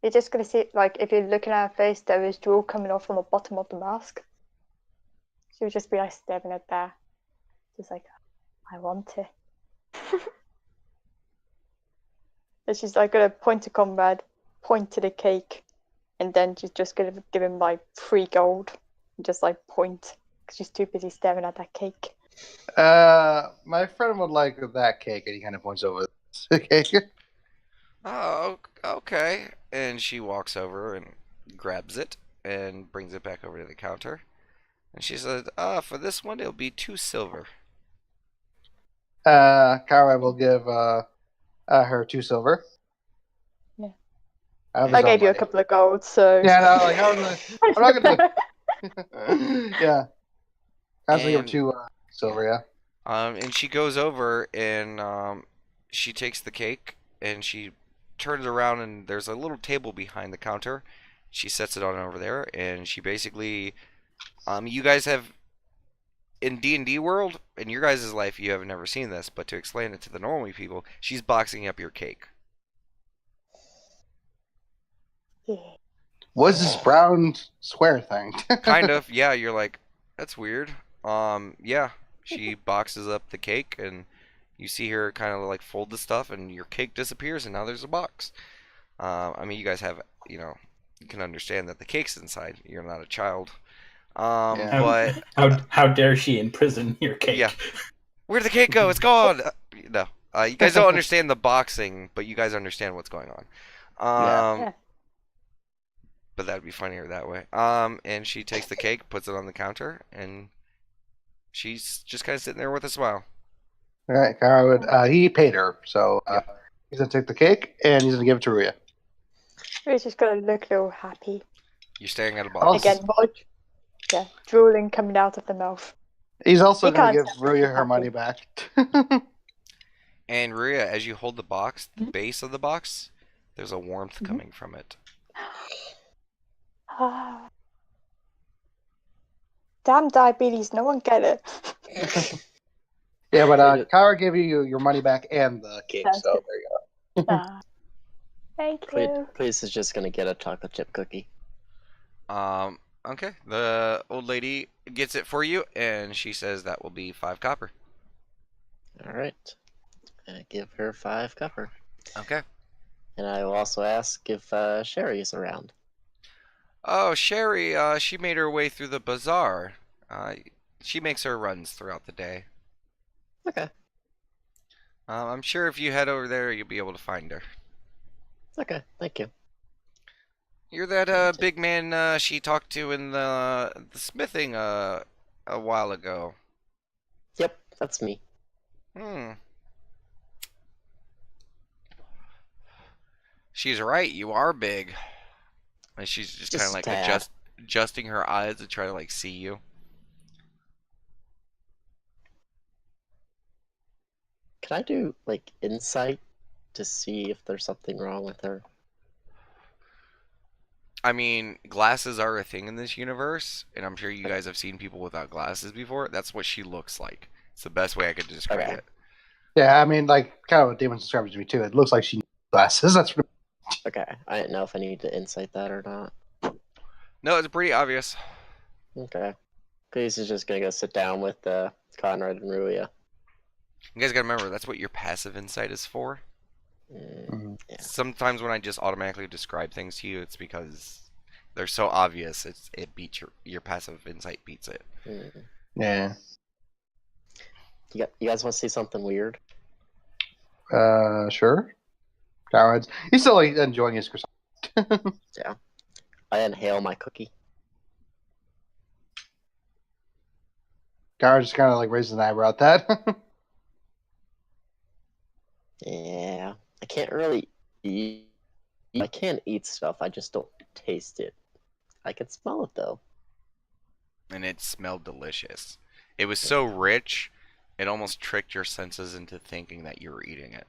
you're just gonna see like if you're looking at her face, there is drool coming off from the bottom of the mask. She would just be like staring at that. Just like, I want it. And she's like gonna point to Conrad, point to the cake, and then she's just gonna give him like 3 gold and just like point because she's too busy staring at that cake. My friend would like that cake, and he kind of points over the cake. Oh, okay. And she walks over and grabs it and brings it back over to the counter. And she said, for this one, it'll be 2 silver. Kara will give her 2 silver. Yeah. I I gave you a couple of gold, so. Yeah, no, like I'm not gonna. Yeah, I was gonna give her And- 2 silver. Yeah. And she goes over and she takes the cake and she turns around and there's a little table behind the counter. She sets it on over there and she basically, you guys have in D&D world in your guys' life you have never seen this, but to explain it to the normal people, she's boxing up your cake. Yeah. What's this brown square thing? Kind of, yeah. You're like, that's weird. Yeah. She boxes up the cake and you see her kind of like fold the stuff and your cake disappears and now there's a box. I mean, you guys have, you can understand that the cake's inside. You're not a child. Yeah. But How dare she imprison your cake? Yeah. Where'd the cake go? It's gone. No. You guys don't understand the boxing, but you guys understand what's going on. Yeah. But that'd be funnier that way. And she takes the cake, puts it on the counter, and she's just kind of sitting there with a smile. All right, Kara would. He paid her, so he's gonna take the cake and he's gonna give it to Ruya. He's just gonna look all happy. You're staring at a Also- box. Again, drooling coming out of the mouth. He's also He gonna can't give say Ruya happy. her money back. And Rhea, as you hold the box, the base of the box, there's a warmth coming from it. Damn diabetes, no one get it. Yeah, but Kara gave you your money back and the cake, Sounds so good. there you go. Thank you. Please is just gonna get a chocolate chip cookie. Okay. The old lady gets it for you, and she says that will be 5 copper. All right. I give her 5 copper. Okay. And I will also ask if Sherry is around. Oh, Sherry, she made her way through the bazaar. She makes her runs throughout the day. Okay. I'm sure if you head over there, you'll be able to find her. Okay. Thank you. You're that big man she talked to in the smithing a while ago. Yep, that's me. She's right. You are big. And she's just kind of Just like a tad. adjusting her eyes to try to like see you. Can I do like insight to see if there's something wrong with her? I mean, glasses are a thing in this universe, and I'm sure you guys have seen people without glasses before. That's what she looks like. It's the best way I could describe Okay. it. Yeah, I mean, like kind of what Damon described to me too. It looks like she needs glasses. That's what. Okay, I didn't know if I needed to insight that or not. No, it's pretty obvious. Okay. Case is just gonna go sit down with Conrad and Ruia. You guys gotta remember, that's what your passive insight is for. Yeah. Sometimes when I just automatically describe things to you, it's because they're so obvious. It beats your passive insight beats it. Yeah. You guys want to see something weird? Sure. Cowards. He's still like enjoying his croissant. Yeah. I inhale my cookie. Cowards just kind of like raises an eyebrow at that. Yeah. I can't really eat. I can eat stuff. I just don't taste it. I can smell it though. And it smelled delicious. It was so rich, it almost tricked your senses into thinking that you were eating it.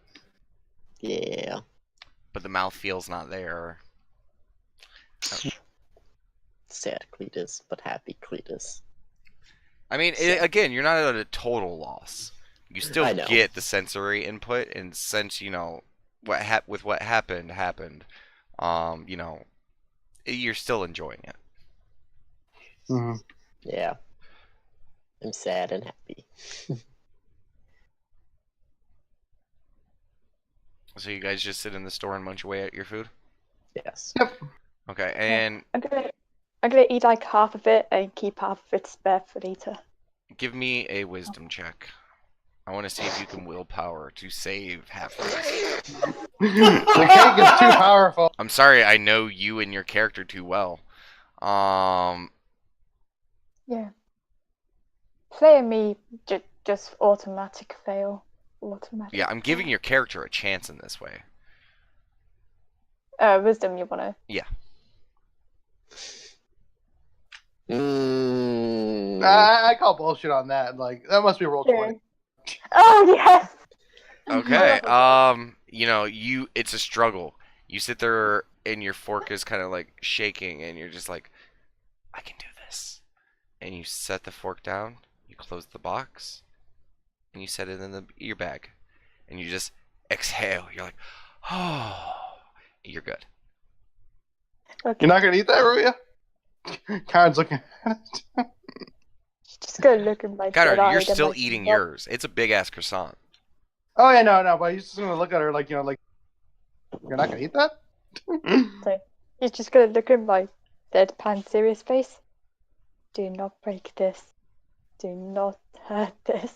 Yeah. But the mouthfeel's not there. Sad Cletus, but happy Cletus. I mean, again, you're not at a total loss. You still I know. get the sensory input, and since you know what happened, you know, you're still enjoying it. Mhm. Yeah. I'm sad and happy. So you guys just sit in the store and munch away at your food? Yes. Okay, and I'm gonna eat like half of it and keep half of it spare for later. give me a wisdom check. I want to see if you can willpower to save half of this. The cake is too powerful. I'm sorry, I know you and your character too well. Yeah. Player me just automatic fail. Automatic. Yeah, I'm giving your character a chance in this way. Wisdom you wanna. Yeah. I call bullshit on that. Like that must be roll 20. Oh yes. Okay. You know, it's a struggle. You sit there and your fork is kind of like shaking and you're just like, I can do this. And you set the fork down, you close the box, and you set it in your bag. And you just exhale. You're like, oh, you're good. Okay. You're not gonna eat that, Ruia? Conrad's looking at it. Just go look at my Connor, dead you're eye and still like, eating "Nope." yours. It's a big ass croissant. Oh yeah, no, but he's just gonna look at her like, you know, like you're not gonna eat that? So he's just gonna look at my deadpan serious face. Do not break this. Do not hurt this.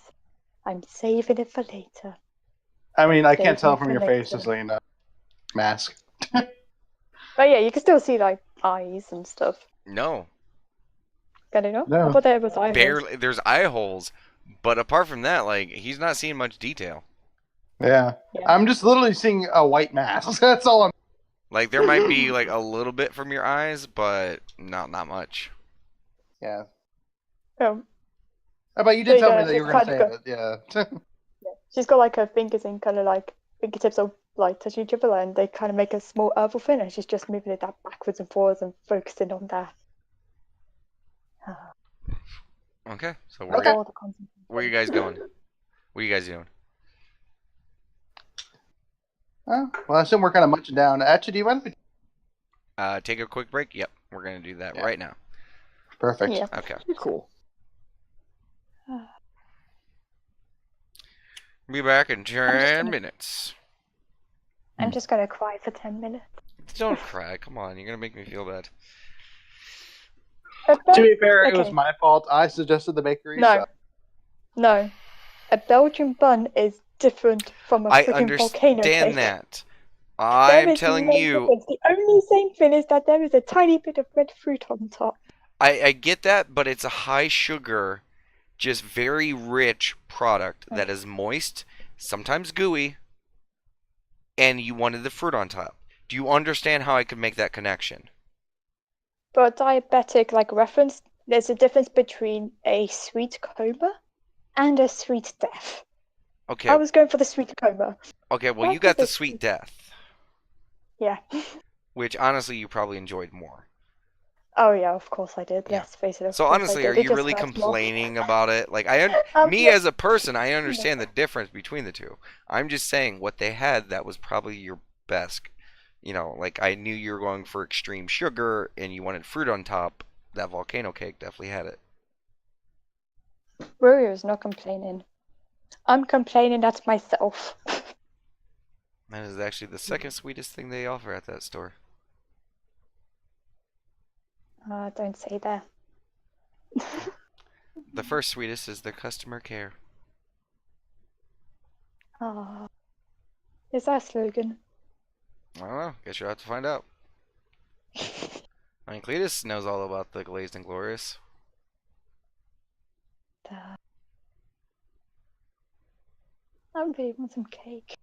I'm saving it for later. I mean, I can't Save tell me from for your face, later. just like a mask. But yeah, you can still see like eyes and stuff. No. Can you know? No. I thought there was eyes. Barely. There's eye holes. But apart from that, like, he's not seeing much detail. Yeah. Yeah. I'm just literally seeing a white mask. That's all I'm. Like, there might be, like, a little bit from your eyes, but not much. Yeah. Um, But you So did you tell me gotta that you were just gonna kind save of it. Yeah. yeah. She's got like her fingers in kind of like fingertips all like touch each other and they kind of make a small herbal fin and she's just moving it that backwards and forwards and focusing on that. Okay, so Okay. All the where are you guys going? What are you guys doing? Oh, well, I assume we're kind of munching down. Actually, do you want to? Take a quick break? Yep, we're going to do that Yeah. right now. Perfect. Yeah. Okay. Cool. Be back in 10 minutes. I'm just gonna cry for 10 minutes. Don't cry. Come on, you're going to make me feel bad. To be fair, it was Okay. my fault. I suggested the bakery. No. So. No. A Belgian bun is different from a I freaking volcano understand cake. that. There I'm is telling no you, difference. The only same thing is that there is a tiny bit of red fruit on top. I get that, but it's a high sugar, just very rich product that is moist, sometimes gooey, and you wanted the fruit on top. Do you understand how I could make that connection? For a diabetic like reference, there's a difference between a sweet coma and a sweet death. Okay, I was going for the sweet coma. okay, well, you That got the was a- sweet death, Yeah. which honestly you probably enjoyed more. Oh yeah, of course I did. Yeah. Let's face it. Of So course I honestly, did. are It you just really hurts more. complaining about it? Like me Look, as a person, I understand the difference between the two. I'm just saying what they had that was probably your best, like I knew you were going for extreme sugar and you wanted fruit on top. That volcano cake definitely had it. Warrior's not complaining. I'm complaining at myself. That is actually the second sweetest thing they offer at that store. Don't say that. The first sweetest is their customer care. Is that a slogan? I don't know. Guess you'll have to find out. I mean, Cletus knows all about the glazed and glorious. I really want some cake.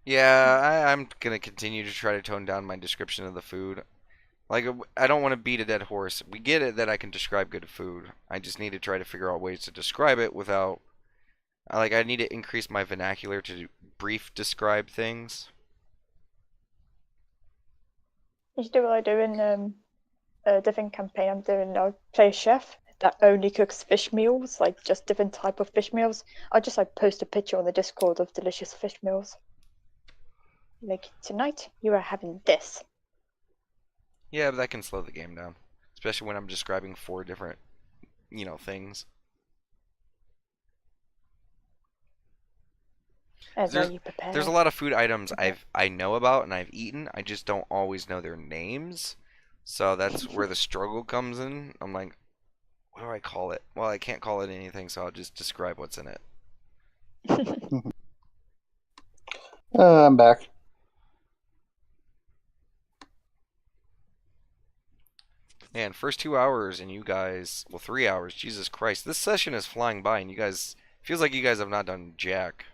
Yeah, I'm gonna continue to try to tone down my description of the food. Like, I don't want to beat a dead horse. We get it that I can describe good food. I just need to try to figure out ways to describe it without... Like, I need to increase my vernacular to brief describe things. You should do what I do in a different campaign I'm doing. I'll play a chef that only cooks fish meals, like just different type of fish meals. I'll just like post a picture on the Discord of delicious fish meals. Like, tonight you are having this. Yeah, but that can slow the game down. Especially when I'm describing 4 different, things. As are you prepared? There's a lot of food items I know about and I've eaten. I just don't always know their names. So that's where the struggle comes in. I'm like, what do I call it? Well, I can't call it anything, so I'll just describe what's in it. I'm back. Man, first 2 hours and you guys, well, 3 hours. Jesus Christ, this session is flying by, and you guys feels like you guys have not done jack.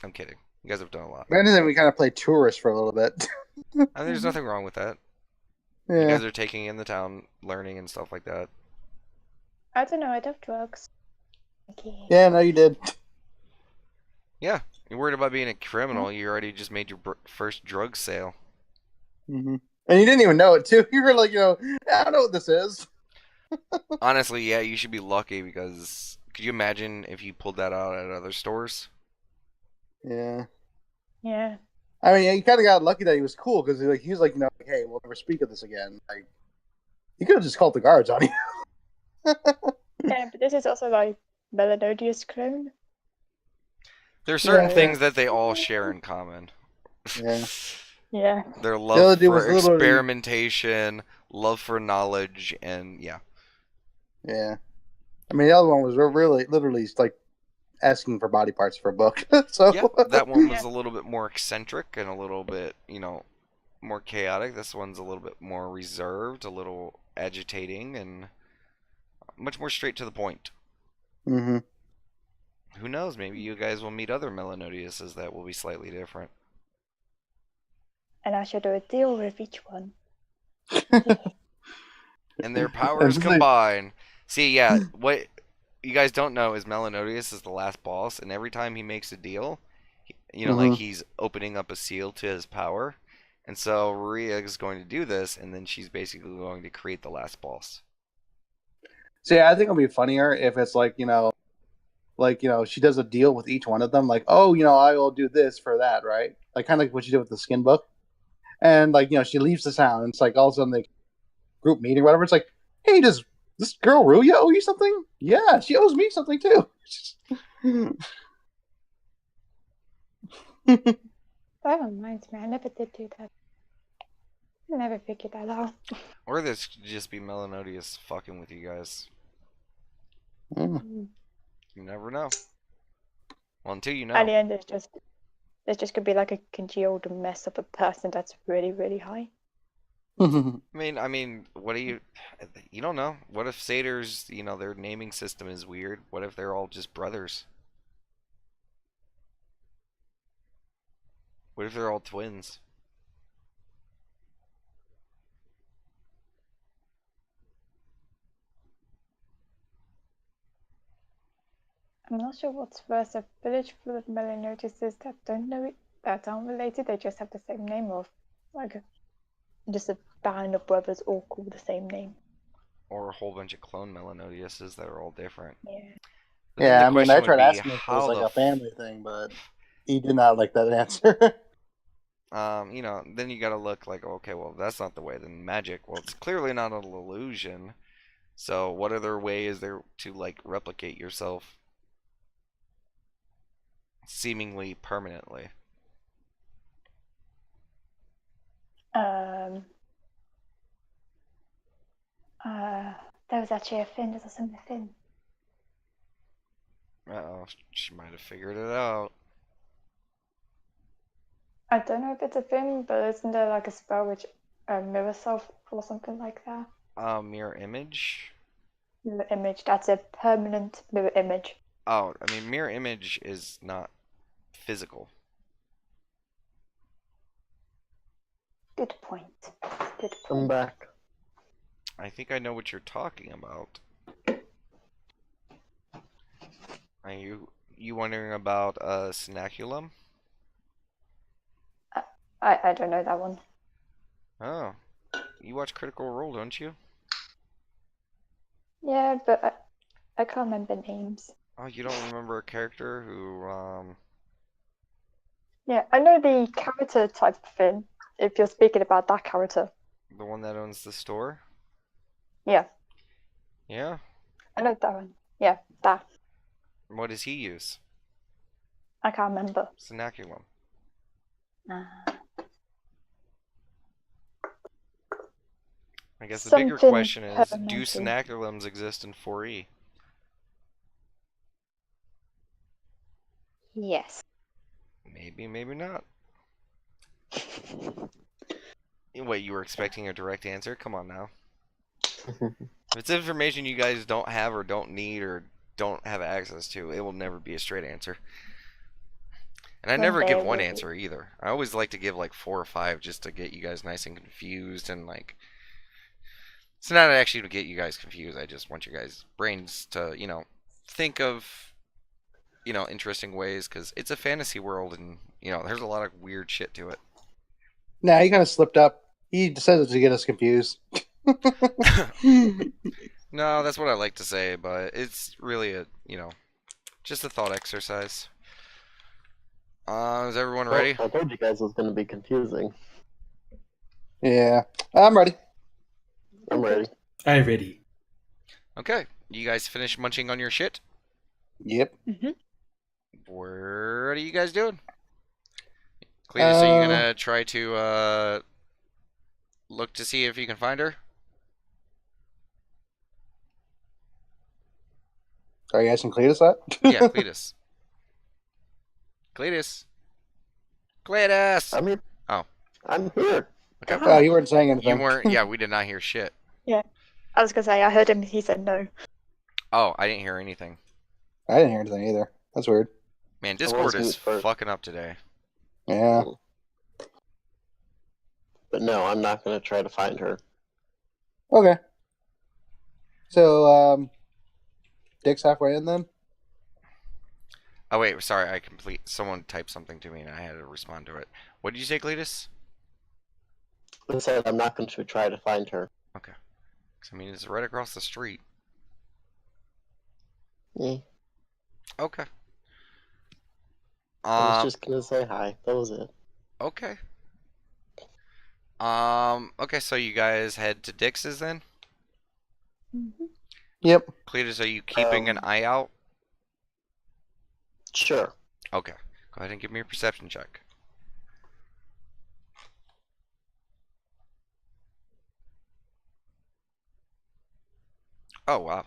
I'm kidding. You guys have done a lot. And then we kind of played tourist for a little bit. And there's nothing wrong with that. Yeah. You guys are taking in the town, learning and stuff like that. I don't know. I love drugs. Okay. Yeah, no, you did. Yeah, you're worried about being a criminal. You already just made your first drug sale. Mm-hmm. And you didn't even know it too. You were like, I don't know what this is. Honestly, yeah, you should be lucky because could you imagine if you pulled that out at other stores? Yeah. Yeah. I mean, he kind of got lucky that he was cool because he was like, hey, we'll never speak of this again. Like, he could have just called the guards on you. Yeah, but this is also like Melanodia's clone. There are certain Yeah. things that they all share in common. Yeah. Yeah. Their The love other dude for was literally- experimentation, love for knowledge, and yeah. Yeah. I mean, the other one was really, literally, like, asking for body parts for a book. So Yeah, that one was a little bit more eccentric and a little bit, more chaotic. This one's a little bit more reserved, a little agitating, and much more straight to the point. Mm-hmm. Who knows? Maybe you guys will meet other Melanodiuses that will be slightly different. And I should do a deal with each one. And their powers combine. See, yeah, what you guys don't know is Melanodius is the last boss, and every time he makes a deal, like he's opening up a seal to his power. And so Maria is going to do this, and then she's basically going to create the last boss. So yeah, I think it'll be funnier if it's like, she does a deal with each one of them, like, oh, I will do this for that, right? Like kind of like what you did with the skin book. And like, she leaves the town, and it's like all of a sudden the group meeting, whatever. It's like, hey, does this girl Ruya owe you something? Yeah, she owes me something too. That reminds me, I never did do that. I never figured that out. Or this could just be Melanodius fucking with you guys. Mm. You never know. Well, until you know. At the end, it's just gonna be like a congealed mess of a person that's really, really high. I mean, what do you don't know. What if satyrs, their naming system is weird? What if they're all just brothers? What if they're all twins? I'm not sure what's worse, a village full of Melanotices that don't know it, that aren't related, they just have the same name, or like just a band of brothers all call the same name. Or a whole bunch of clone Melanodiuses that are all different. Yeah. But then the I mean, question I would tried be, asking if it was how like the a family thing, but He did not like that answer. Then you gotta look like, okay, well, if that's not the way, then magic. Well, it's clearly not an illusion. So what other way is there to like replicate yourself seemingly permanently? There was actually a fin. There's something fin. Uh-oh, she might have figured it out. I don't know if it's a fin, but isn't there like a spell which mirror self or something like that? Mirror image? Mirror image. That's a permanent mirror image. Oh, I mean, mirror image is not physical. Good point. Good I'm point. back. I think I know what you're talking about. Are you wondering about Snaculum? I don't know that one. Oh, you watch Critical Role, don't you? Yeah, but I can't remember names. Oh, you don't remember a character who Yeah, I know the character type of fin. If you're speaking about that character. the one that owns the store? Yeah, Yeah. I know that one. Yeah, that. What does he use? I can't remember. Snaculum. I guess the bigger Something question is, do permanently. Snaculums exist in 4E? Yes. Maybe, maybe not. Wait, you were expecting a direct answer? Come on now. If it's information you guys don't have or don't need or don't have access to, it will never be a straight answer. And I One never day give it one will be. answer either. I always like to give like 4 or 5 just to get you guys nice and confused and like... It's not actually to get you guys confused. I just want you guys' brains to, think of, interesting ways because it's a fantasy world and, there's a lot of weird shit to it. Nah, he kind of slipped up. He said it to get us confused. No, that's what I like to say, but it's really a, just a thought exercise. Is everyone ready? Well, I told you guys it was going to be confusing. Yeah, I'm ready. I'm ready. I'm ready. Okay, you guys finished munching on your shit? Yep. What are you guys doing? Cletus, are you gonna try to look to see if you can find her? Are you asking Cletus that? Yeah, Cletus. Cletus. Cletus! I'm here. Oh. I'm here. Okay. Oh, you weren't saying anything. You weren't, yeah, we did not hear shit. I was gonna say I heard him. He said no. Oh, I didn't hear anything. I didn't hear anything either. That's weird. Man, Discord is mute first. fucking up today. Yeah. But no, I'm not going to try to find her. Okay. So, Dick's halfway in then? Oh, wait, sorry, someone typed something to me and I had to respond to it. What did you say, Cletus? I said I'm not going to try to find her. Okay. 'Cause, I mean, it's right across the street. Yeah. Okay. I was just going to say hi. That was it. Okay. Okay, so you guys head to Dix's then? Yep. Cletus, are you keeping an eye out? Sure. Okay. Go ahead and give me a perception check. Oh, wow.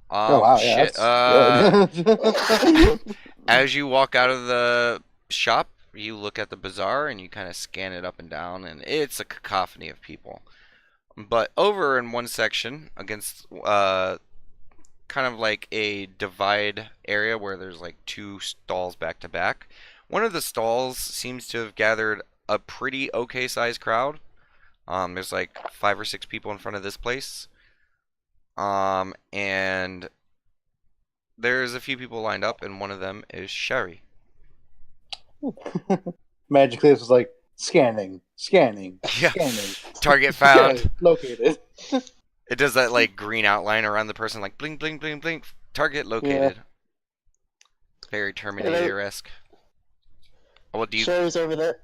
Oh, wow. Shit. Yeah, that's good. As you walk out of the shop, you look at the bazaar and you kind of scan it up and down, and it's a cacophony of people. But over in one section, against kind of like a divide area where there's like 2 stalls back to back, one of the stalls seems to have gathered a pretty okay sized crowd. There's like 5 or 6 people in front of this place. And there's a few people lined up, and one of them is Sherry. Magic Cletus was like, scanning. Yeah. Scanning. Target found. Scanning, located. It does that like green outline around the person, like blink, blink, blink, blink. Target located. Very Terminator-esque. What do you? Sherry's over there.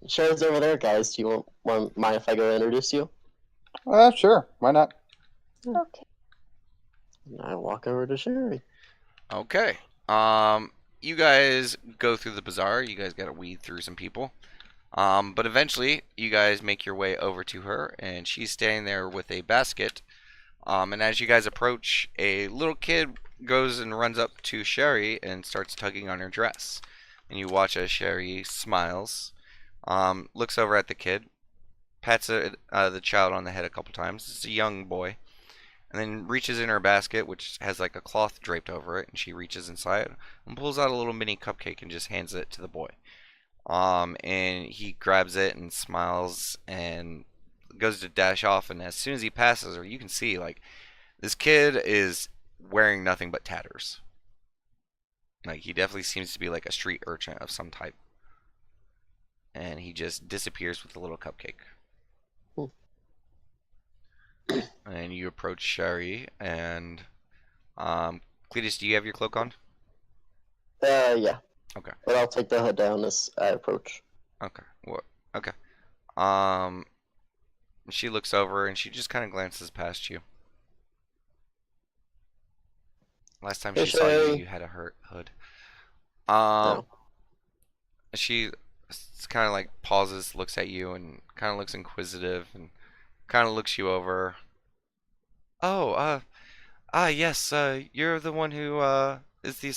Sherry's over there, guys. Do you mind if I go introduce you? Sure. Why not? Okay. And I walk over to Sherry. Okay. You guys go through the bazaar. You guys gotta weed through some people. But eventually, you guys make your way over to her, and she's standing there with a basket. And as you guys approach, a little kid goes and runs up to Sherry and starts tugging on her dress. And you watch as Sherry smiles, looks over at the kid, pats the child on the head a couple times. It's a young boy. And then reaches in her basket, which has like a cloth draped over it, and she reaches inside and pulls out a little mini cupcake and just hands it to the boy. And he grabs it and smiles and goes to dash off. And as soon as he passes her, you can see like this kid is wearing nothing but tatters. Like he definitely seems to be like a street urchin of some type. And he just disappears with the little cupcake. And you approach Sherry and Cletus, do you have your cloak on? Yeah. Okay. But I'll take the hood down as I approach. Okay. What? Okay. Um, she looks over and she just kind of glances past you. Last time Hey, she saw you, Sherry. you had a hood. No. She kind of like pauses, looks at you, and kind of looks inquisitive, and kind of looks you over. Oh, yes, you're the one who is the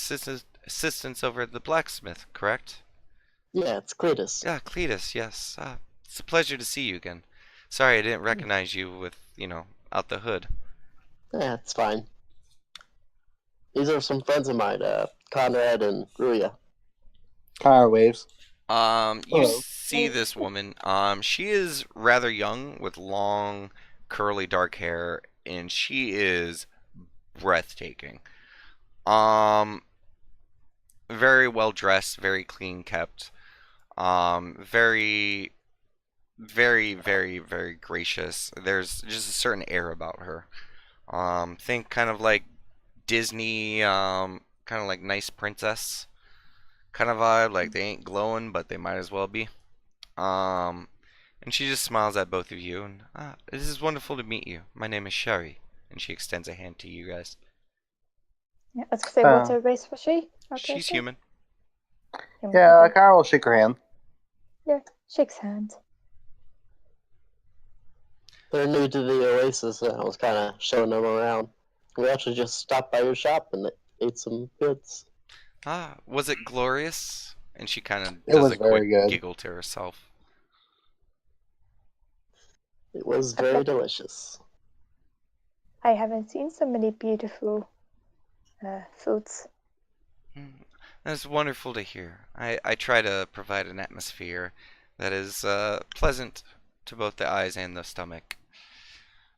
assistant over at the blacksmith, correct? Yeah, it's Cletus. Yeah, Cletus, yes. It's a pleasure to see you again. Sorry I didn't recognize you with, out the hood. Yeah, it's fine. These are some friends of mine, Conrad and Ruya. Car waves. You Hello. see this woman. She is rather young with long, curly, dark hair, and she is breathtaking. Um, Very well dressed, very clean kept. Very, very, very, very gracious. There's just a certain air about her. Think kind of like Disney, kind of like nice princess kind of vibe. Like they ain't glowing, but they might as well be. Um, and she just smiles at both of you, and it is wonderful to meet you. My name is Sherry, and she extends a hand to you guys. Yeah, I was gonna say, what a race was she? Okay, She's so- human. Yeah, okay. Kara will shake her hand. Yeah, shakes hands. They're new to the Oasis, and I was kind of showing them around. We actually just stopped by your shop and ate some goods. Was it glorious? And she kind of It does was a very quick good. giggle to herself. It was very delicious. I haven't seen so many beautiful foods. That's wonderful to hear. I try to provide an atmosphere that is pleasant to both the eyes and the stomach.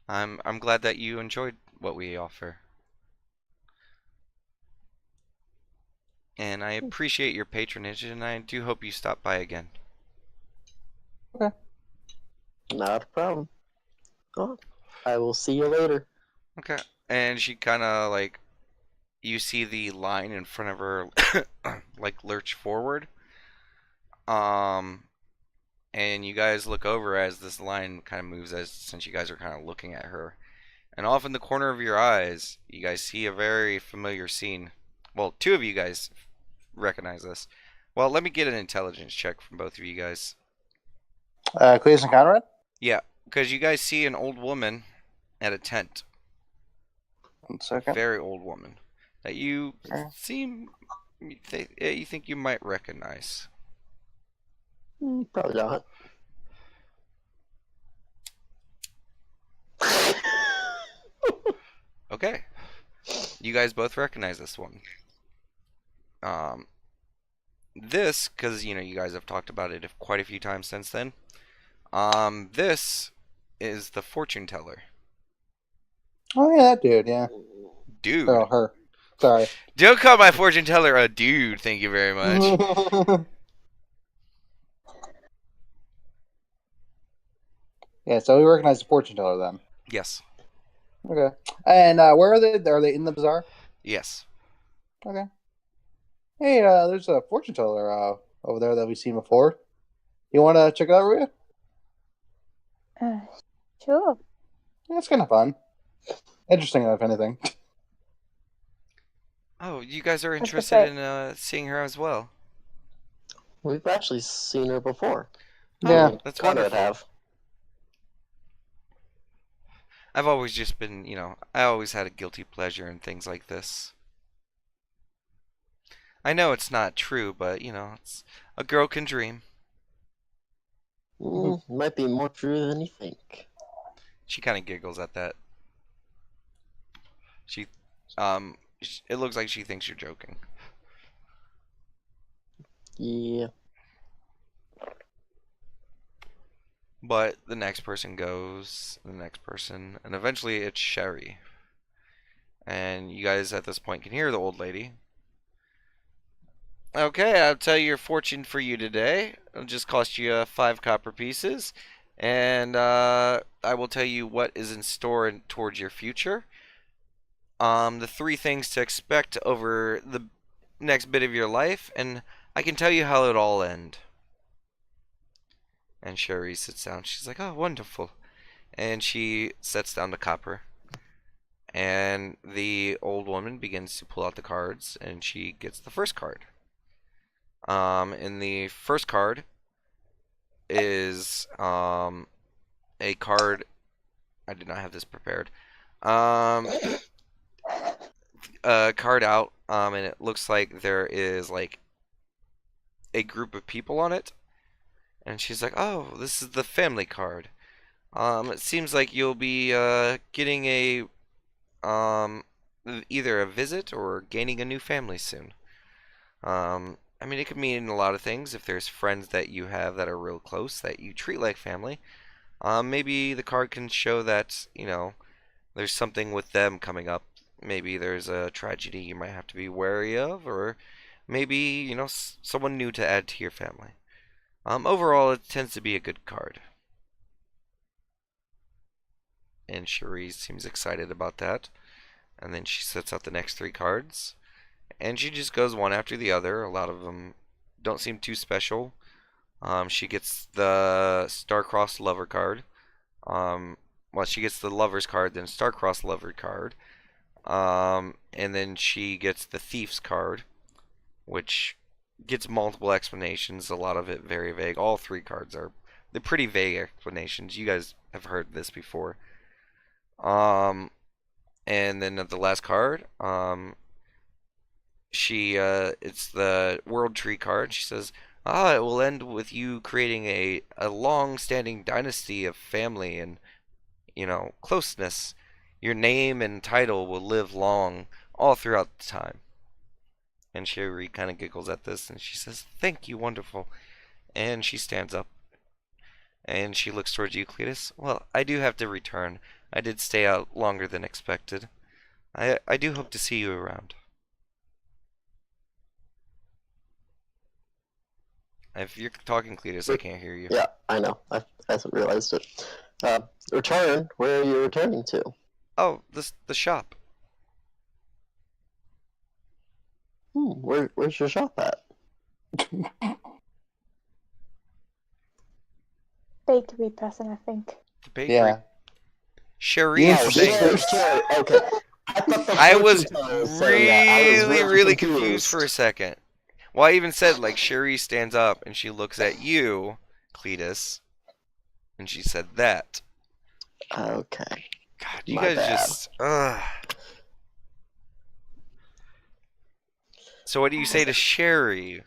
I'm glad that you enjoyed what we offer. And I appreciate your patronage, and I do hope you stop by again. Not a problem. Oh, I will see you later. Okay. And she kind of like, you see the line in front of her, like lurch forward. And you guys look over as this line kind of moves, as since you guys are kind of looking at her. And off in the corner of your eyes, you guys see a very familiar scene. Well, two of you guys recognize this. Well, let me get an intelligence check from both of you guys. Cletus and Conrad? Yeah, because you guys see an old woman at a tent. 1 second. Very old woman that you Okay. you think you might recognize. Probably not. Okay, you guys both recognize this one. This, because you guys have talked about it quite a few times since then. This is the fortune teller. Oh, yeah, that dude, yeah. Dude. Oh, her. Sorry. Don't call my fortune teller a dude, thank you very much. Yeah, so we recognize the fortune teller then. Yes. Okay. And where are they? Are they in the bazaar? Yes. Okay. Hey, there's a fortune teller. over there that we've seen before. You want to check it out, Ruya? Sure. Yeah, it's kind of fun. Interesting, if anything. Oh, you guys are was gonna interested say- in seeing her as well. We've actually seen her before. Yeah. Oh, that's Conrad wonderful. have. I've always just been, I always had a guilty pleasure in things like this. I know it's not true, but, it's a girl can dream. Might be more true than you think. She kind of giggles at that. She, it looks like she thinks you're joking. Yeah. But the next person goes, the next person, and eventually it's Sherry. And you guys at this point can hear the old lady. Okay, I'll tell you your fortune for you today. It'll just cost you 5 copper pieces. And I will tell you what is in store towards your future. The 3 things to expect over the next bit of your life, and I can tell you how it all end. And Sherry sits down. She's like, "Oh, wonderful." And she sets down the copper. And the old woman begins to pull out the cards, and she gets the first card. In the first card is a card. I did not have this prepared. A card out, and it looks like there is like a group of people on it. And she's like, "Oh, this is the family card. It seems like you'll be getting either a visit or gaining a new family soon. I mean, it could mean a lot of things. If there's friends that you have that are real close that you treat like family, maybe the card can show that, there's something with them coming up. Maybe there's a tragedy you might have to be wary of, or maybe, someone new to add to your family. Overall, it tends to be a good card." And Cherie seems excited about that. And then she sets out the next 3 cards. And she just goes one after the other. A lot of them don't seem too special. She gets the Star-Crossed Lover card. She gets the Lover's card, then Star-Crossed Lover card. And then she gets the Thief's card, which gets multiple explanations. A lot of it very vague. All 3 cards they're pretty vague explanations. You guys have heard this before. And then the last card, it's the World Tree card. She says, it will end with you creating a long-standing dynasty of family and, closeness. Your name and title will live long all throughout the time. And Sherry kind of giggles at this, and she says, "Thank you, wonderful." And she stands up, and she looks towards you, Cletus. "Well, I do have to return. I did stay out longer than expected. I do hope to see you around." If you're talking, Cletus, I can't hear you. Yeah, I know. I hasn't realized it. Return? Where are you returning to? Oh, the shop. Where's your shop at? Bakery person, I think. The bakery. Yeah. Sherry Yeah, is Oh, saying. Sherry. Okay. I thought the I was fortune teller was saying that. I was really confused for a second. Well, I even said, like, Sherry stands up and she looks at you, Cletus, and she said that. Okay. God, you My guys bad. just. So, what do you say to Sherry?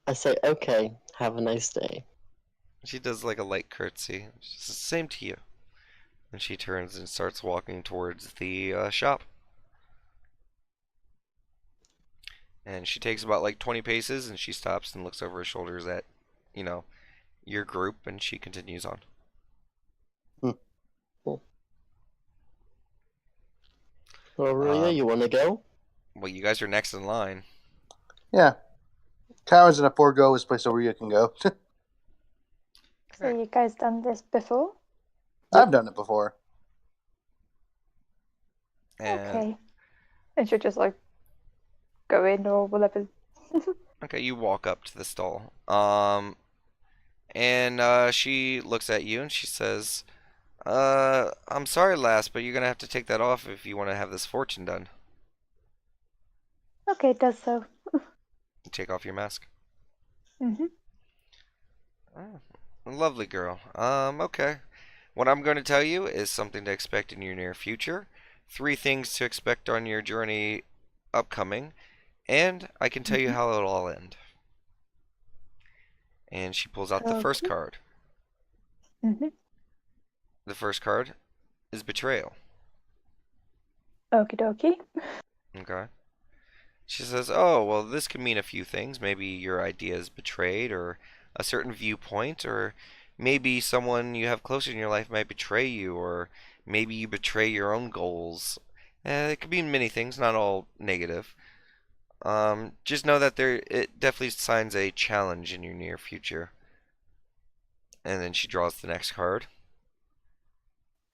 I say, okay, have a nice day. She does like a light curtsy. She says, "Same to you." And she turns and starts walking towards the shop. And she takes about like 20 paces and she stops and looks over her shoulders at, your group, and she continues on. Cool. Well, Maria, you want to go? Well, you guys are next in line. Yeah. Towers in a forego is a place where you can go. So you guys done this before? I've done it before. And, Okay. And she'll just like go in or whatever. Okay, you walk up to the stall. And she looks at you and she says, I'm sorry, lass, but you're gonna have to take that off if you want to have this fortune done. Okay, it does so. You take off your mask. Mm-hmm. Oh, lovely girl. Okay. What I'm going to tell you is something to expect in your near future. 3 things to expect on your journey upcoming, and I can tell you how it'll all end. And she pulls out the first Okay. card. Mm-hmm. The first card is betrayal. Okie dokie. Okay. She says, "Oh, well, this could mean a few things. Maybe your idea is betrayed, or a certain viewpoint, or maybe someone you have close in your life might betray you, or maybe you betray your own goals. It could mean many things, not all negative. Just know that it definitely signs a challenge in your near future." And then she draws the next card.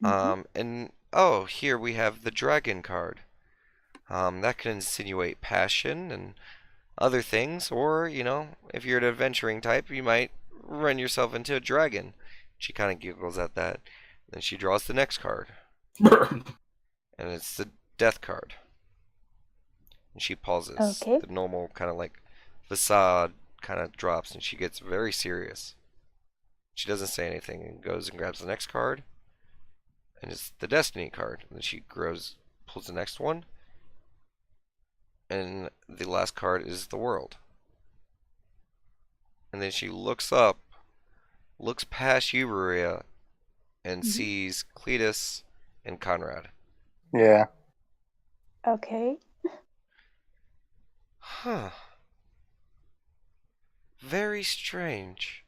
And oh, here we have the dragon card. That can insinuate passion and other things, or, if you're an adventuring type, you might run yourself into a dragon. She kind of giggles at that. Then she draws the next card, Burn. and it's the death card. And she pauses. Okay. The normal kind of like facade kind of drops, and she gets very serious. She doesn't say anything and goes and grabs the next card, and it's the destiny card. And then she pulls the next one, and the last card is the world. And then she looks up, looks past you, Maria, and sees Cletus and Conrad. Yeah. Okay. Huh. Very strange.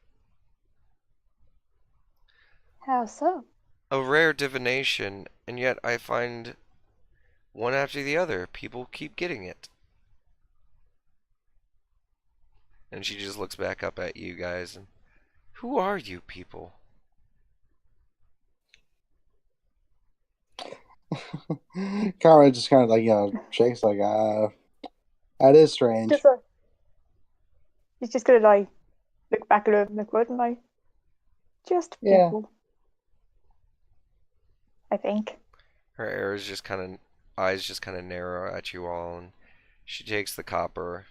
How so? A rare divination, and yet I find one after the other, people keep getting it. And she just looks back up at you guys and, who are you people? Conrad just kind of like, shakes like, that is strange. Just he's just gonna like look back at him and like, just Yeah. people. I think. Her eyes just kind of narrow at you all, and she takes the copper.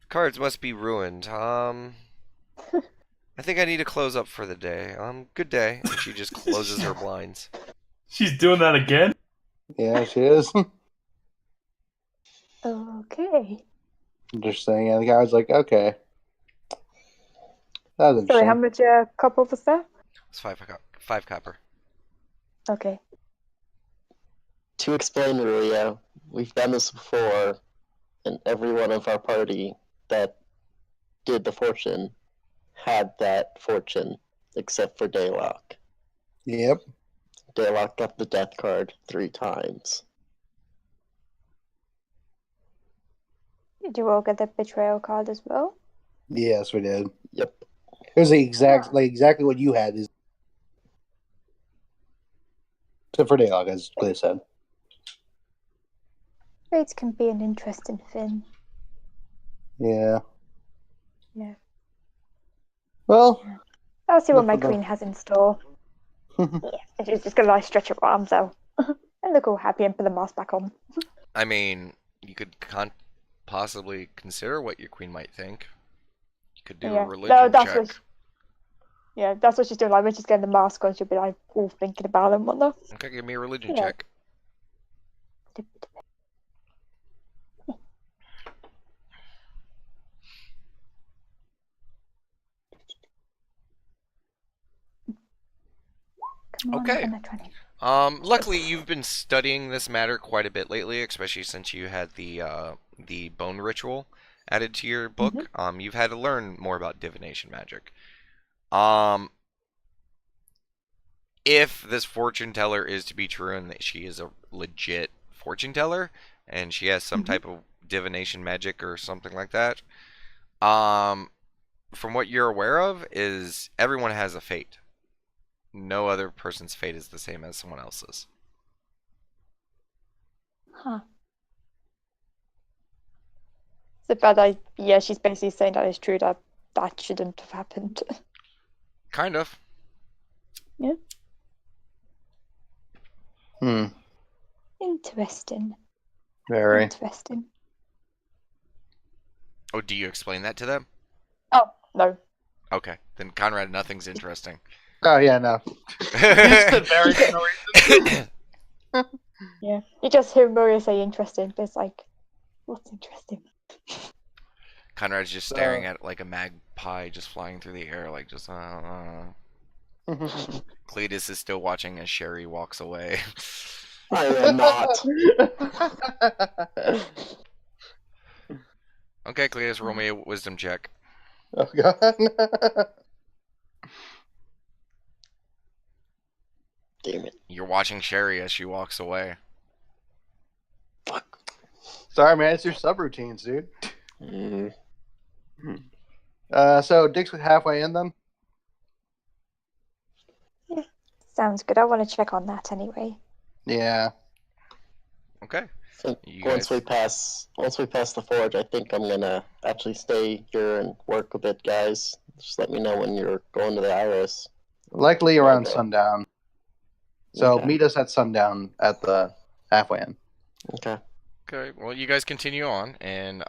Cards must be ruined. I think I need to close up for the day. Good day. And she just closes her blinds. She's doing that again? Yeah, she is. Okay. Interesting. And the guy was like, okay. That was Sorry, interesting. how much copper was that? It's 5 copper. Okay. To explain, Rulia, we've done this before, and every one of our party that did the fortune had that fortune, except for Daylock. Yep. Daylock got the death card 3 times. Did you all get the betrayal card as well? Yes, we did. Yep. It was exactly what you had. Except for Daylock, as Clay said. Fates can be an interesting thing. Yeah. Yeah. Well. I'll see what Look my for the- queen has in store. Yeah, and she's just gonna like stretch her arms out and look all happy and put the mask back on. I mean, you could possibly consider what your queen might think. You could do a religion check. That's what she's doing. Like when she's getting the mask on, she'll be like all thinking about it and whatnot. Okay, give me a religion Yeah. check. Come on, Okay. I'm gonna try it. Luckily you've been studying this matter quite a bit lately, especially since you had the bone ritual added to your book. You've had to learn more about divination magic. If this fortune teller is to be true and that she is a legit fortune teller and she has some type of divination magic or something like that, from what you're aware of is everyone has a fate. No other person's fate is the same as someone else's. Huh. the fact that, yeah, she's basically saying that it's true that that shouldn't have happened. Kind of. Hmm. Interesting. Very. Interesting. Oh, do you explain that to them? Oh, no. Okay, then Conrad, nothing's interesting. Oh yeah, no. It's very for no reason. Yeah. You just hear Maria say interesting, but it's like, what's interesting? Conrad's just staring at like a magpie just flying through the air, like just. Cletus is still watching as Sherry walks away. I am not. Okay, Cletus, roll me a wisdom check. Oh god. Damn it. You're watching Sherry as she walks away. Fuck. Sorry, man. It's your subroutines, dude. Mm. So Dick's halfway in then. Sounds good. I want to check on that anyway. Yeah. Okay. So You once guys- we pass the forge, I think I'm gonna actually stay here and work a bit, guys. Just let me know when you're going to the Iris. Likely around Okay. sundown. So Okay. meet us at sundown at the halfway in. Okay. Okay, well, you guys continue on, and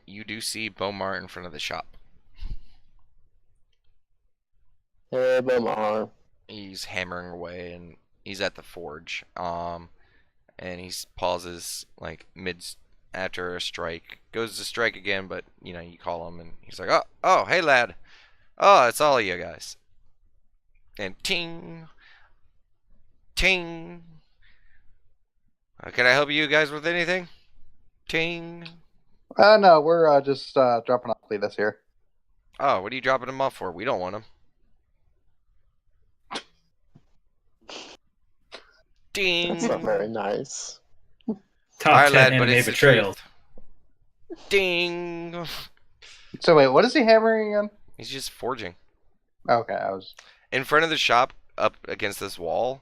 you do see Bomar in front of the shop. Hey, Bomar. He's hammering away, and he's at the forge. And he pauses like mid after a strike, goes to strike again, but you call him, and he's like, oh, hey lad, oh, it's all of you guys, and ting, ting. Can I help you guys with anything? Ting. No, we're just dropping off Cletus here. Oh, what are you dropping him off for? We don't want him. Ding. That's not very nice. Top Alright, 10 lad, but anime it's the betrayals. truth. Ding. So wait, what is he hammering again? He's just forging. Okay, I was. In front of the shop, up against this wall,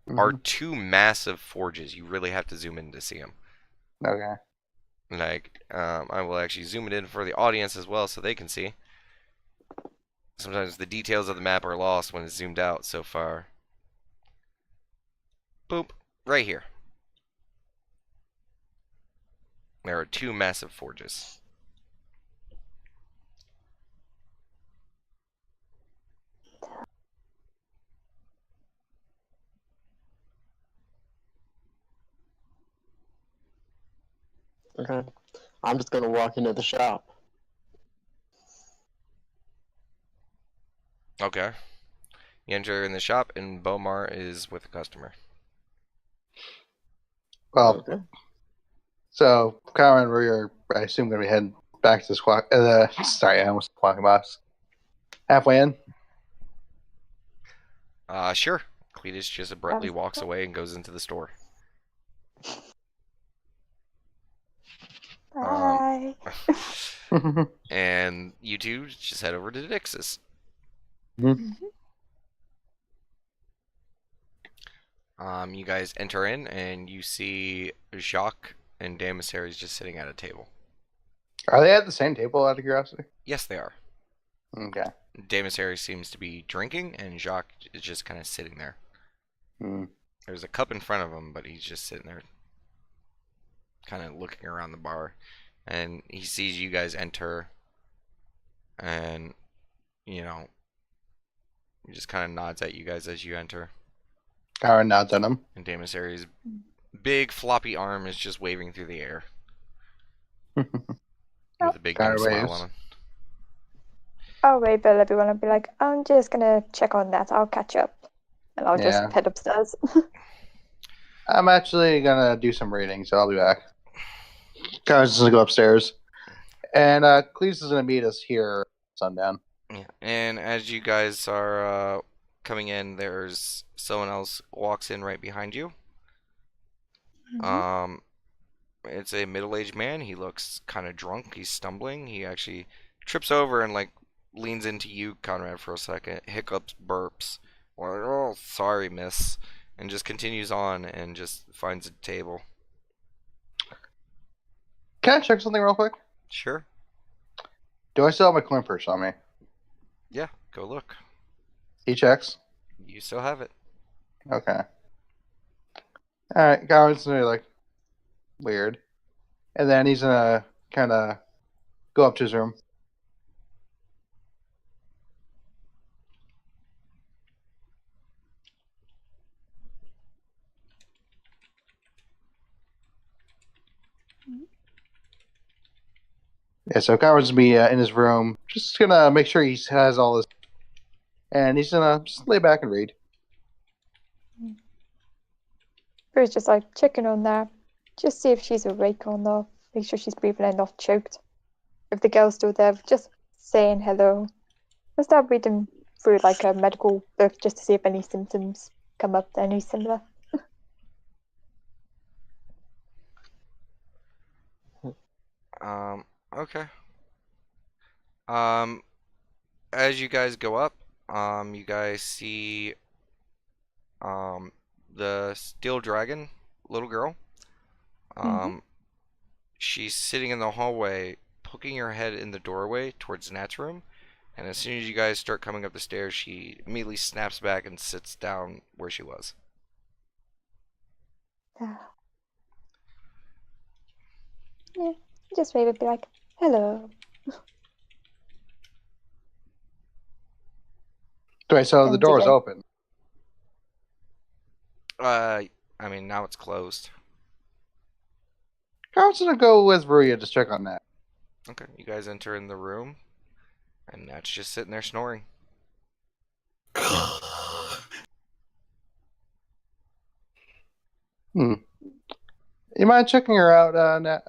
are Mhm. two massive forges. You really have to zoom in to see them. Okay. Like, I will actually zoom it in for the audience as well so they can see. Sometimes the details of the map are lost when it's zoomed out so far. Boop. Right here. There are two massive forges. Okay. I'm just gonna walk into the shop. Okay. You enter in the shop, and Bomar is with a customer. Well, Okay. so Conrad, we're I assume gonna be heading back to the squawk. Sorry, I almost squawking box. Halfway in. Sure. Cletus just abruptly was walks cool. away and goes into the store. Bye. And you two just head over to Dix's. You guys enter in, and you see Jacques and Damasaries just sitting at a table. Are they at the same table out of curiosity? Yes, they are. Okay. Damasaries seems to be drinking, and Jacques is just kind of sitting there. Hmm. There's a cup in front of him, but he's just sitting there, kind of looking around the bar. And he sees you guys enter, and, he just kind of nods at you guys as you enter. Conrad nods at him. And Damasaries' big floppy arm is just waving through the air with a big dumb Conrad smile waves. on it. I'll wait for everyone and be like, I'm just gonna check on that. I'll catch up. And I'll Yeah. just head upstairs. I'm actually gonna do some reading, so I'll be back. Conrad's just gonna go upstairs, and Cletus is gonna meet us here at sundown. Yeah. And as you guys are coming in, there's someone else walks in right behind you. It's a middle-aged man. He looks kind of drunk. He's stumbling. He actually trips over and leans into you, Conrad, for a second. Hiccups, burps. Oh, sorry, miss. And just continues on and just finds a table. Can I check something real quick? Sure. Do I still have my coin purse on me? Yeah, go look. He checks. You still have it. Okay. Alright, Garrett's gonna be like, weird. And then he's gonna kind of go up to his room. Yeah, so Garrett's gonna be in his room, just gonna make sure he has all his. And he's gonna just lay back and read. Bruce just like checking on that. Just see if she's awake or not. Make sure she's breathing and not choked. If the girl's still there, just saying hello. I'll start reading through like a medical book just to see if any symptoms come up, any similar. Okay. Um, as you guys go up, you guys see, the steel dragon little girl. She's sitting in the hallway, poking her head in the doorway towards Nat's room. And as soon as you guys start coming up the stairs, she immediately snaps back and sits down where she was. Yeah, just maybe be like, hello. Wait, so the And door is again. open. I mean, now it's closed. Garrett's gonna go with Ruya to check on that. Okay, you guys enter in the room, and Nat's just sitting there snoring. You mind checking her out, Nat?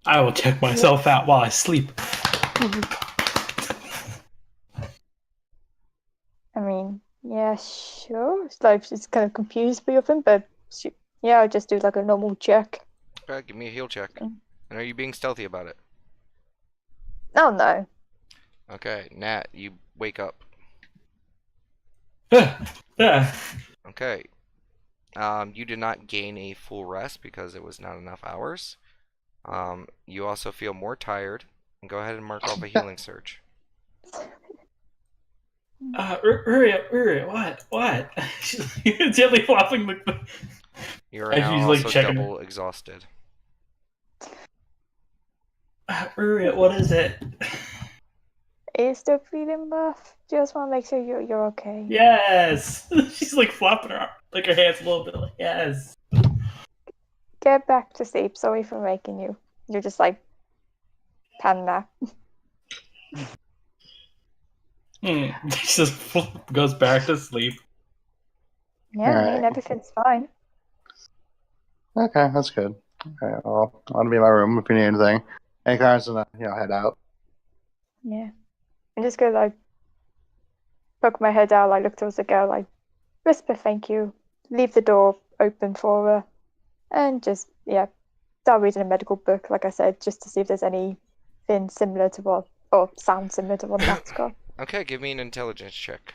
I will check myself out while I sleep. I mean, yeah, sure. It's like she's kind of confused by everything, but yeah, I'll just do like a normal check. Okay, give me a heal check. And are you being stealthy about it? Oh no. Okay, Nat, you wake up. Yeah. Okay. You did not gain a full rest because it was not enough hours. You also feel more tired. Go ahead and mark off a healing surge. Uri, what? She's gently flopping the. You are And now she's, like, also checking double exhausted. Uri, what is it? Are you still feeling rough? Just want to make sure you're okay. Yes. She's like flopping her her hands a little bit. Like yes. Get back to sleep. Sorry for waking you. You're just like panda. She just goes back to sleep. Yeah, I mean Alright. everything's fine. Okay, that's good. Okay, well, I want to be in my room if you need anything. And Garrett's gonna, head out. Yeah. I'm just gonna like poke my head out, like look towards the girl, like whisper thank you, leave the door open for her, and just start reading a medical book, like I said, just to see if there's anything similar to what or sound similar to what Nat's got. Okay, give me an intelligence check.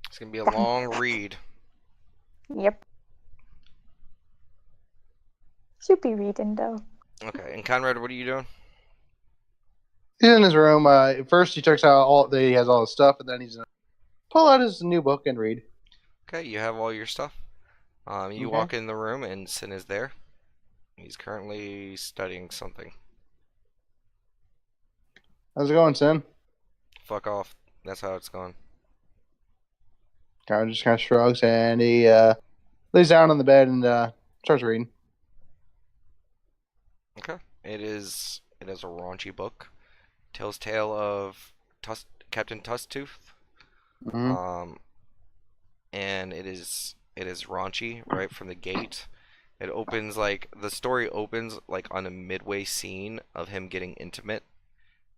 It's gonna be a long read. Yep. Should be reading though. Okay, and Conrad, what are you doing? He's in his room. First, he checks out he has all his stuff, and then he's gonna pull out his new book and read. Okay, you have all your stuff. You Okay. walk in the room, and Sin is there. He's currently studying something. How's it going, Sin? Fuck off. That's how it's going. Garrett just kind of shrugs, and he lays down on the bed and starts reading. Okay. It is a raunchy book. Tells tale of Captain Tusktooth. Mm-hmm. And it is raunchy right from the gate. It opens the story opens like on a midway scene of him getting intimate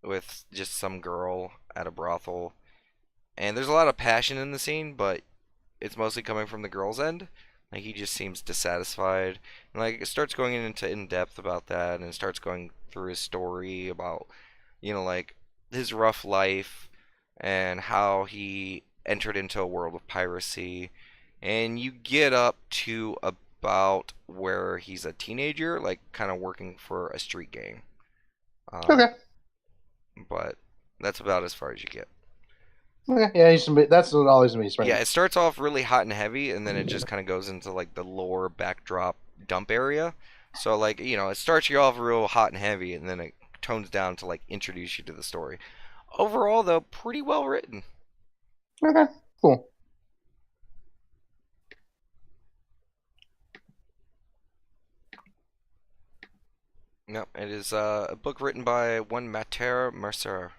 with just some girl at a brothel. And there's a lot of passion in the scene, but it's mostly coming from the girl's end. Like he just seems dissatisfied, and it starts going into in depth about that, and it starts going through his story about like his rough life and how he entered into a world of piracy. And you get up to about where he's a teenager, like kind of working for a street gang. Um, Okay. but that's about as far as you get. Okay. Yeah, that's what always gonna be Yeah, spring. it starts off really hot and heavy, and then it just kind of goes into like the lore backdrop dump area. So like it starts you off real hot and heavy, and then it tones down to like introduce you to the story. Overall, though, pretty well written. Okay. Cool. Yep, it is a book written by one Mater Mercer.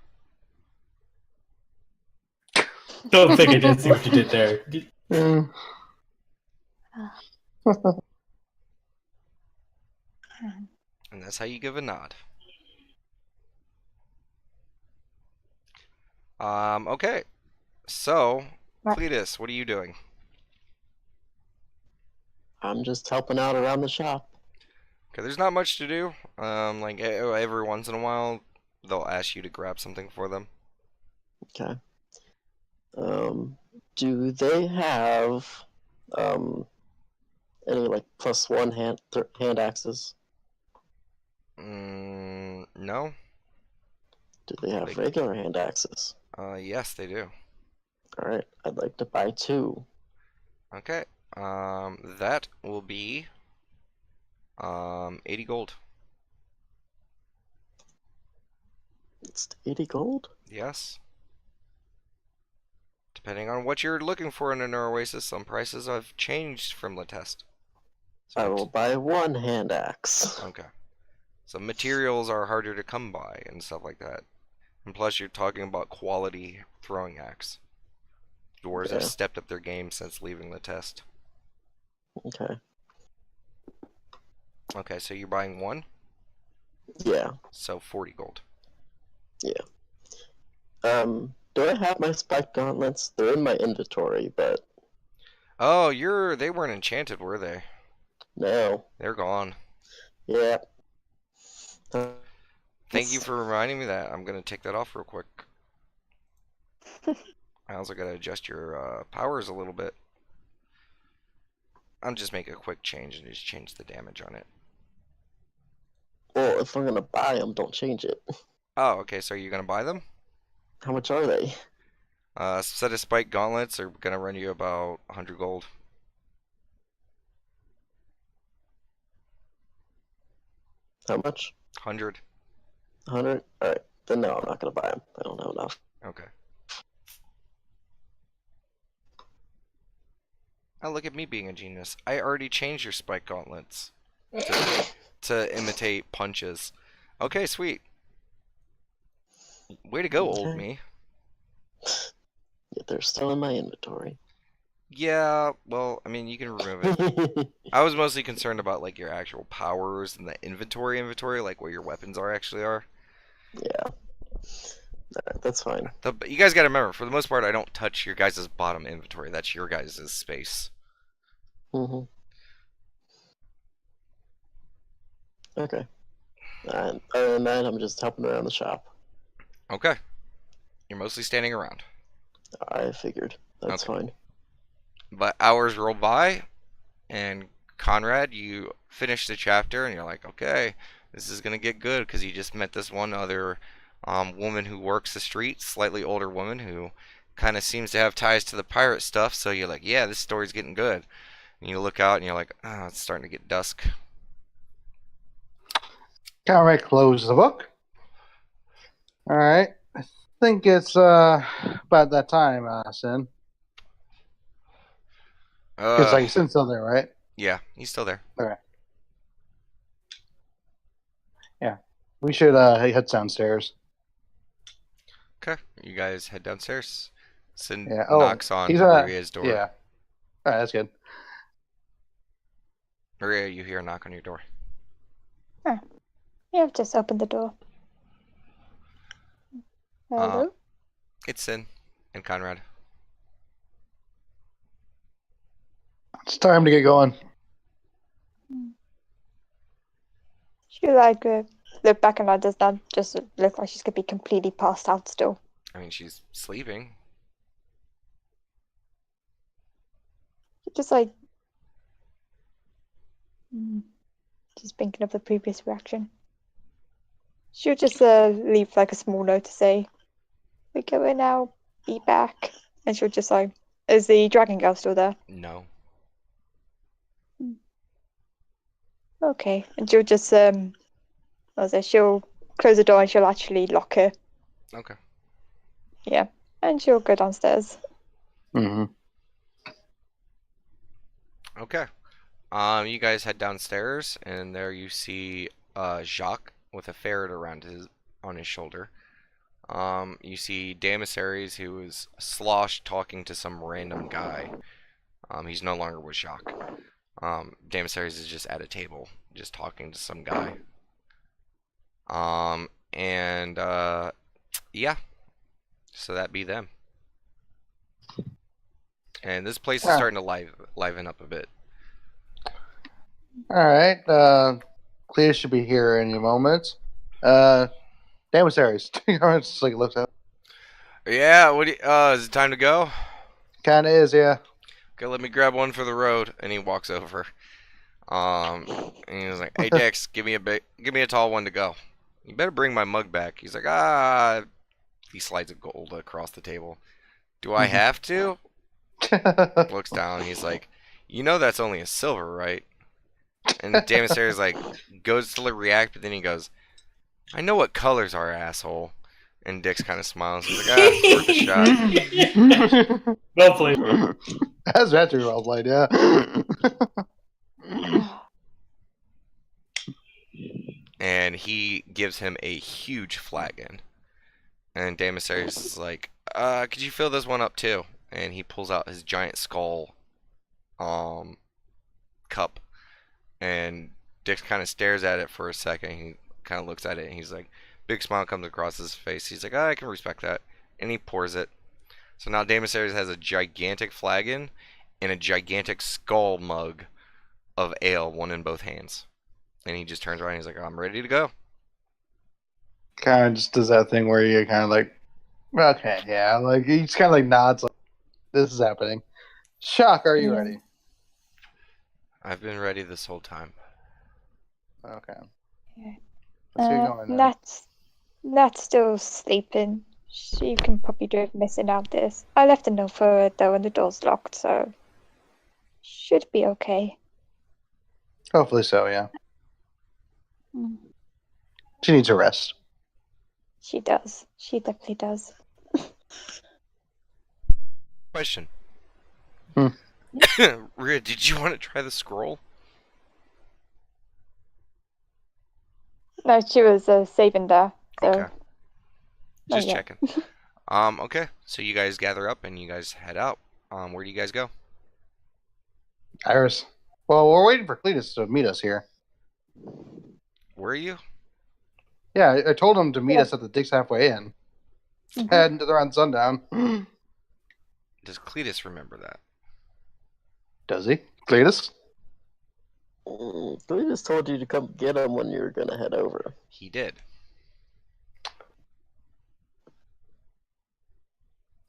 Don't think I did see what you did there. Mm. And that's how you give a nod. Okay. So, Right. Cletus, what are you doing? I'm just helping out around the shop. Okay, there's not much to do. Like every once in a while, they'll ask you to grab something for them. Okay. Do they have any like +1 hand axes? No. Do they have They, regular hand axes? yes, they do. All right, I'd like to buy 2. Okay. That will be 80 gold. It's 80 gold. Yes. Depending on what you're looking for in an Oasis, some prices have changed from the test. So I will buy 1 hand axe. okay. Some materials are harder to come by and stuff like that. And plus, you're talking about quality throwing axe. Dwarves have Yeah. stepped up their game since leaving the test. Okay. Okay, so you're buying 1, Yeah. so 40 gold. Do I have my spike gauntlets? They're in my inventory, but Oh, they weren't enchanted, were they? no. They're gone. Yeah. Thank you for reminding me that. I'm gonna take that off real quick. I also gotta adjust your powers a little bit. I'll just make a quick change and just change the damage on it. Well, if I'm gonna buy them, don't change it. Oh, okay, so you're gonna buy them? How much are they? A set of spike gauntlets are gonna run you about 100 gold. How much? 100. 100? Alright. Then no, I'm not gonna buy them. I don't have enough. Okay. Oh, look at me being a genius. I already changed your spike gauntlets to imitate punches. Okay, sweet. Way to go, old Okay. me. Yeah, they're still in my inventory. Yeah, well, I mean, you can remove it. I was mostly concerned about like your actual powers and the inventory, like where your weapons actually are. Yeah. Alright, that's fine. You guys got to remember, for the most part, I don't touch your guys' bottom inventory. That's your guys' space. Mm-hmm. Okay. And other than that, I'm just helping around the shop. Okay. You're mostly standing around. I figured. That's Okay. fine. But hours roll by, and Conrad, you finish the chapter, and you're like, okay, this is gonna get good because you just met this one other woman who works the street, slightly older woman who kind of seems to have ties to the pirate stuff. So you're like, yeah, this story's getting good. And you look out, and you're like, oh, it's starting to get dusk. Conrad closes the book. All right. I think it's about that time, Sin. Because like Sin's still there, right? Yeah, he's still there. Okay. Yeah. We should head downstairs. Okay, you guys head downstairs. Sin Yeah. knocks on he's Maria's door. Yeah. All right, that's good. Maria, you hear a knock on your door. Yeah, I've just opened the door. Hello? It's Sin and Conrad. It's time to get going. Should I look back and does that just look like she's gonna be completely passed out still? I mean, she's sleeping. Just like, hmm, just thinking of the previous reaction. She'll just leave like a small note to say, "We're going now. Be back." And she'll just like, is the dragon girl still there? No. Okay. And she'll just she'll close the door and she'll actually lock her. Okay. Yeah. And she'll go downstairs. Mm-hmm. Okay. You guys head downstairs, and there you see Jacques with a ferret on his shoulder. You see Damasaries, who is sloshed talking to some random guy. He's no longer with Jacques. Damasaries is just at a table, just talking to some guy. Yeah. So that be them. And this place is starting to liven up a bit. All right. Clea should be here any moment. Damasaries. Just like looks up. Yeah, is it time to go? Kinda is, yeah. Okay, let me grab one for the road. And he walks over. And he's like, "Hey Dex, give me a tall one to go. You better bring my mug back." He's like, "Ah." He slides a gold across the table. "Do I have to?" Looks down. He's like, "You know that's only a silver, right?" And Damasaries like goes to react, but then he goes, "I know what colors are, asshole." And Dix kind of smiles. He's like, "Worth a shot." Well played. That's actually well played, yeah. And he gives him a huge flagon. And Damasaries is like, "Could you fill this one up too?" And he pulls out his giant skull cup. And Dix kind of stares at it for a second. He kind of looks at it, and he's like, big smile comes across his face. He's like, "I can respect that." And he pours it. So now Damasaries has a gigantic flagon and a gigantic skull mug of ale, one in both hands. And he just turns around and he's like, "I'm ready to go." Kind of just does that thing where you kind of like, okay, yeah. Like, he just kind of like nods, like, this is happening. Shock, are you ready? I've been ready this whole time. Okay. Yeah. Let's get going then. Nat's still sleeping. She can probably do with missing out this. I left a note for her though, and the door's locked, so should be okay. Hopefully so, yeah. Mm. She needs a rest. She does. She definitely does. Question. Hmm. Rhea, did you want to try the scroll? No, she was saving there. So. Okay. Just yeah. checking. Okay. So you guys gather up and you guys head out. Where do you guys go? Iris. Well, we're waiting for Cletus to meet us here. Where are you? Yeah, I told him to meet us at the Dick's Halfway Inn. Mhm. And around sundown. Does Cletus remember that? Does he? Cletus? We just told you to come get him when you were gonna head over. He did.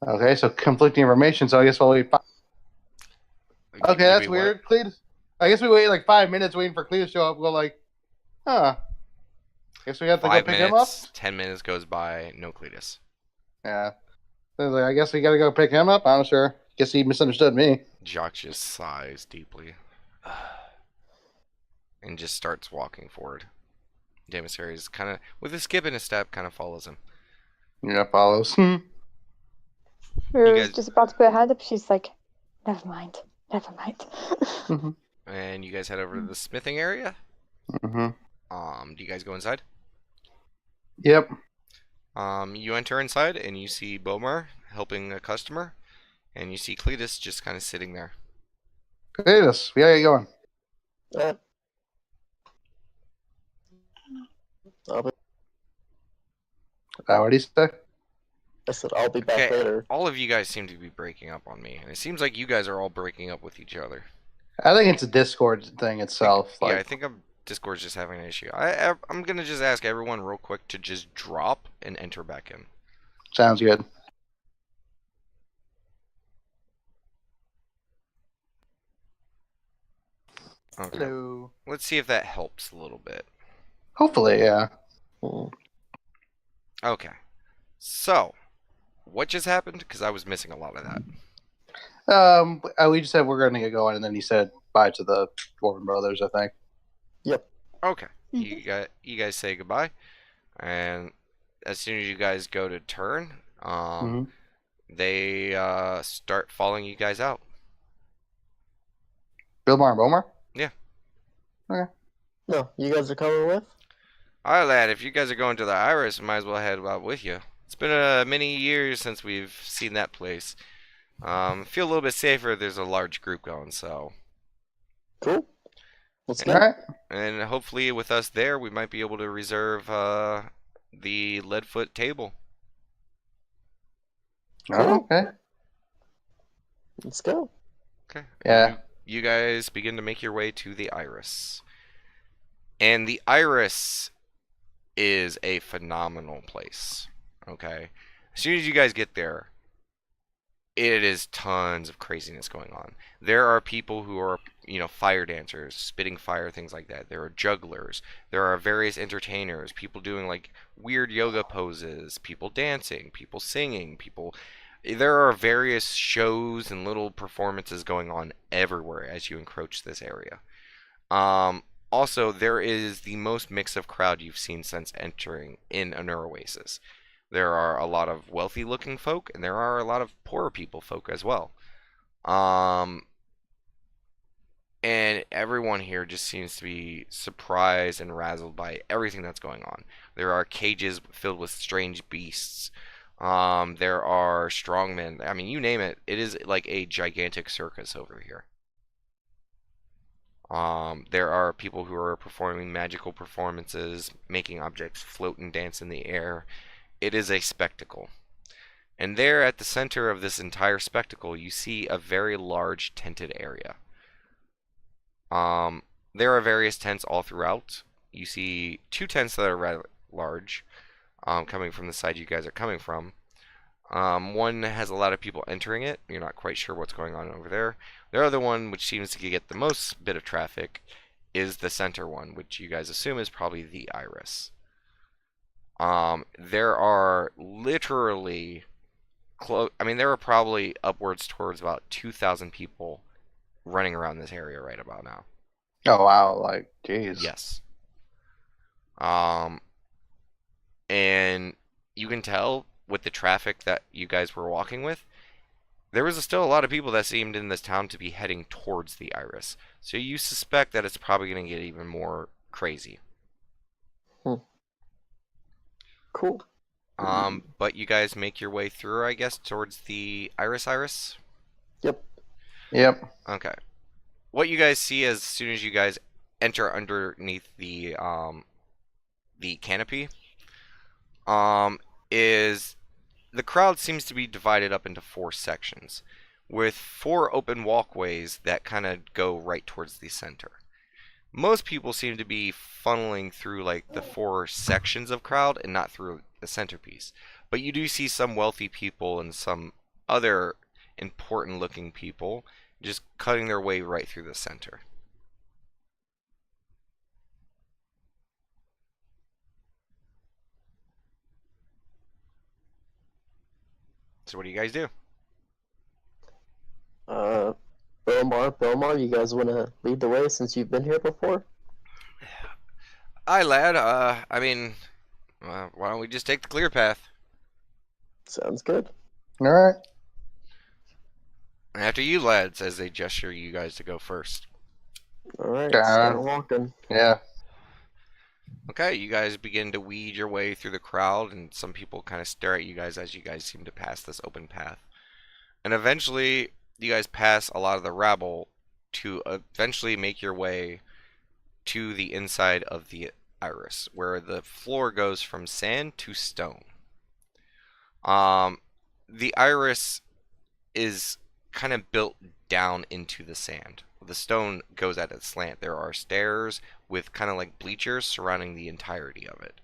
Okay, so conflicting information, so I guess we'll wait. Okay, that's Wait, weird. Cletus. I guess we wait like 5 minutes waiting for Cletus to show up. We're like, huh. Guess we have to go 5 pick minutes, him up? 10 minutes goes by, no Cletus. Yeah. So I was like, I guess we gotta go pick him up. I'm sure. Guess he misunderstood me. Jock just sighs deeply. And just starts walking forward. Damasaries kind of, with a skip and a step, kind of follows him. Yeah, follows. We were guys- just about to put her hand up. She's like, never mind. Never mind. Mm-hmm. And you guys head over to the smithing area. Mm-hmm. Do you guys go inside? Yep. You enter inside and you see Bomar helping a customer, and you see Cletus just kind of sitting there. Cletus, we gotta get going. What do you say? I said I'll be back Okay, later. all of you guys seem to be breaking up on me, and it seems like you guys are all breaking up with each other. I think it's a Discord thing itself. Yeah, Like, I think I'm Discord's just having an issue. I'm gonna just ask everyone real quick to just drop and enter back in. Sounds good. Okay. Hello. Let's see if that helps a little bit. Hopefully, yeah. Hmm. Okay. So, what just happened? Because I was missing a lot of that. We just said we're going to get going, and then he said bye to the Dwarven brothers, I think. Yep. Okay. You guys say goodbye, and as soon as you guys go to turn, Mhm. they start following you guys out. Bilmar and Bomar? Yeah. Okay. No, you guys are coming with? Alright, lad, if you guys are going to the Iris, might as well head out with you. It's been many years since we've seen that place. Feel a little bit safer if there's a large group going, so. Cool. Let's go. All right. And hopefully with us there, we might be able to reserve the Leadfoot table. Oh, okay. Let's go. Okay. Yeah. You guys begin to make your way to the Iris. And the Iris is a phenomenal place. Okay. As soon as you guys get there, it is tons of craziness going on. There are people who are, fire dancers, spitting fire, things like that. There are jugglers. There are various entertainers, people doing like weird yoga poses, people dancing, people singing, people. There are various shows and little performances going on everywhere as you encroach this area. Also, there is the most mix of crowd you've seen since entering in an Oasis. There are a lot of wealthy looking folk, and there are a lot of poorer people folk as well. And everyone here just seems to be surprised and razzled by everything that's going on. There are cages filled with strange beasts. There are strongmen. I mean, you name it. It is like a gigantic circus over here. There are people who are performing magical performances, making objects float and dance in the air. It is a spectacle. And there at the center of this entire spectacle, you see a very large tented area. There are various tents all throughout. You see two tents that are rather large, coming from the side you guys are coming from. One has a lot of people entering it. You're not quite sure what's going on over there. The other one, which seems to get the most bit of traffic, is the center one, which you guys assume is probably the Iris. There are literally there are probably upwards towards about 2,000 people running around this area right about now. Oh, wow. Like, jeez. Yes. And you can tell with the traffic that you guys were walking with, there was still a lot of people that seemed in this town to be heading towards the Iris. So you suspect that it's probably going to get even more crazy. Cool. But you guys make your way through, I guess, towards the Iris. Yep. Yep. Okay. What you guys see as soon as you guys enter underneath the canopy, is the crowd seems to be divided up into 4 sections, with 4 open walkways that kind of go right towards the center. Most people seem to be funneling through like the 4 sections of crowd and not through the centerpiece. But you do see some wealthy people and some other important looking people just cutting their way right through the center. So what do you guys do? Belmar, you guys want to lead the way since you've been here before? Aye, lad. Why don't we just take the clear path? Sounds good. All right. After you, lads, as they gesture you guys to go first. All right, Yeah. start walking. Yeah. Okay, you guys begin to weed your way through the crowd, and some people kind of stare at you guys as you guys seem to pass this open path. And eventually, you guys pass a lot of the rabble to eventually make your way to the inside of the Iris, where the floor goes from sand to stone. The Iris is kind of built down into the sand. The stone goes at a slant. There are stairs, with kind of like bleachers surrounding the entirety of it.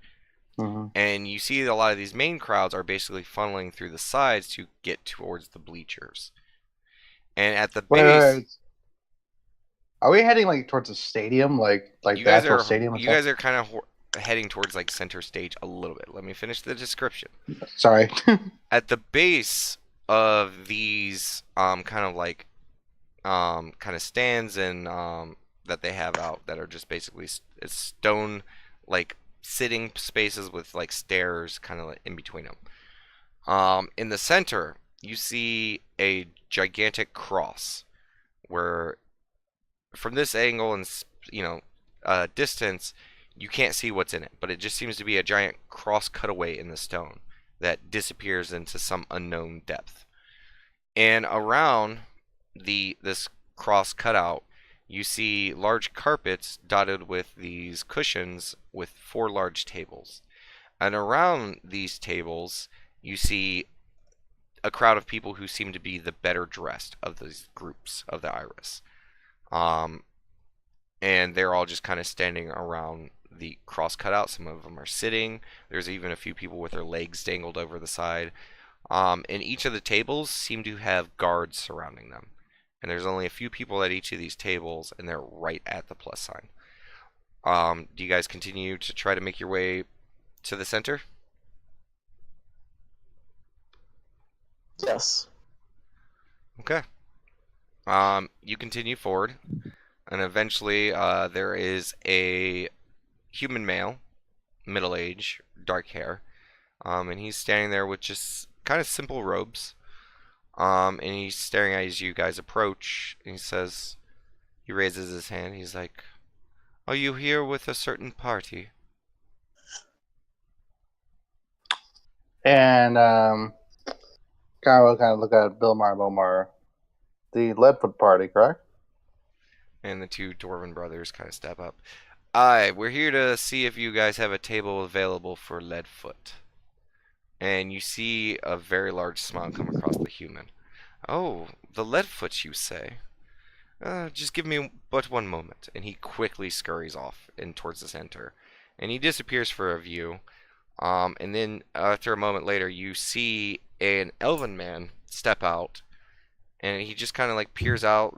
Mhm. And you see a lot of these main crowds are basically funneling through the sides to get towards the bleachers. And at the Wait, base, are we heading like towards a stadium, like you the guys actual are stadium you itself? guys are kind of heading towards like center stage a little bit. Let me finish the description. Sorry. At the base of these kind of like kind of stands and that they have out that are just basically stone like sitting spaces with like stairs kind of in between them. In the center, you see a gigantic cross where from this angle and distance, you can't see what's in it, but it just seems to be a giant cross cutaway in the stone that disappears into some unknown depth. And around this cross cutout, you see large carpets dotted with these cushions with 4 large tables. And around these tables, you see a crowd of people who seem to be the better dressed of these groups of the Iris. Um, and they're all just kind of standing around the cross cutout. Some of them are sitting. There's even a few people with their legs dangled over the side. And each of the tables seem to have guards surrounding them. And there's only a few people at each of these tables, and they're right at the plus sign. Do you guys continue to try to make your way to the center? Yes. Okay. You continue forward, and eventually there is a human male, middle age, dark hair, and he's standing there with just kind of simple robes, and he's staring at as you guys approach, and he raises his hand, he's like, "Are you here with a certain party?" And kind of look at Bilmar. The Leadfoot party, correct? And the 2 dwarven brothers kind of step up. Aye, we're here to see if you guys have a table available for Leadfoot. And you see a very large smile come across the human. "Oh, the Leadfoot, you say? Just give me but one moment." And he quickly scurries off and towards the center. And he disappears for a view. And then after a moment later, you see an elven man step out. And he just kind of like peers out.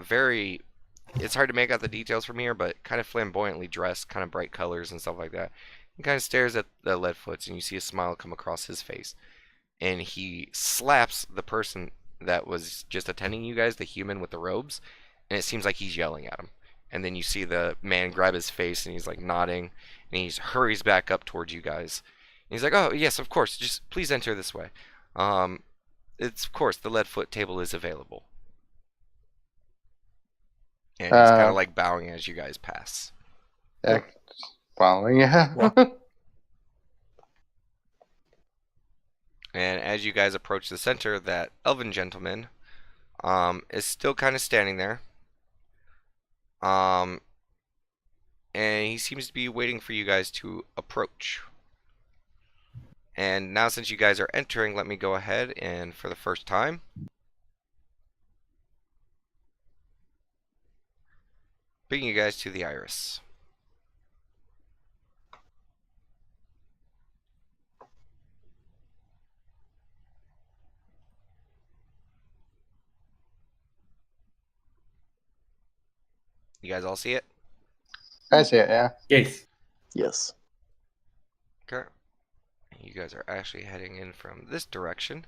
It's hard to make out the details from here, but kind of flamboyantly dressed, kind of bright colors and stuff like that. He kind of stares at the Leadfoots, and you see a smile come across his face. And he slaps the person that was just attending you guys, the human with the robes, and it seems like he's yelling at him. And then you see the man grab his face, and he's like nodding, and he hurries back up towards you guys. And he's like, "Oh yes, of course. Just please enter this way. It's of course the Leadfoot table is available." And he's kind of like bowing as you guys pass. Yeah, following. Yeah. And as you guys approach the center, that elven gentleman is still kind of standing there. And he seems to be waiting for you guys to approach. And now since you guys are entering, let me go ahead and for the first time, bring you guys to the Iris. You guys all see it? I see it, yeah. Yes. Yes. Okay. You guys are actually heading in from this direction.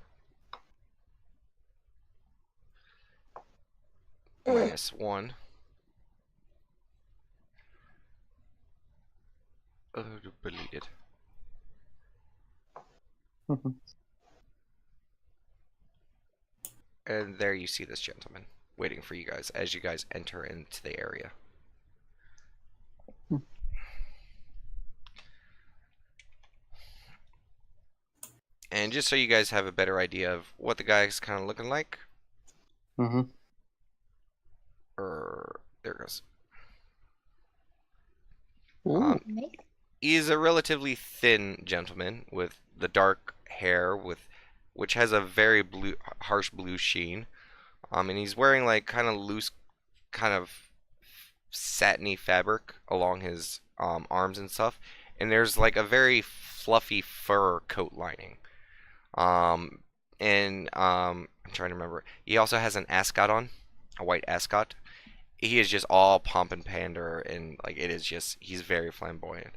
-1. Oh, deleted. And there you see this gentleman waiting for you guys as you guys enter into the area. And just so you guys have a better idea of what the guy's kind of looking like, Mm-hmm. there it goes. Ooh. He's a relatively thin gentleman with the dark hair, which has a very harsh blue sheen. And he's wearing like kind of loose, kind of satiny fabric along his arms and stuff, and there's like a very fluffy fur coat lining. Um, I'm trying to remember. He also has an ascot on, a white ascot. He is just all pomp and pander, and like it is just he's very flamboyant.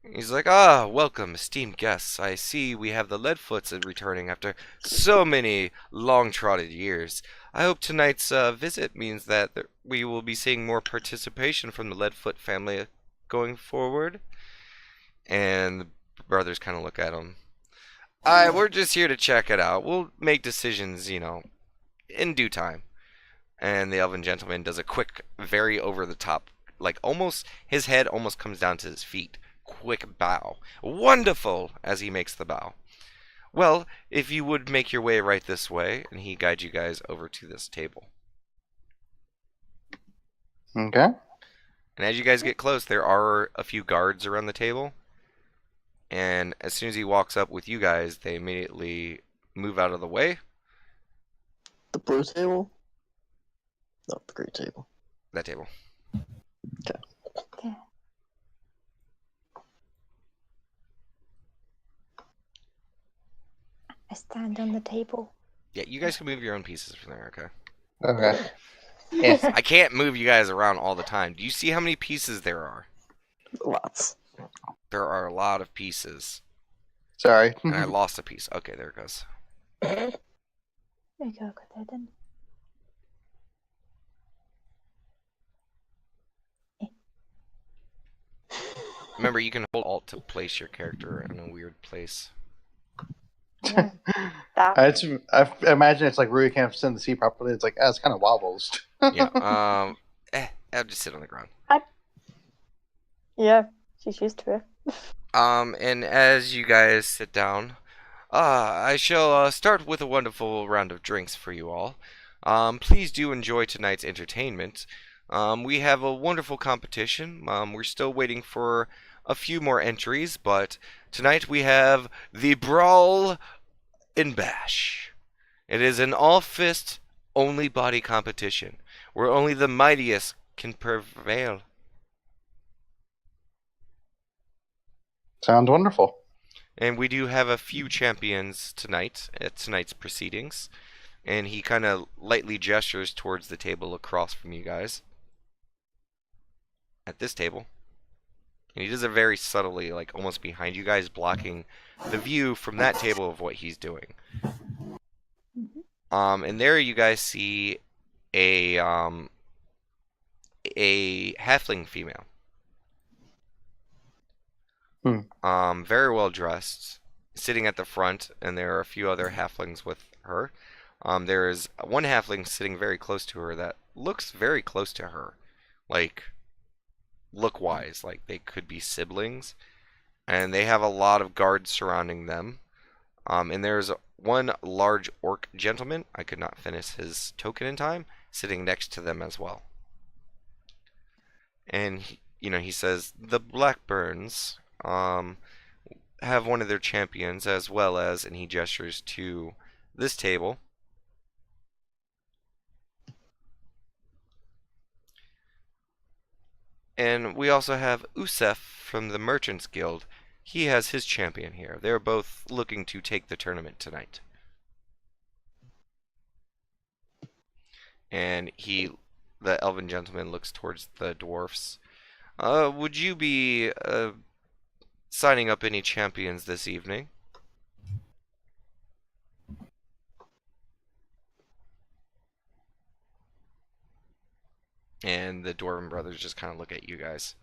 He's like, welcome, esteemed guests. I see we have the Leadfoots returning after so many long-trotted years. I hope tonight's visit means that we will be seeing more participation from the Leadfoot family going forward. And the brothers kind of look at him. We're just here to check it out. We'll make decisions, in due time. And the elven gentleman does a quick, very over-the-top, like almost, his head almost comes down to his feet. Quick bow. Wonderful! As he makes the bow. Well, if you would make your way right this way, and he guides you guys over to this table. Okay. And as you guys get close, there are a few guards around the table. And as soon as he walks up with you guys, they immediately move out of the way. The blue table? Not the green table. That table. Okay. Okay. I stand on the table. Yeah, you guys can move your own pieces from there, okay? Okay. Yeah. I can't move you guys around all the time. Do you see how many pieces there are? Lots. There are a lot of pieces. Sorry. And I lost a piece. Okay, there it goes. There you go, got that then. Remember, you can hold Alt to place your character in a weird place. Yeah. That. I imagine it's like Rui can't sit in the seat properly. It's like, it's kind of wobbles. Yeah, I'll just sit on the ground. Yeah, she's used to it. And as you guys sit down, I shall start with a wonderful round of drinks for you all. Please do enjoy tonight's entertainment. We have a wonderful competition. We're still waiting for a few more entries, but tonight we have the Brawl in Bash. It is an all-fist, only body competition, where only the mightiest can prevail. Sounds wonderful. And we do have a few champions tonight at tonight's proceedings. And he kind of lightly gestures towards the table across from you guys. At this table. And he does it very subtly, like almost behind you guys, blocking the view from that table of what he's doing. And there you guys see a halfling female. Very well dressed, sitting at the front, and there are a few other halflings with her. There is one halfling sitting very close to her that looks very close to her, like look-wise, like they could be siblings. And they have a lot of guards surrounding them. And there's one large orc gentleman, I could not finish his token in time, sitting next to them as well. And he says the Blackburns have one of their champions, as well as, and he gestures to this table. And we also have Usef from the Merchants Guild. He has his champion here. They're both looking to take the tournament tonight. And the elven gentleman, looks towards the dwarfs. Would you be signing up any champions this evening? And the Dwarven brothers just kind of look at you guys.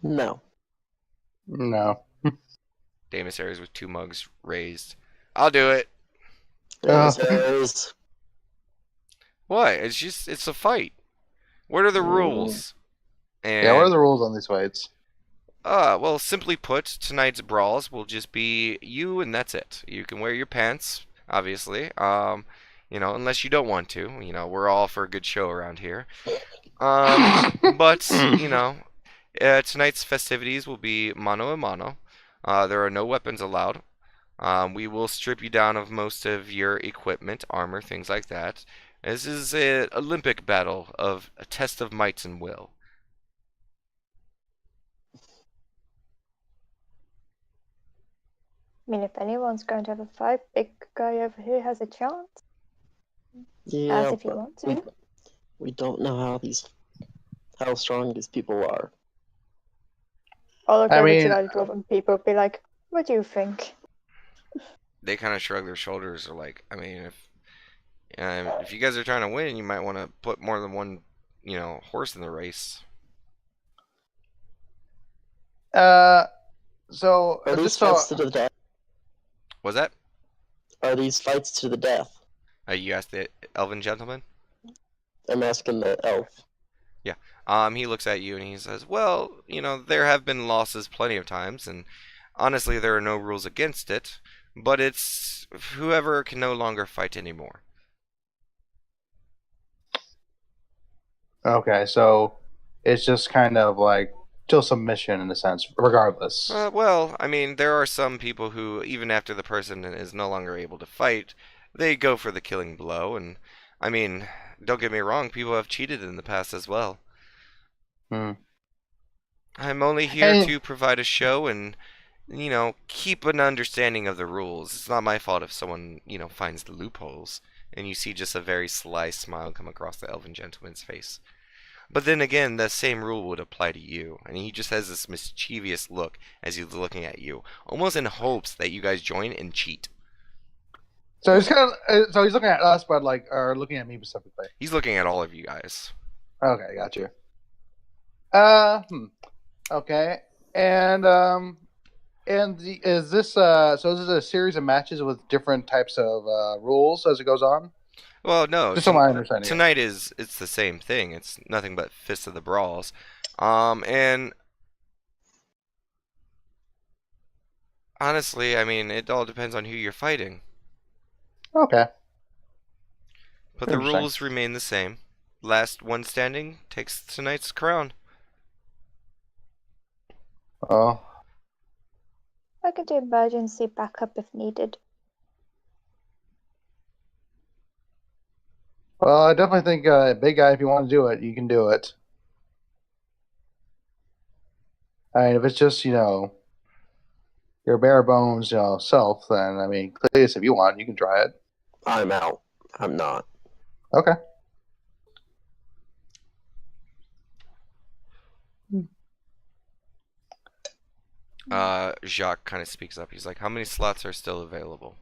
No. No. Damus Aries with 2 mugs raised. I'll do it. There's What? It's a fight. What are the rules? And, Yeah, what are the rules on these fights? well, simply put, tonight's brawls will just be you and that's it. You can wear your pants, obviously. Unless you don't want to. We're all for a good show around here. But, tonight's festivities will be mano a mano. There are no weapons allowed. We will strip you down of most of your equipment, armor, things like that. This is an Olympic battle of a test of might and will. mean, if anyone's going to have a fight, big guy over here has a chance. Yeah, As if you but want to. we don't know how strong these people are. I'll look I over to mean, like dwarven people, be like, "What do you think?" They kind of shrug their shoulders. Or like, I mean, if you guys are trying to win, you might want to put more than one, horse in the race. so Are these just so fights to the death? Was that? Are these fights to the death? You asked the elven gentleman. I'm asking the elf. Yeah. He looks at you and he says, "Well, there have been losses plenty of times, and honestly, there are no rules against it. But it's whoever can no longer fight anymore." okay, so it's just kind of like still submission in a sense, regardless. Well, I mean, there are some people who, even after the person is no longer able to fight, they go for the killing blow. And I mean, don't get me wrong, people have cheated in the past as well. Hmm. I'm only here And to provide a show and, keep an understanding of the rules. It's not my fault if someone, finds the loopholes. And you see just a very sly smile come across the elven gentleman's face. But then again, the same rule would apply to you. And he just has this mischievous look as he's looking at you, almost in hopes that you guys join and cheat. so he's kind of so he's looking at us, but like, or looking at me specifically. He's looking at all of you guys. Okay, got you. Okay, and is this so? Is this a series of matches with different types of rules as it goes on? Well, no, Just so my understanding. tonight it's the same thing. It's nothing but Fist of the Brawls. And honestly, I mean, it all depends on who you're fighting. Okay. But the Interesting. rules remain the same. Last one standing takes tonight's crown. Oh, I can do emergency backup if needed. well, I definitely think, big guy, if you want to do it, you can do it. I mean, if it's just your bare bones, self, then I mean, Cletus, if you want, you can try it. I'm out. I'm not. Okay. Jacques kind of speaks up. He's like, "How many slots are still available?"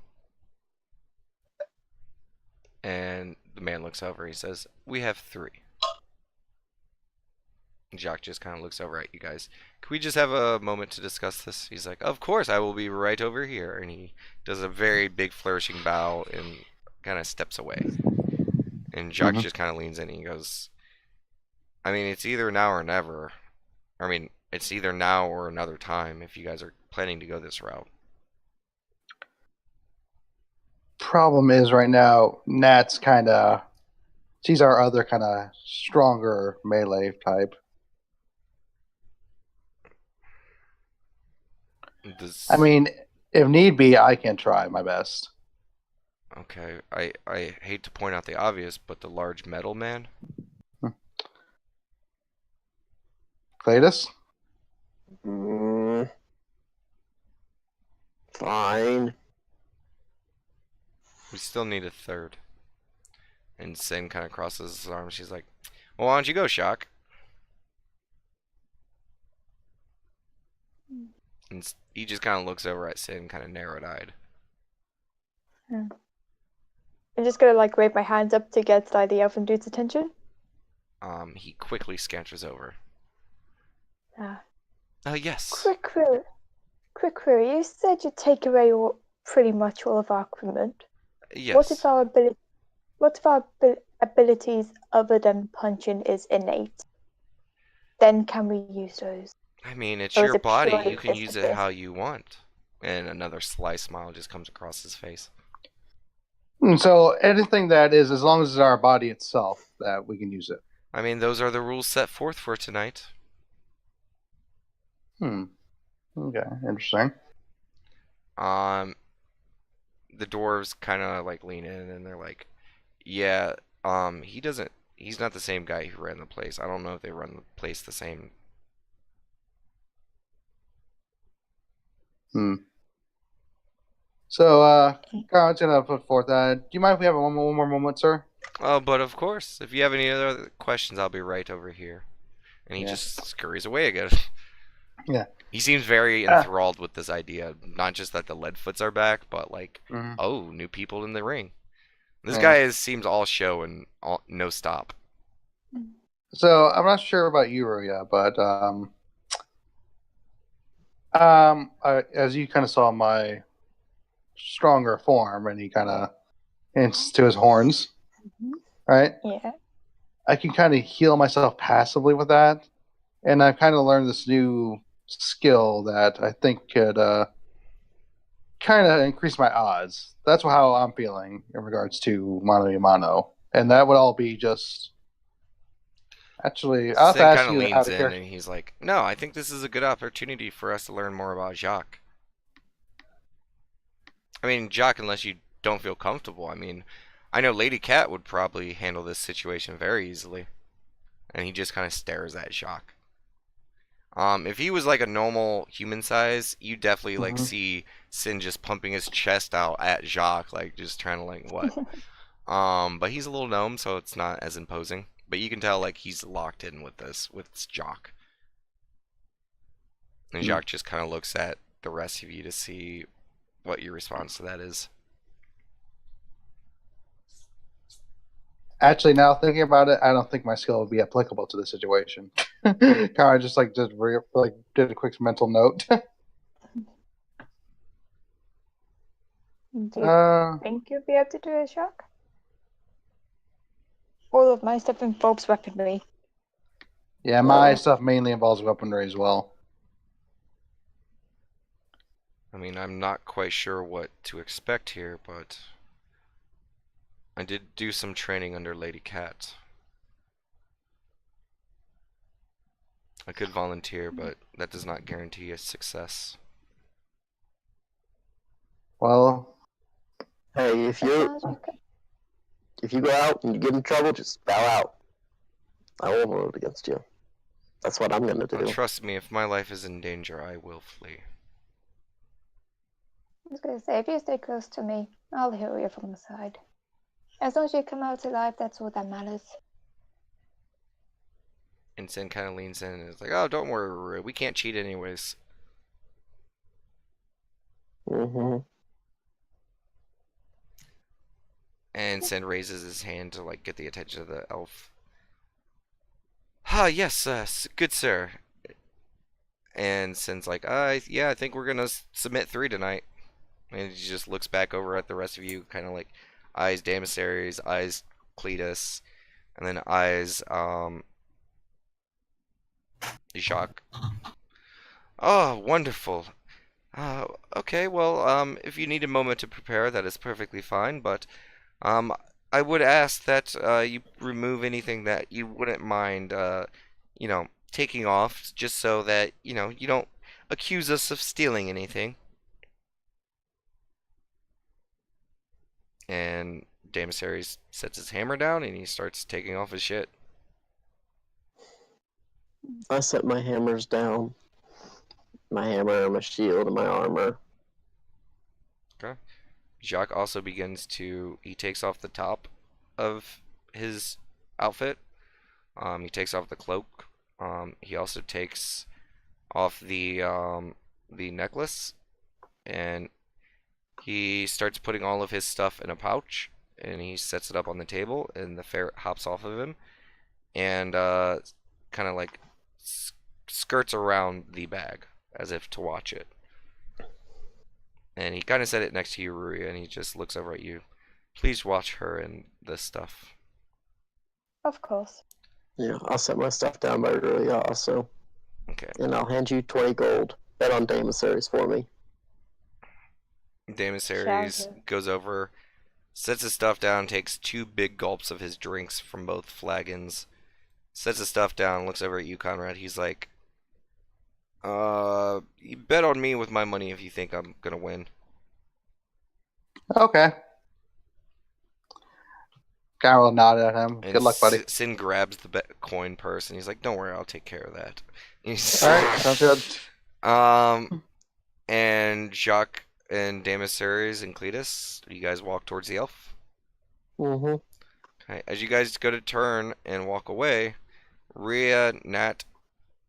And the man looks over. He says, "We have 3." Jacques just kind of looks over at you guys. "Can we just have a moment to discuss this?" He's like, "Of course, I will be right over here." And he does a very big flourishing bow and kind of steps away. And Jacques just kind of leans in and he goes, "I mean, it's either now or never. I mean, it's either now or another time if you guys are planning to go this route." Problem is right now, Nat's she's our other kind of stronger melee type. I mean, if need be, I can try my best. Okay, I hate to point out the obvious, but the large metal man? Cletus? Fine. We still need a third. And Sin kind of crosses his arms. She's like, "Well, why don't you go, Shock?" And he just kind of looks over at Sin, kind of narrowed-eyed. I'm just gonna like wave my hands up to get like the elfin dude's attention. He quickly scanters over. Yes. Quick query. You said you'd take away pretty much all of our equipment. Yes. What if our abilities other than punching is innate? Then can we use those? I mean, it's Or is your it body. purely You can use it physical? how you want. And another sly smile just comes across his face. So anything that is, as long as it's our body itself, that we can use it. I mean, those are the rules set forth for tonight. Okay, interesting. The dwarves kind of like lean in and they're like, "Yeah, he's not the same guy who ran the place. I don't know if they run the place the same." So, Conrad's gonna put forth. Do you mind if we have one more moment, sir? Oh, but of course, if you have any other questions, I'll be right over here. And he Yeah. just scurries away again. Yeah. He seems very enthralled with this idea. Not just that the Leadfoots are back, but like, Mhm. oh, new people in the ring. This Yeah. guy seems all show and no stop. So I'm not sure about you, Ruya, but as you kind of saw my stronger form, and he kind of hints to his horns, right? Yeah. I can kind of heal myself passively with that, and I've kind of learned this new skill that I think could kind of increase my odds. That's how I'm feeling in regards to mano a mano, and that would all be just. Actually, I'll have to Sin ask kind of you how leans to in character. and he's like, no, I think this is a good opportunity for us to learn more about Jacques. I mean, Jacques, unless you don't feel comfortable. I mean, I know Lady Cat would probably handle this situation very easily. And he just kind of stares at Jacques. If he was like a normal human size, you definitely like Mhm. see Sin just pumping his chest out at Jacques, like just trying to like what. But he's a little gnome, so it's not as imposing. But you can tell like he's locked in with this with Jacques. And Mm. Jacques just kind of looks at the rest of you to see what your response to that is. Actually, now thinking about it, I don't think my skill would be applicable to the situation. kind of just like did a quick mental note. Do you think you'll be able to do a shock? All of my stuff involves weaponry. Yeah, my stuff mainly involves weaponry as well. I mean, I'm not quite sure what to expect here, but I did do some training under Lady Cat. I could volunteer, but that does not guarantee a success. Well, Hey, if you go out and you get in trouble, just bow out. I won't hold it against you. That's what I'm gonna do. Trust me, if my life is in danger, I will flee. I was gonna say, if you stay close to me, I'll heal you from the side. As long as you come out alive, that's all that matters. And Sin kind of leans in and is like, oh, don't worry, we can't cheat anyways. Mm-hmm. And Sin raises his hand to like get the attention of the elf. Ah, yes, good sir. And Sin's like, yeah, I think we're gonna submit 3 tonight. And he just looks back over at the rest of you, kind of like eyes Damasaries, eyes Cletus, and then eyes Jacques. Oh, wonderful. Okay, well, if you need a moment to prepare, that is perfectly fine, but um, I would ask that you remove anything that you wouldn't mind, taking off, just so that, you don't accuse us of stealing anything. And Damasaries sets his hammer down and he starts taking off his shit. I set my hammers down. My hammer, my shield, and my armor. Okay. Jacques also he takes off the top of his outfit. He takes off the cloak. He also takes off the necklace, and he starts putting all of his stuff in a pouch, and he sets it up on the table, and the ferret hops off of him, and kind of like skirts around the bag as if to watch it. And he kind of set it next to you, Rui, and he just looks over at you. Please watch her and this stuff. Of course. Yeah, I'll set my stuff down by Rui also. Okay. And I'll hand you 20 gold. Bet on Damasaries for me. Damasaries goes over, sets his stuff down, takes 2 big gulps of his drinks from both flagons, sets his stuff down, looks over at you, Conrad. He's like, you bet on me with my money if you think I'm gonna win. okay. Guy will nod at him. And Good luck, buddy. Sin grabs the coin purse and he's like, "Don't worry, I'll take care of that." All right, sounds good. And Jacques and Damasaries and Cletus, you guys walk towards the elf. Mm-hmm. Okay. As you guys go to turn and walk away, Rhea, Nat,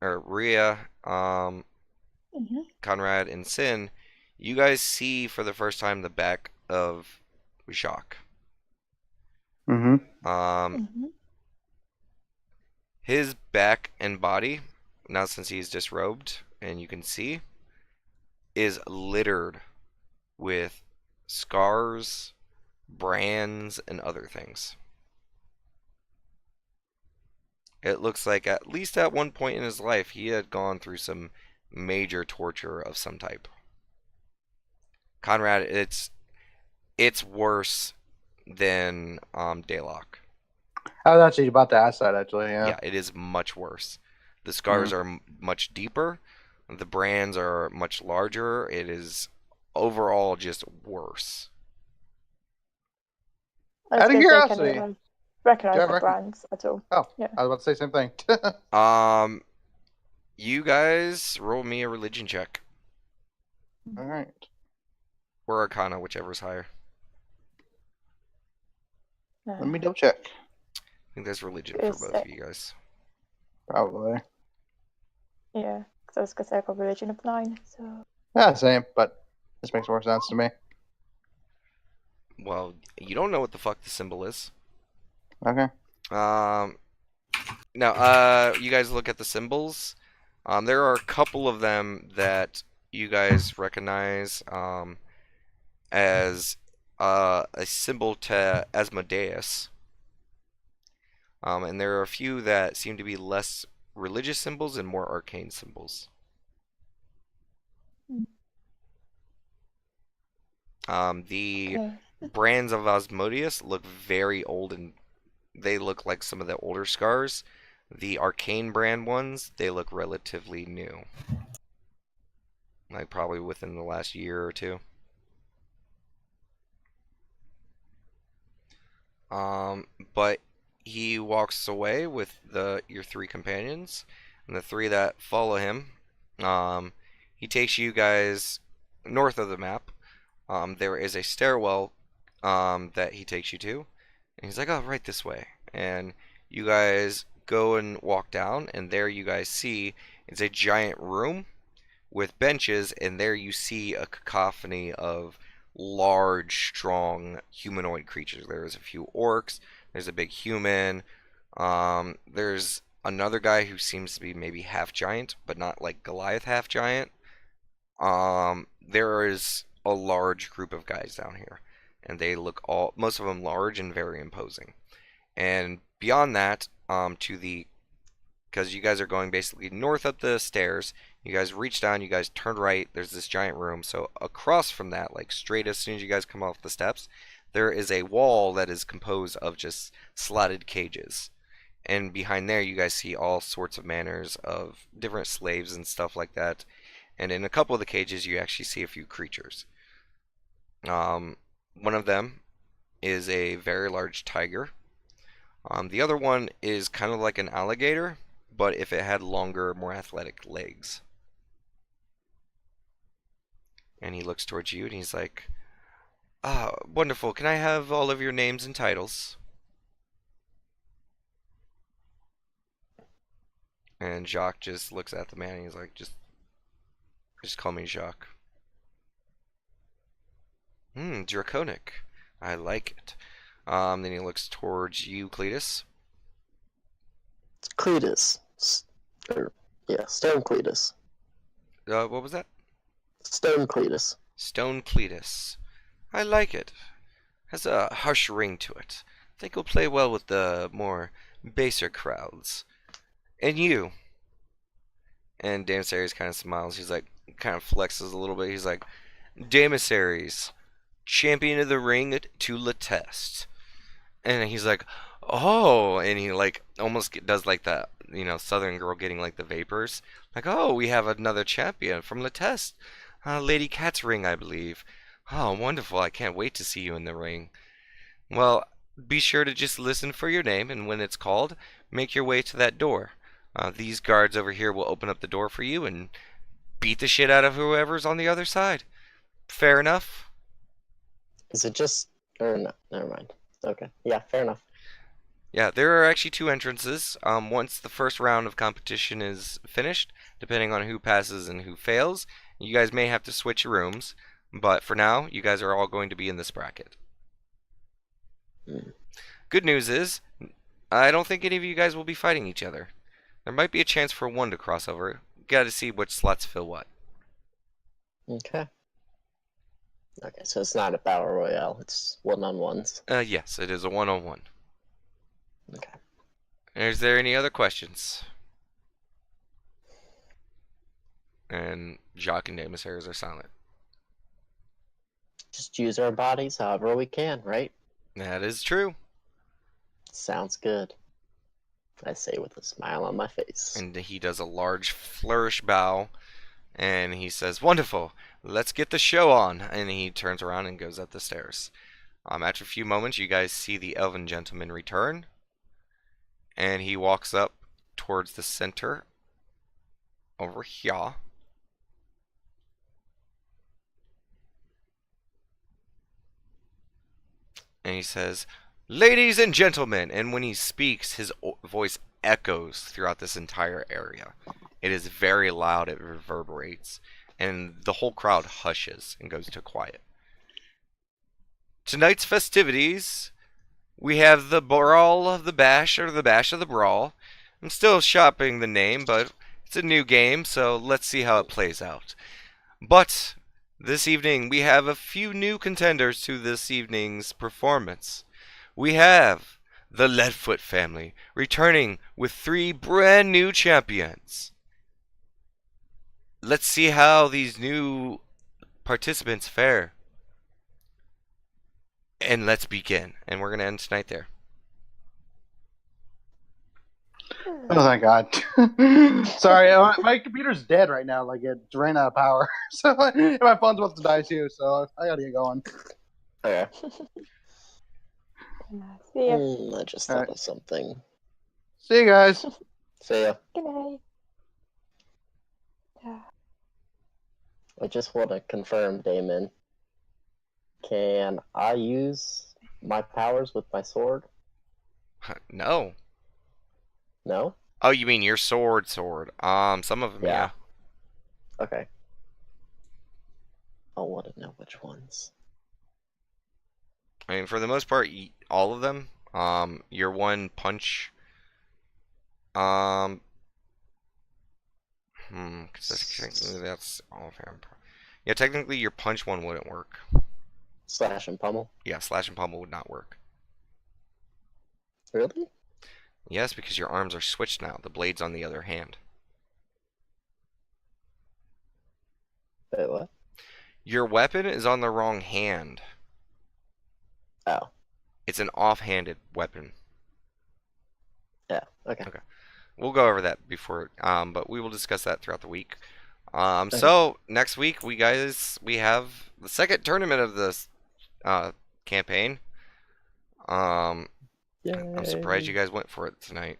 or Rhea, Mm-hmm. Conrad, and Sin, you guys see for the first time the back of Jacques. Mm-hmm. Mm-hmm. His back and body, now since he's disrobed and you can see, is littered with scars, brands, and other things. It looks like at least at one point in his life he had gone through some major torture of some type. Conrad, it's worse than Daylock. I was actually about to ask that, actually, yeah. Yeah, it is much worse. The scars Mm. are much deeper. The brands are much larger. It is overall just worse. I was Out of gonna say, can curiosity, I recognize do I the recognize? brands at all? Oh, Yeah. I was about to say the same thing. You guys roll me a religion check. All right. Or Arcana, whichever's higher. Let me double check. I think that's religion for Is both it- of you guys. Probably. Yeah, because I was gonna say I got religion of 9, so Yeah, same, but this makes more sense to me. Well, you don't know what the fuck the symbol is. Okay. Now, you guys look at the symbols. There are a couple of them that you guys recognize as a symbol to Asmodeus. And there are a few that seem to be less religious symbols and more arcane symbols. The okay. brands of Asmodeus look very old and they look like some of the older scars. The arcane brand ones, they look relatively new. Like probably within the last year or two. But he walks away with your 3 companions and the 3 that follow him. He takes you guys north of the map. There is a stairwell that he takes you to, and he's like, "Oh, right this way." And you guys go and walk down, and there you guys see it's a giant room with benches, and there you see a cacophony of large, strong humanoid creatures. There's a few orcs. There's a big human. There's another guy who seems to be maybe half giant, but not like Goliath half giant. There is a large group of guys down here, and they look most of them large and very imposing. And beyond that, because you guys are going basically north up the stairs, you guys reach down, you guys turn right, there's this giant room. So across from that, like straight as soon as you guys come off the steps, there is a wall that is composed of just slotted cages. And behind there, you guys see all sorts of manners of different slaves and stuff like that. And in a couple of the cages, you actually see a few creatures. One of them is a very large tiger. The other one is kind of like an alligator, but if it had longer, more athletic legs. And he looks towards you and he's like, "Ah, wonderful. Can I have all of your names and titles?" And Jacques just looks at the man and he's like, just call me Jacques. Draconic. I like it. Then he looks towards you, Cletus. It's Cletus. Stone Cletus. What was that? Stone Cletus. Stone Cletus. I like it. Has a harsh ring to it. Think it'll play well with the more baser crowds. And you. And Damasaries kind of smiles. He's like, kind of flexes a little bit. He's like, Damasaries, champion of the ring to Letest. And he's like, oh, and he like almost does like that, Southern girl getting like the vapors. Like, oh, we have another champion from Letest. Lady Cat's ring, I believe. Oh, wonderful. I can't wait to see you in the ring. Well, be sure to just listen for your name, and when it's called, make your way to that door. These guards over here will open up the door for you and beat the shit out of whoever's on the other side. fair enough. Is it just or no? Never mind. Okay. Yeah, fair enough. Yeah, there are actually two entrances. Once the first round of competition is finished, depending on who passes and who fails, you guys may have to switch rooms. But for now, you guys are all going to be in this bracket. Hmm. Good news is, I don't think any of you guys will be fighting each other. There might be a chance for one to cross over. Gotta see which slots fill what. Okay. Okay, so it's not a battle royale. It's one-on-ones. Yes, it is a one-on-one. Okay. Is there any other questions? And Jacques and Demasairs are silent. Just use our bodies however we can, right? That is true. Sounds good. I say with a smile on my face. And he does a large flourish bow, and he says, "Wonderful. Let's get the show on." And he turns around and goes up the stairs. After a few moments, you guys see the elven gentleman return, and he walks up towards the center over here. And he says, "Ladies and gentlemen," and when he speaks, his voice echoes throughout this entire area. It is very loud, it reverberates, and the whole crowd hushes and goes to quiet. Tonight's festivities, we have the Brawl of the Bash, or the Bash of the Brawl. I'm still shopping the name, but it's a new game, so let's see how it plays out. But this evening, we have a few new contenders to this evening's performance. We have the Leadfoot family returning with 3 brand new champions. Let's see how these new participants fare. And let's begin. And we're going to end tonight there. Oh, thank God. Sorry, my computer's dead right now. Like, it's ran out of power. So, my phone's about to die too, so I gotta get going. Okay. See ya. I just thought of something. See you guys. See ya. Good night. I just want to confirm, Damon. Can I use my powers with my sword? No. No? Oh, you mean your sword? Some of them, yeah. Okay. I want to know which ones. I mean, for the most part, all of them. Your one punch. 'Cause that's all of him. Yeah, technically your punch one wouldn't work. Slash and pummel? Yeah, slash and pummel would not work. Really? Yes, because your arms are switched now. The blade's on the other hand. Wait, what? Your weapon is on the wrong hand. Oh. It's an off-handed weapon. Yeah, okay. We'll go over that before, but we will discuss that throughout the week. So next week we have the second tournament of this campaign. I'm surprised you guys went for it tonight.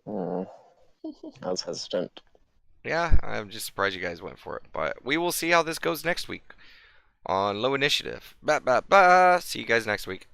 I was hesitant. Yeah, I'm just surprised you guys went for it. But we will see how this goes next week on Low Initiative. See you guys next week.